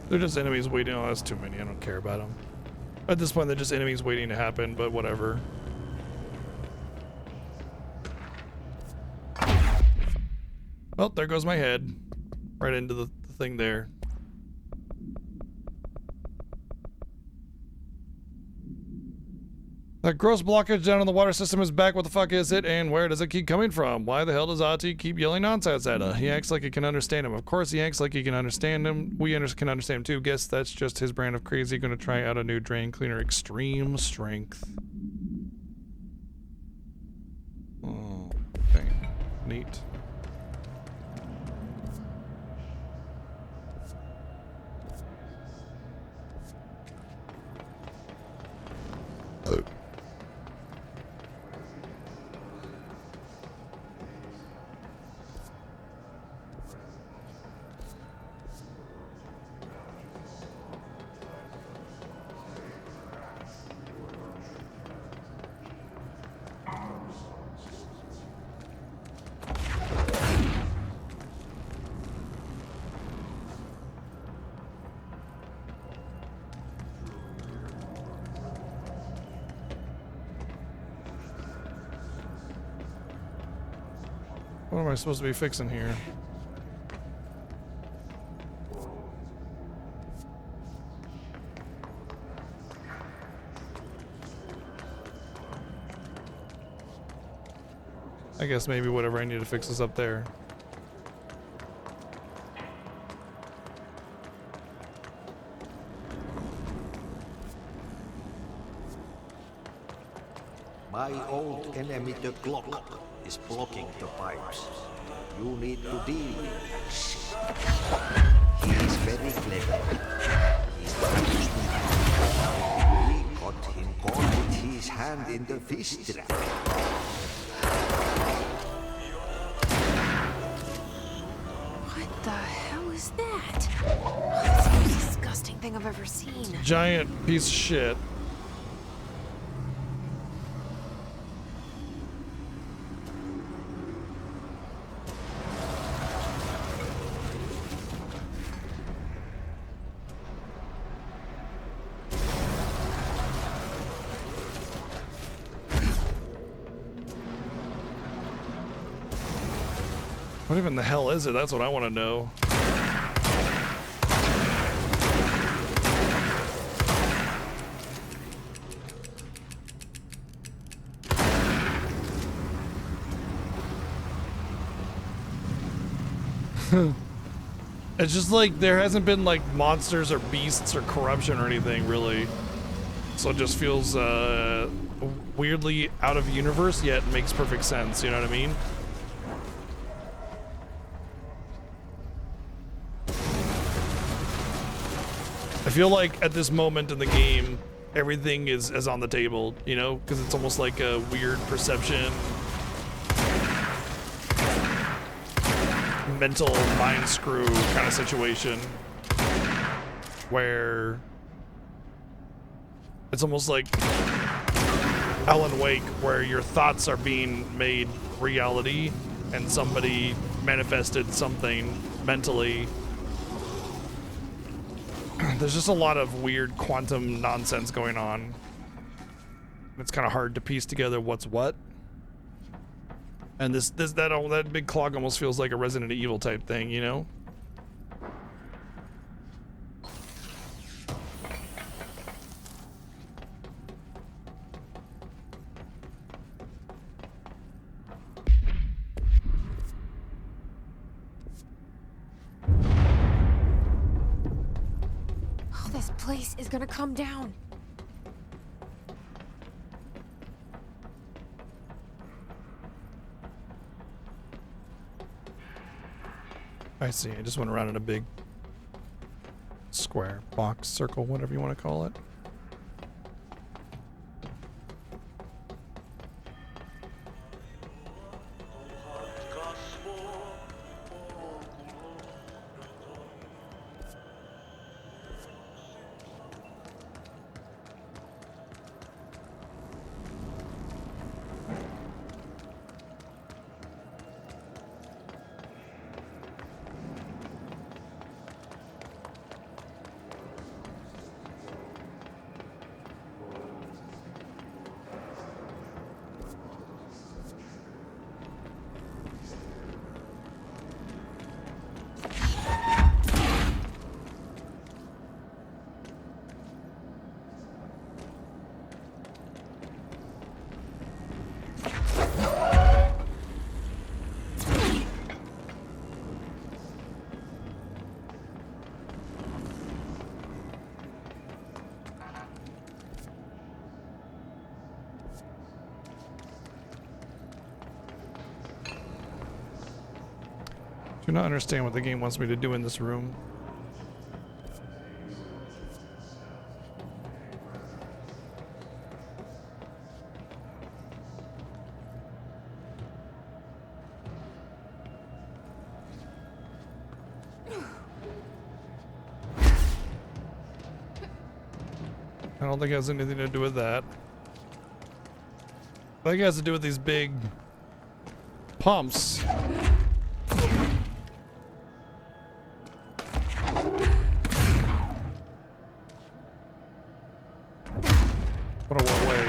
A: They're just enemies waiting. Oh, that's too many. I don't care about them. At this point, they're just enemies waiting to happen, but whatever. Well, there goes my head. Right into the thing there. That gross blockage down in the water system is back. What the fuck is it, and where does it keep coming from? Why the hell does Ahti keep yelling nonsense at us? He acts like he can understand him. Of course he acts like he can understand him. We can understand him too. Guess that's just his brand of crazy. Gonna try out a new drain cleaner. Extreme strength. Oh, okay. Neat. What am I supposed to be fixing here? I guess maybe whatever I need to fix is up there.
D: My old enemy, the Glock, is blocking the pipes. You need to deal with that shit. He is very clever. He's trying to sneak out. We got him caught with his hand in the fish trap.
B: What the hell is that? Oh, that's the most disgusting thing I've ever seen.
A: Giant piece of shit. What even the hell is it? That's what I want to know. It's just like there hasn't been like monsters or beasts or corruption or anything really. So it just feels weirdly out of universe, yet makes perfect sense, you know what I mean? I feel like at this moment in the game, everything is on the table, you know, because it's almost like a weird perception mental mind screw kind of situation where it's almost like Alan Wake, where your thoughts are being made reality and somebody manifested something mentally. There's just a lot of weird quantum nonsense going on. It's kind of hard to piece together what's what. And that big clock almost feels like a Resident Evil type thing, you know?
C: Oh, this place is gonna come down.
A: I see. I just went around in a big square, box, circle, whatever you want to call it. Do not understand what the game wants me to do in this room. I don't think it has anything to do with that. I think it has to do with these big pumps. What a way.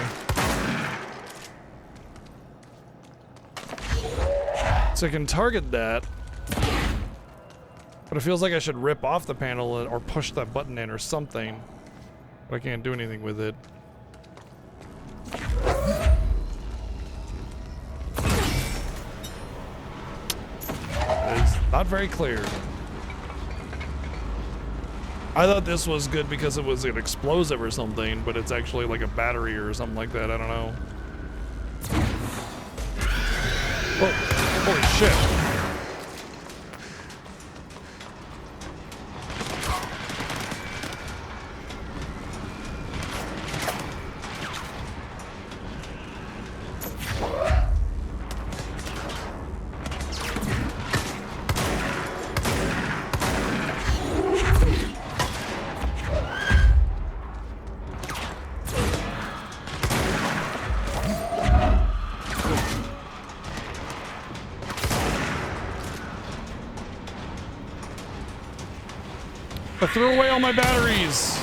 A: So I can target that, but it feels like I should rip off the panel or push that button in or something, but I can't do anything with it. It's not very clear. I thought this was good because it was an explosive or something, but it's actually like a battery or something like that. I don't know. Whoa, holy shit. I threw away all my batteries.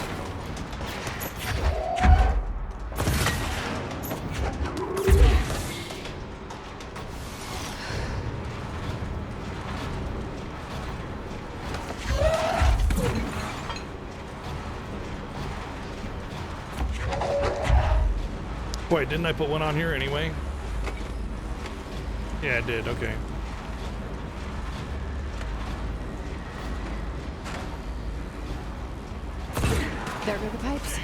A: Wait, didn't I put one on here anyway? Yeah, I did. Okay.
B: There go the pipes.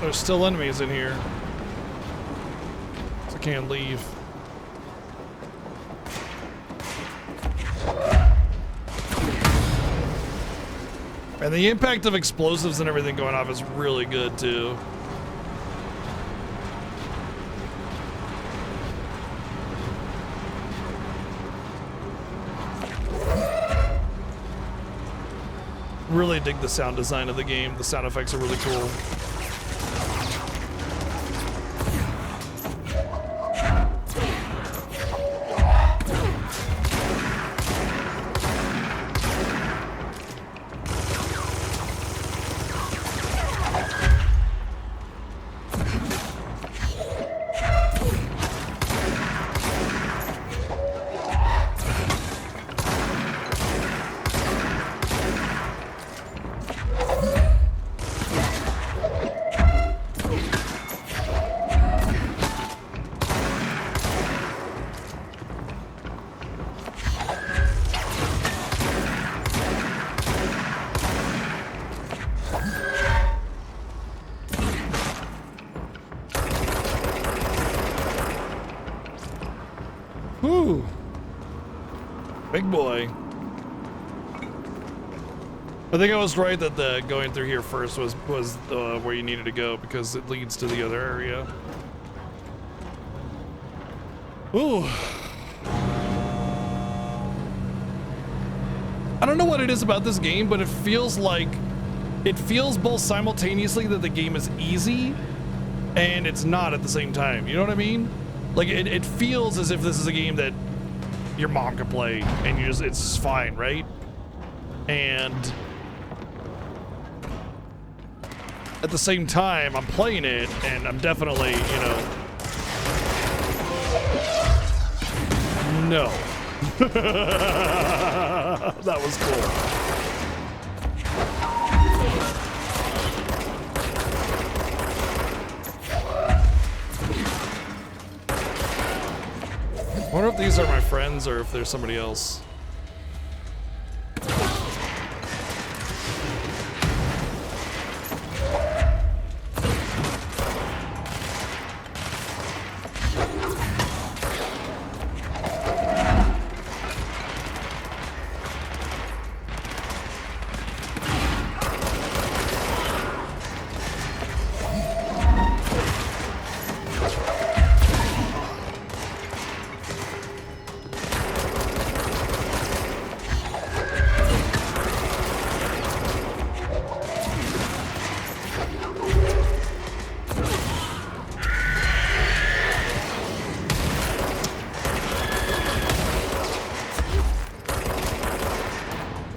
A: there's still enemies in here. So I can't leave. And the impact of explosives and everything going off is really good too. Really dig the sound design of the game. The sound effects are really cool. Whew. Big boy. I think I was right that the going through here first was where you needed to go because it leads to the other area. Ooh. I don't know what it is about this game, but it feels both simultaneously that the game is easy and it's not at the same time. You know what I mean? Like it feels as if this is a game that your mom could play and it's fine, right? And at the same time, I'm playing it and I'm definitely, you know, no. That was cool. I wonder if these are my friends or if there's somebody else.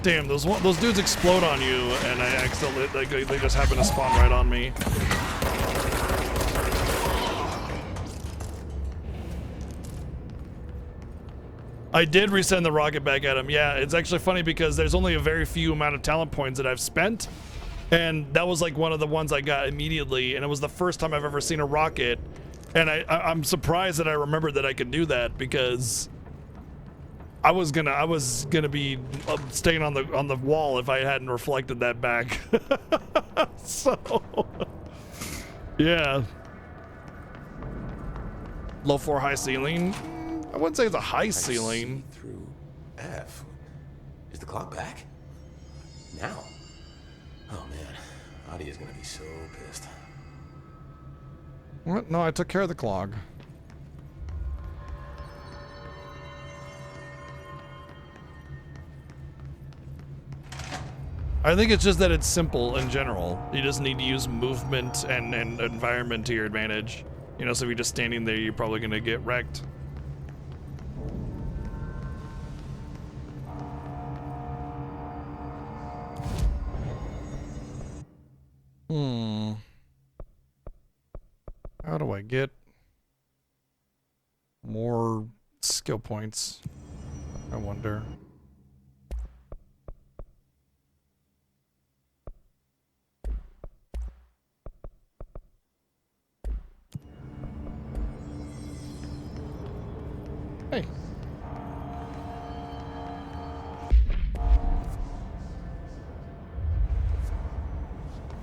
A: Damn, those dudes explode on you, and I accidentally they just happen to spawn right on me. I did resend the rocket back at him. Yeah, it's actually funny because there's only a very few amount of talent points that I've spent, and that was like one of the ones I got immediately, and it was the first time I've ever seen a rocket, and I'm surprised that I remembered that I could do that because I was gonna be staying on the wall if I hadn't reflected that back. So, yeah. Low floor, high ceiling. I wouldn't say it's a high ceiling.
N: Through F. Is the clock back? Now? Oh man, Adi is gonna be so pissed.
A: What? No, I took care of the clock. I think it's just that it's simple in general. You just need to use movement and environment to your advantage. You know, so if you're just standing there, you're probably gonna get wrecked. How do I get more skill points? I wonder. Hey.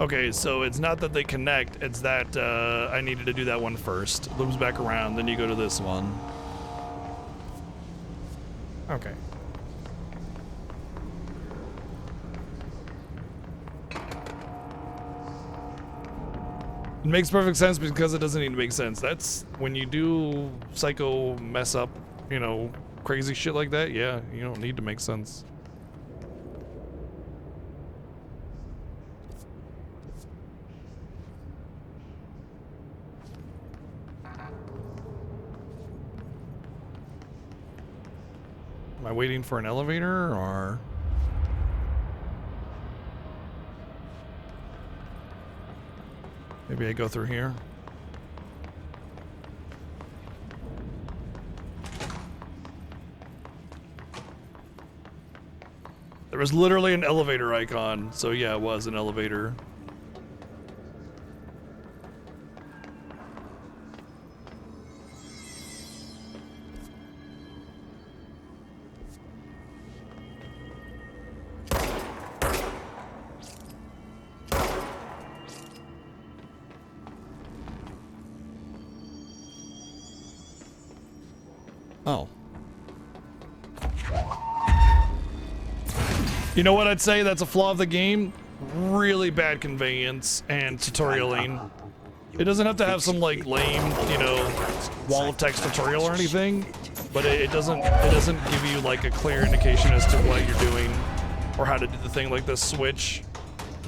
A: Okay, so it's not that they connect, it's that I needed to do that one first. Loops back around, then you go to this one. Okay. It makes perfect sense because it doesn't need to make sense. That's when you do psycho mess up, you know, crazy shit like that, yeah, you don't need to make sense. Am I waiting for an elevator, or? Maybe I go through here. There was literally an elevator icon, so yeah, it was an elevator. Oh. You know what I'd say that's a flaw of the game? Really bad conveyance and tutorialing. It doesn't have to have some like lame, you know, wall of text tutorial or anything, but it doesn't give you like a clear indication as to what you're doing or how to do the thing, like the switch,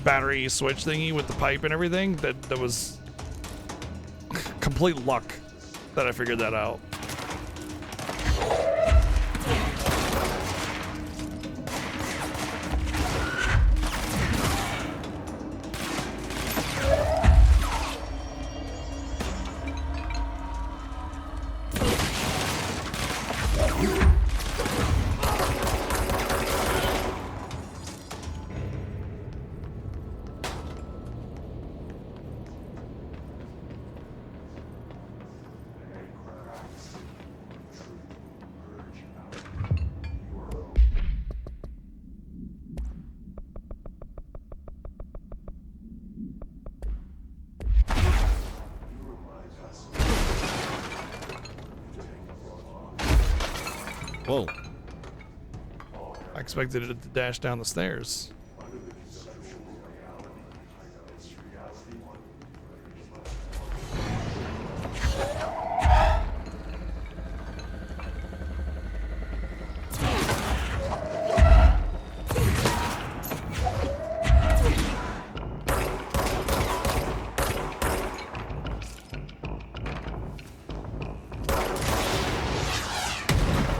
A: battery switch thingy with the pipe and everything. That was complete luck that I figured that out. Whoa. I expected it to dash down the stairs.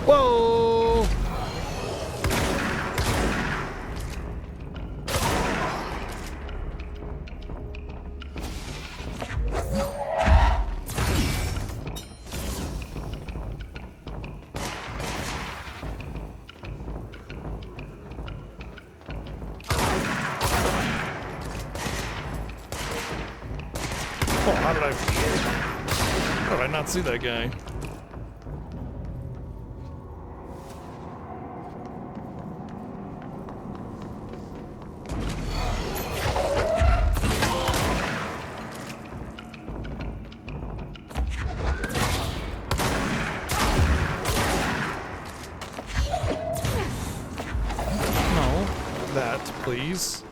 A: Whoa! Oh, how did I not see that guy? No, that, please.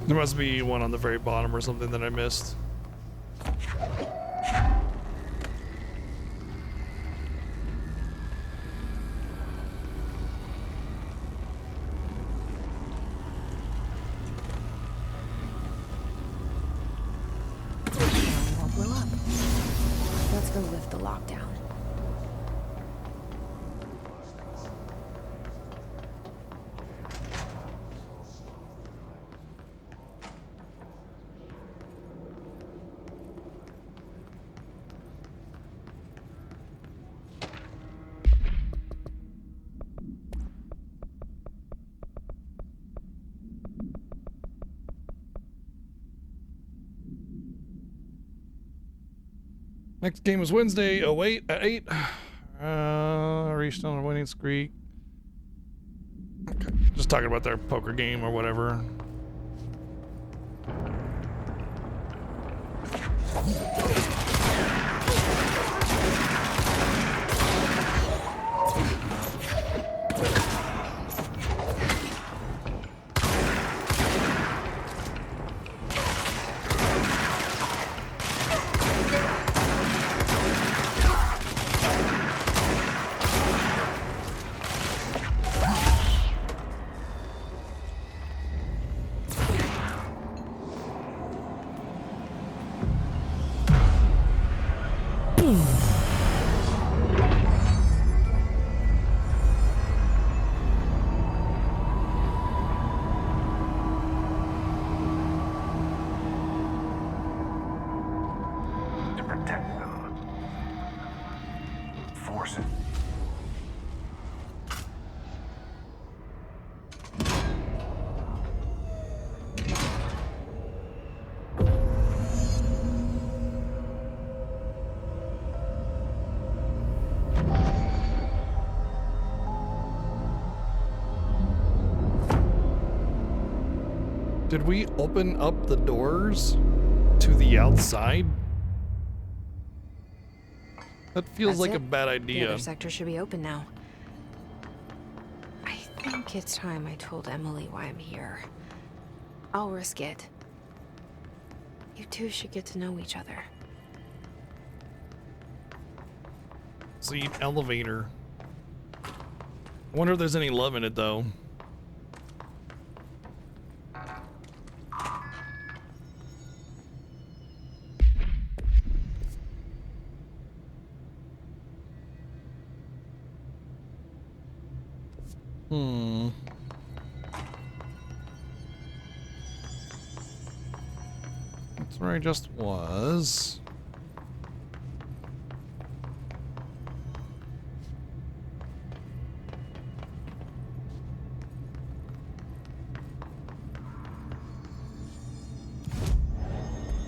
A: There must be one on the very bottom or something that I missed.
B: Town all blew up. Let's go lift the lockdown.
A: Next game is Wednesday, 08 at 8. Reached on a winning streak. Okay. Just talking about their poker game or whatever. Did we open up the doors to the outside? That feels
B: That's
A: like
B: it.
A: a bad
B: The
A: idea.
B: other sector should be open now. I think it's time I told Emily why I'm here. I'll risk it. You two should get to know each other.
A: See, elevator. I wonder if there's any love in it though. That's where I just was.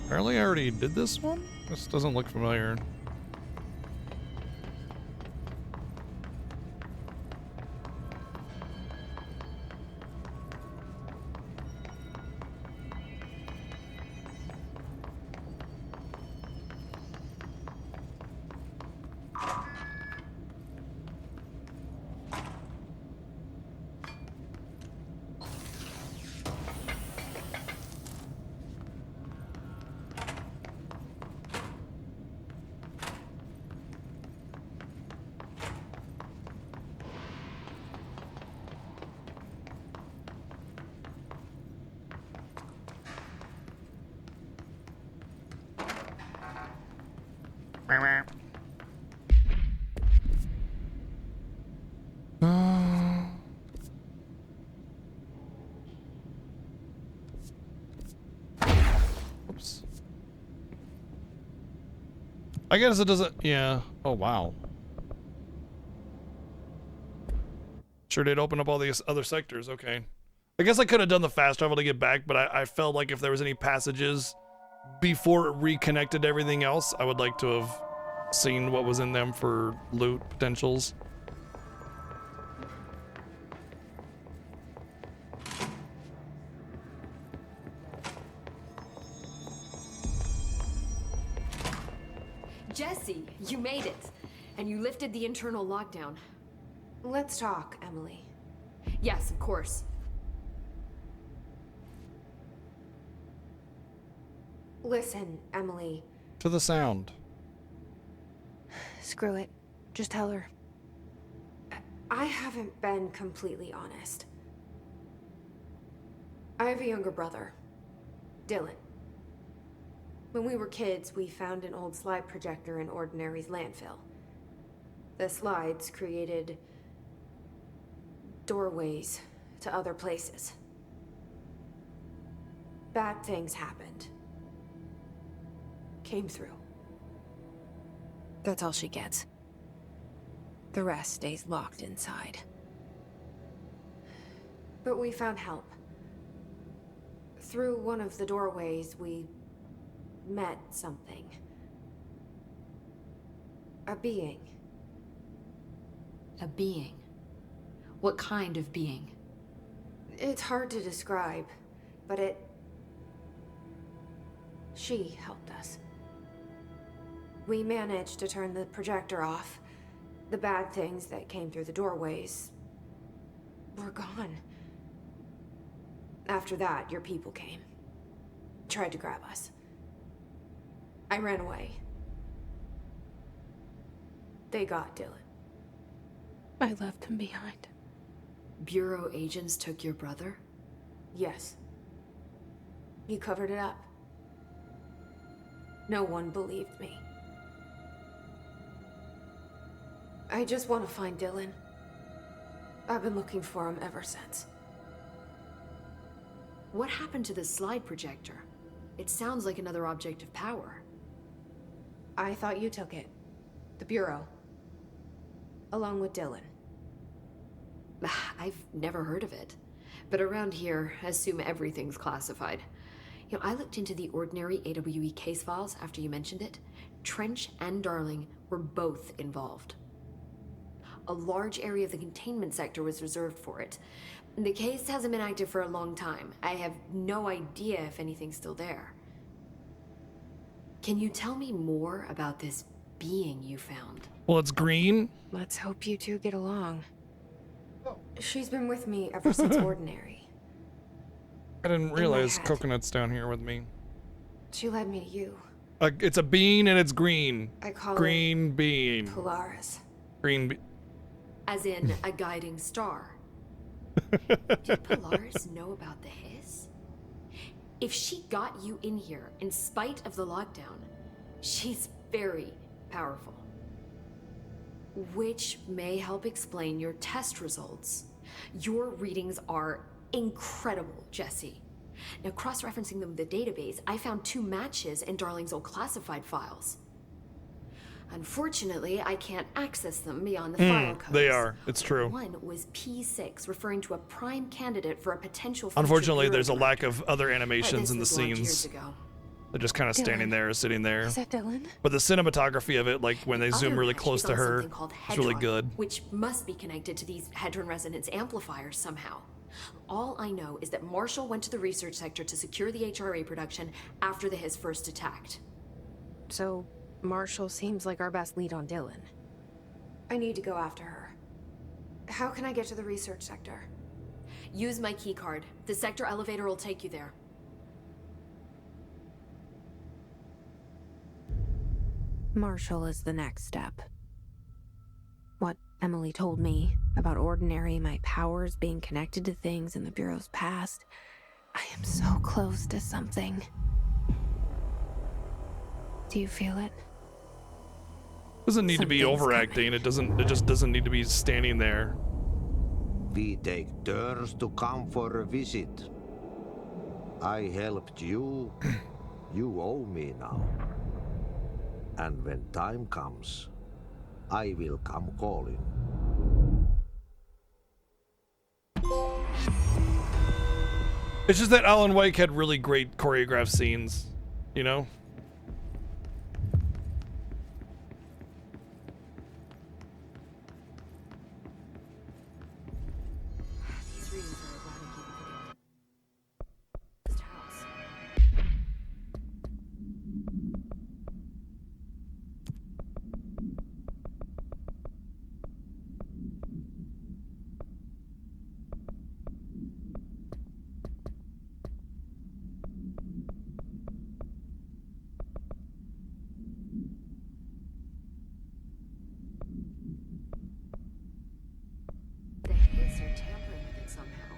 A: Apparently I already did this one? This doesn't look familiar. Oops. I guess it doesn't. Yeah. Oh, wow. Sure did open up all these other sectors. Okay. I guess I could have done the fast travel to get back, but I felt like if there was any passages before it reconnected to everything else, I would like to have seen what was in them for loot potentials.
H: Jesse, you made it. And you lifted the internal lockdown.
C: Let's talk, Emily.
H: Yes, of course.
C: Listen, Emily.
A: To the sound.
B: Screw it. Just tell her.
C: I haven't been completely honest. I have a younger brother, Dylan. When we were kids, we found an old slide projector in Ordinary's landfill. The slides created doorways to other places. Bad things happened. Came through.
B: That's all she gets. The rest stays locked inside.
C: But we found help. Through one of the doorways, we met something. A being.
H: A being? What kind of being?
C: It's hard to describe, but she helped us. We managed to turn the projector off. The bad things that came through the doorways were gone. After that, your people came. Tried to grab us. I ran away. They got Dylan.
B: I left him behind.
H: Bureau agents took your brother?
C: Yes. You covered it up. No one believed me. I just want to find Dylan. I've been looking for him ever since.
H: What happened to the slide projector? It sounds like another object of power.
C: I thought you took it. The Bureau. Along with Dylan.
H: I've never heard of it. But around here, I assume everything's classified. You know, I looked into the Ordinary AWE case files after you mentioned it. Trench and Darling were both involved. A large area of the containment sector was reserved for it. The case hasn't been active for a long time. I have no idea if anything's still there. Can you tell me more about this being you found?
A: Well, it's green.
B: Let's hope you two get along.
C: She's been with me ever since Ordinary.
A: I didn't realize Coconut's down here with me.
C: She led me to you.
A: It's a bean and it's green.
C: I call
A: green
C: it
A: bean.
C: Polaris.
A: Green bean.
H: As in a guiding star. Did Polaris know about the hiss? If she got you in here in spite of the lockdown, she's very powerful. Which may help explain your test results. Your readings are incredible, Jesse. Now, cross-referencing them with the database, I found 2 matches in Darling's old classified files. Unfortunately, I can't access them beyond the file codes.
A: They are. It's true.
H: One was P6, referring to a prime candidate for a potential.
A: Unfortunately, there's a lack of other animations in the
H: This was launched
A: scenes.
H: years ago.
A: They're just kind of standing there, sitting there.
B: Is that Dylan?
A: But the cinematography of it, like when they zoom
H: Other
A: really
H: match
A: close
H: is
A: to
H: on
A: her,
H: something called
A: it's really
H: Hedron,
A: good.
H: which must be connected to these Hedron resonance amplifiers somehow. All I know is that Marshall went to the research sector to secure the HRA production after the Hiss first attacked.
B: So, Marshall seems like our best lead on Dylan.
C: I need to go after her. How can I get to the research sector?
H: Use my key card. The sector elevator will take you there.
B: Marshall is the next step. What Emily told me about Ordinary, my powers being connected to things in the Bureau's past. I am so close to something. Do you feel it?
A: Doesn't need to be overacting. It just doesn't need to be standing there.
P: We take turns to come for a visit. I helped you. You owe me now. And when time comes, I will come calling.
A: It's just that Alan Wake had really great choreographed scenes, you know?
H: These readings are ironic even for the house. The Hiss are tampering with it somehow,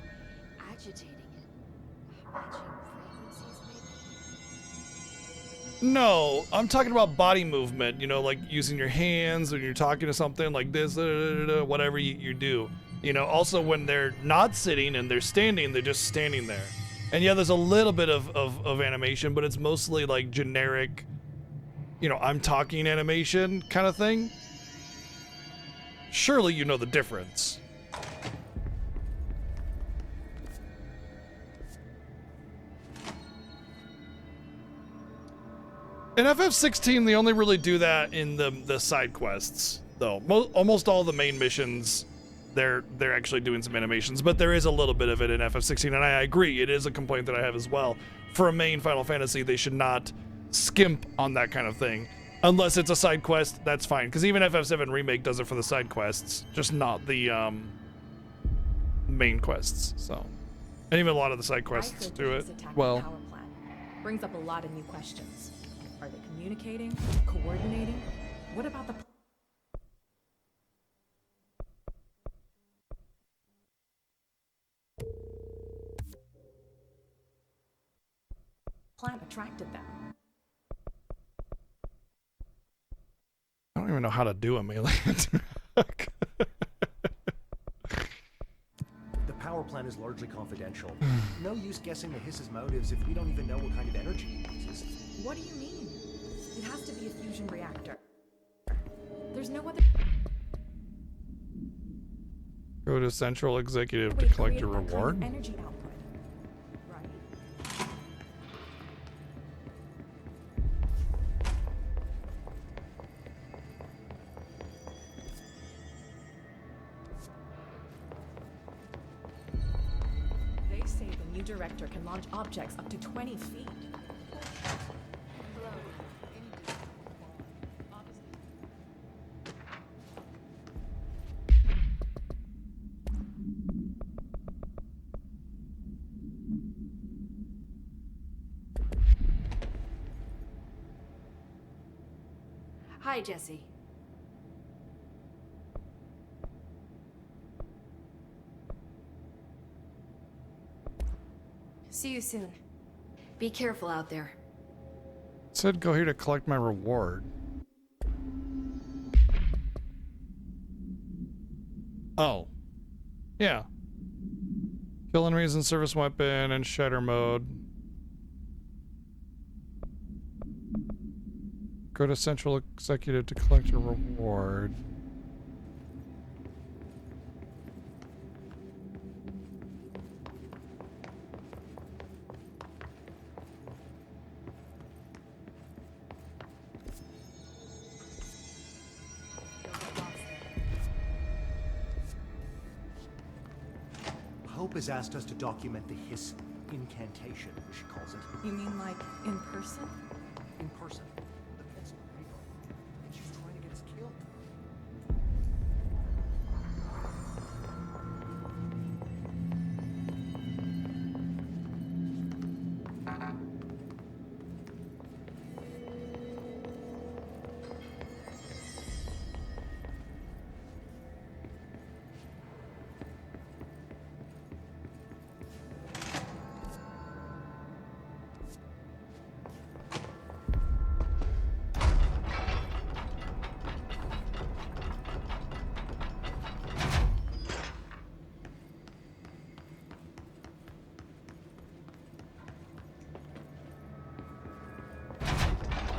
H: agitating it, matching frequencies maybe.
A: No, I'm talking about body movement, you know, like using your hands when you're talking to something like this, whatever you do. You know, also when they're not sitting and they're standing, they're just standing there. And yeah, there's a little bit of animation, but it's mostly like generic, you know, I'm talking animation kind of thing. Surely you know the difference. In FF16, they only really do that in the side quests, though. Almost all the main missions, they're actually doing some animations, but there is a little bit of it in FF16, and I agree, it is a complaint that I have as well. For a main Final Fantasy, they should not skimp on that kind of thing. Unless it's a side quest, that's fine, because even FF7 Remake does it for the side quests, just not the main quests, so. And even a lot of the side quests do it well.
K: Power plant brings up a lot of new questions. Are they communicating? Coordinating? What about the plant attracted them?
A: I don't even know how to do a melee.
Q: The power plant is largely confidential. No use guessing the Hiss's motives if we don't even know what kind of energy he uses.
K: What do you mean? It has to be a fusion reactor. There's no other.
A: Go to Central Executive to
K: way
A: collect your
K: create that kind of
A: reward.
K: energy output, right? They say the new director can launch objects up to 20 feet.
H: Hi, Jesse.
C: See you soon.
H: Be careful out there.
A: It said go here to collect my reward. Oh. Yeah. Kill enemies in service weapon and shatter mode. Go to Central Executive to collect your reward.
Q: Hope has asked us to document the Hiss incantation, as she calls it.
K: You mean like in person?
Q: In person. The pencil and paper. And she's trying to get us killed.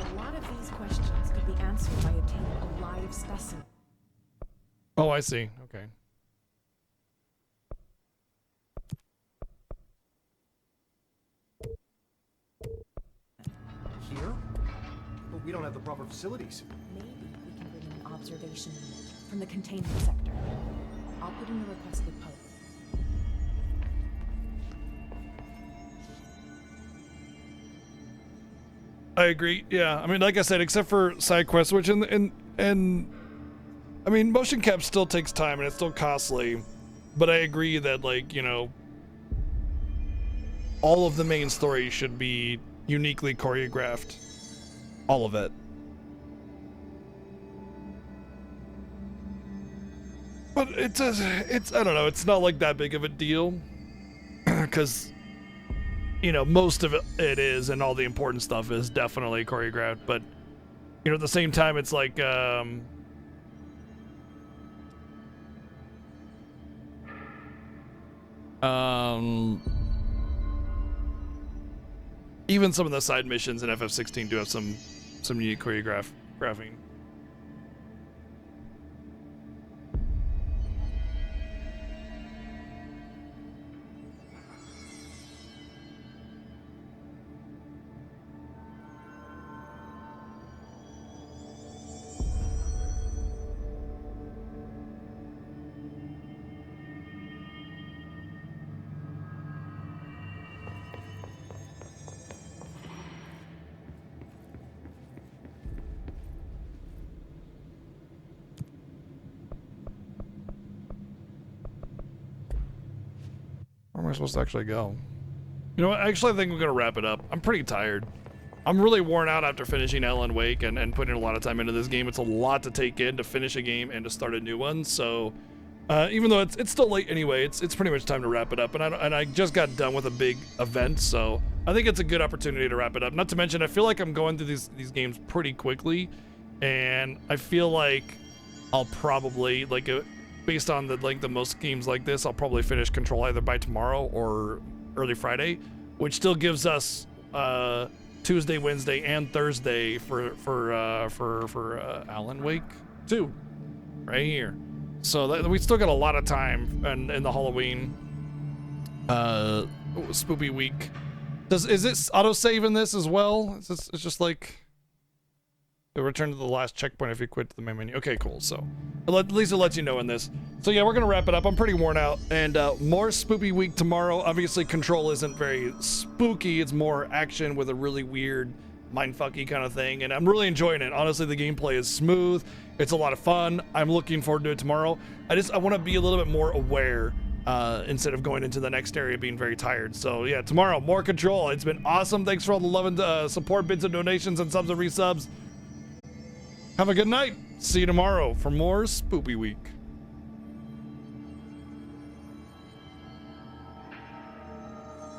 K: A lot of these questions could be answered by obtaining a live specimen.
A: Oh, I see. Okay.
Q: Here? But we don't have the proper facilities.
K: Maybe we can bring in an observation unit from the containment sector. I'll put in a request with Pope.
A: I agree. Yeah. I mean, like I said, except for side quests, which and I mean, motion cap still takes time and it's still costly, but I agree that, like, you know, all of the main story should be uniquely choreographed. All of it. But it's I don't know, it's not like that big of a deal. Because you know, most of it is, and all the important stuff is definitely choreographed. But you know, at the same time, it's like even some of the side missions in FF16 do have some unique choreographing. Where am I supposed to actually go? You know what? Actually, I think we're going to wrap it up. I'm pretty tired. I'm really worn out after finishing Alan Wake and putting a lot of time into this game. It's a lot to take in to finish a game and to start a new one. So even though it's still late anyway, it's pretty much time to wrap it up. And I just got done with a big event, so I think it's a good opportunity to wrap it up. Not to mention, I feel like I'm going through these games pretty quickly, and I feel like I'll probably, like, based on the length of most games like this, I'll probably finish Control either by tomorrow or early Friday, which still gives us Tuesday, Wednesday, and Thursday for Alan Wake 2, right here. So we still got a lot of time in the Halloween spoopy week. Is it autosave in this as well? It's just like it'll return to the last checkpoint if you quit the main menu. Okay, cool. So at least it lets you know in this. So yeah, we're gonna wrap it up. I'm pretty worn out, and more spoopy week tomorrow. Obviously, Control isn't very spooky. It's more action with a really weird mindfucky kind of thing, and I'm really enjoying it. Honestly, the gameplay is smooth. It's a lot of fun. I'm looking forward to it tomorrow. I want to be a little bit more aware instead of going into the next area being very tired. So yeah, tomorrow, more Control. It's been awesome. Thanks for all the love and support, bids and donations, and subs and resubs. Have a good night. See you tomorrow for more Spoopy Week.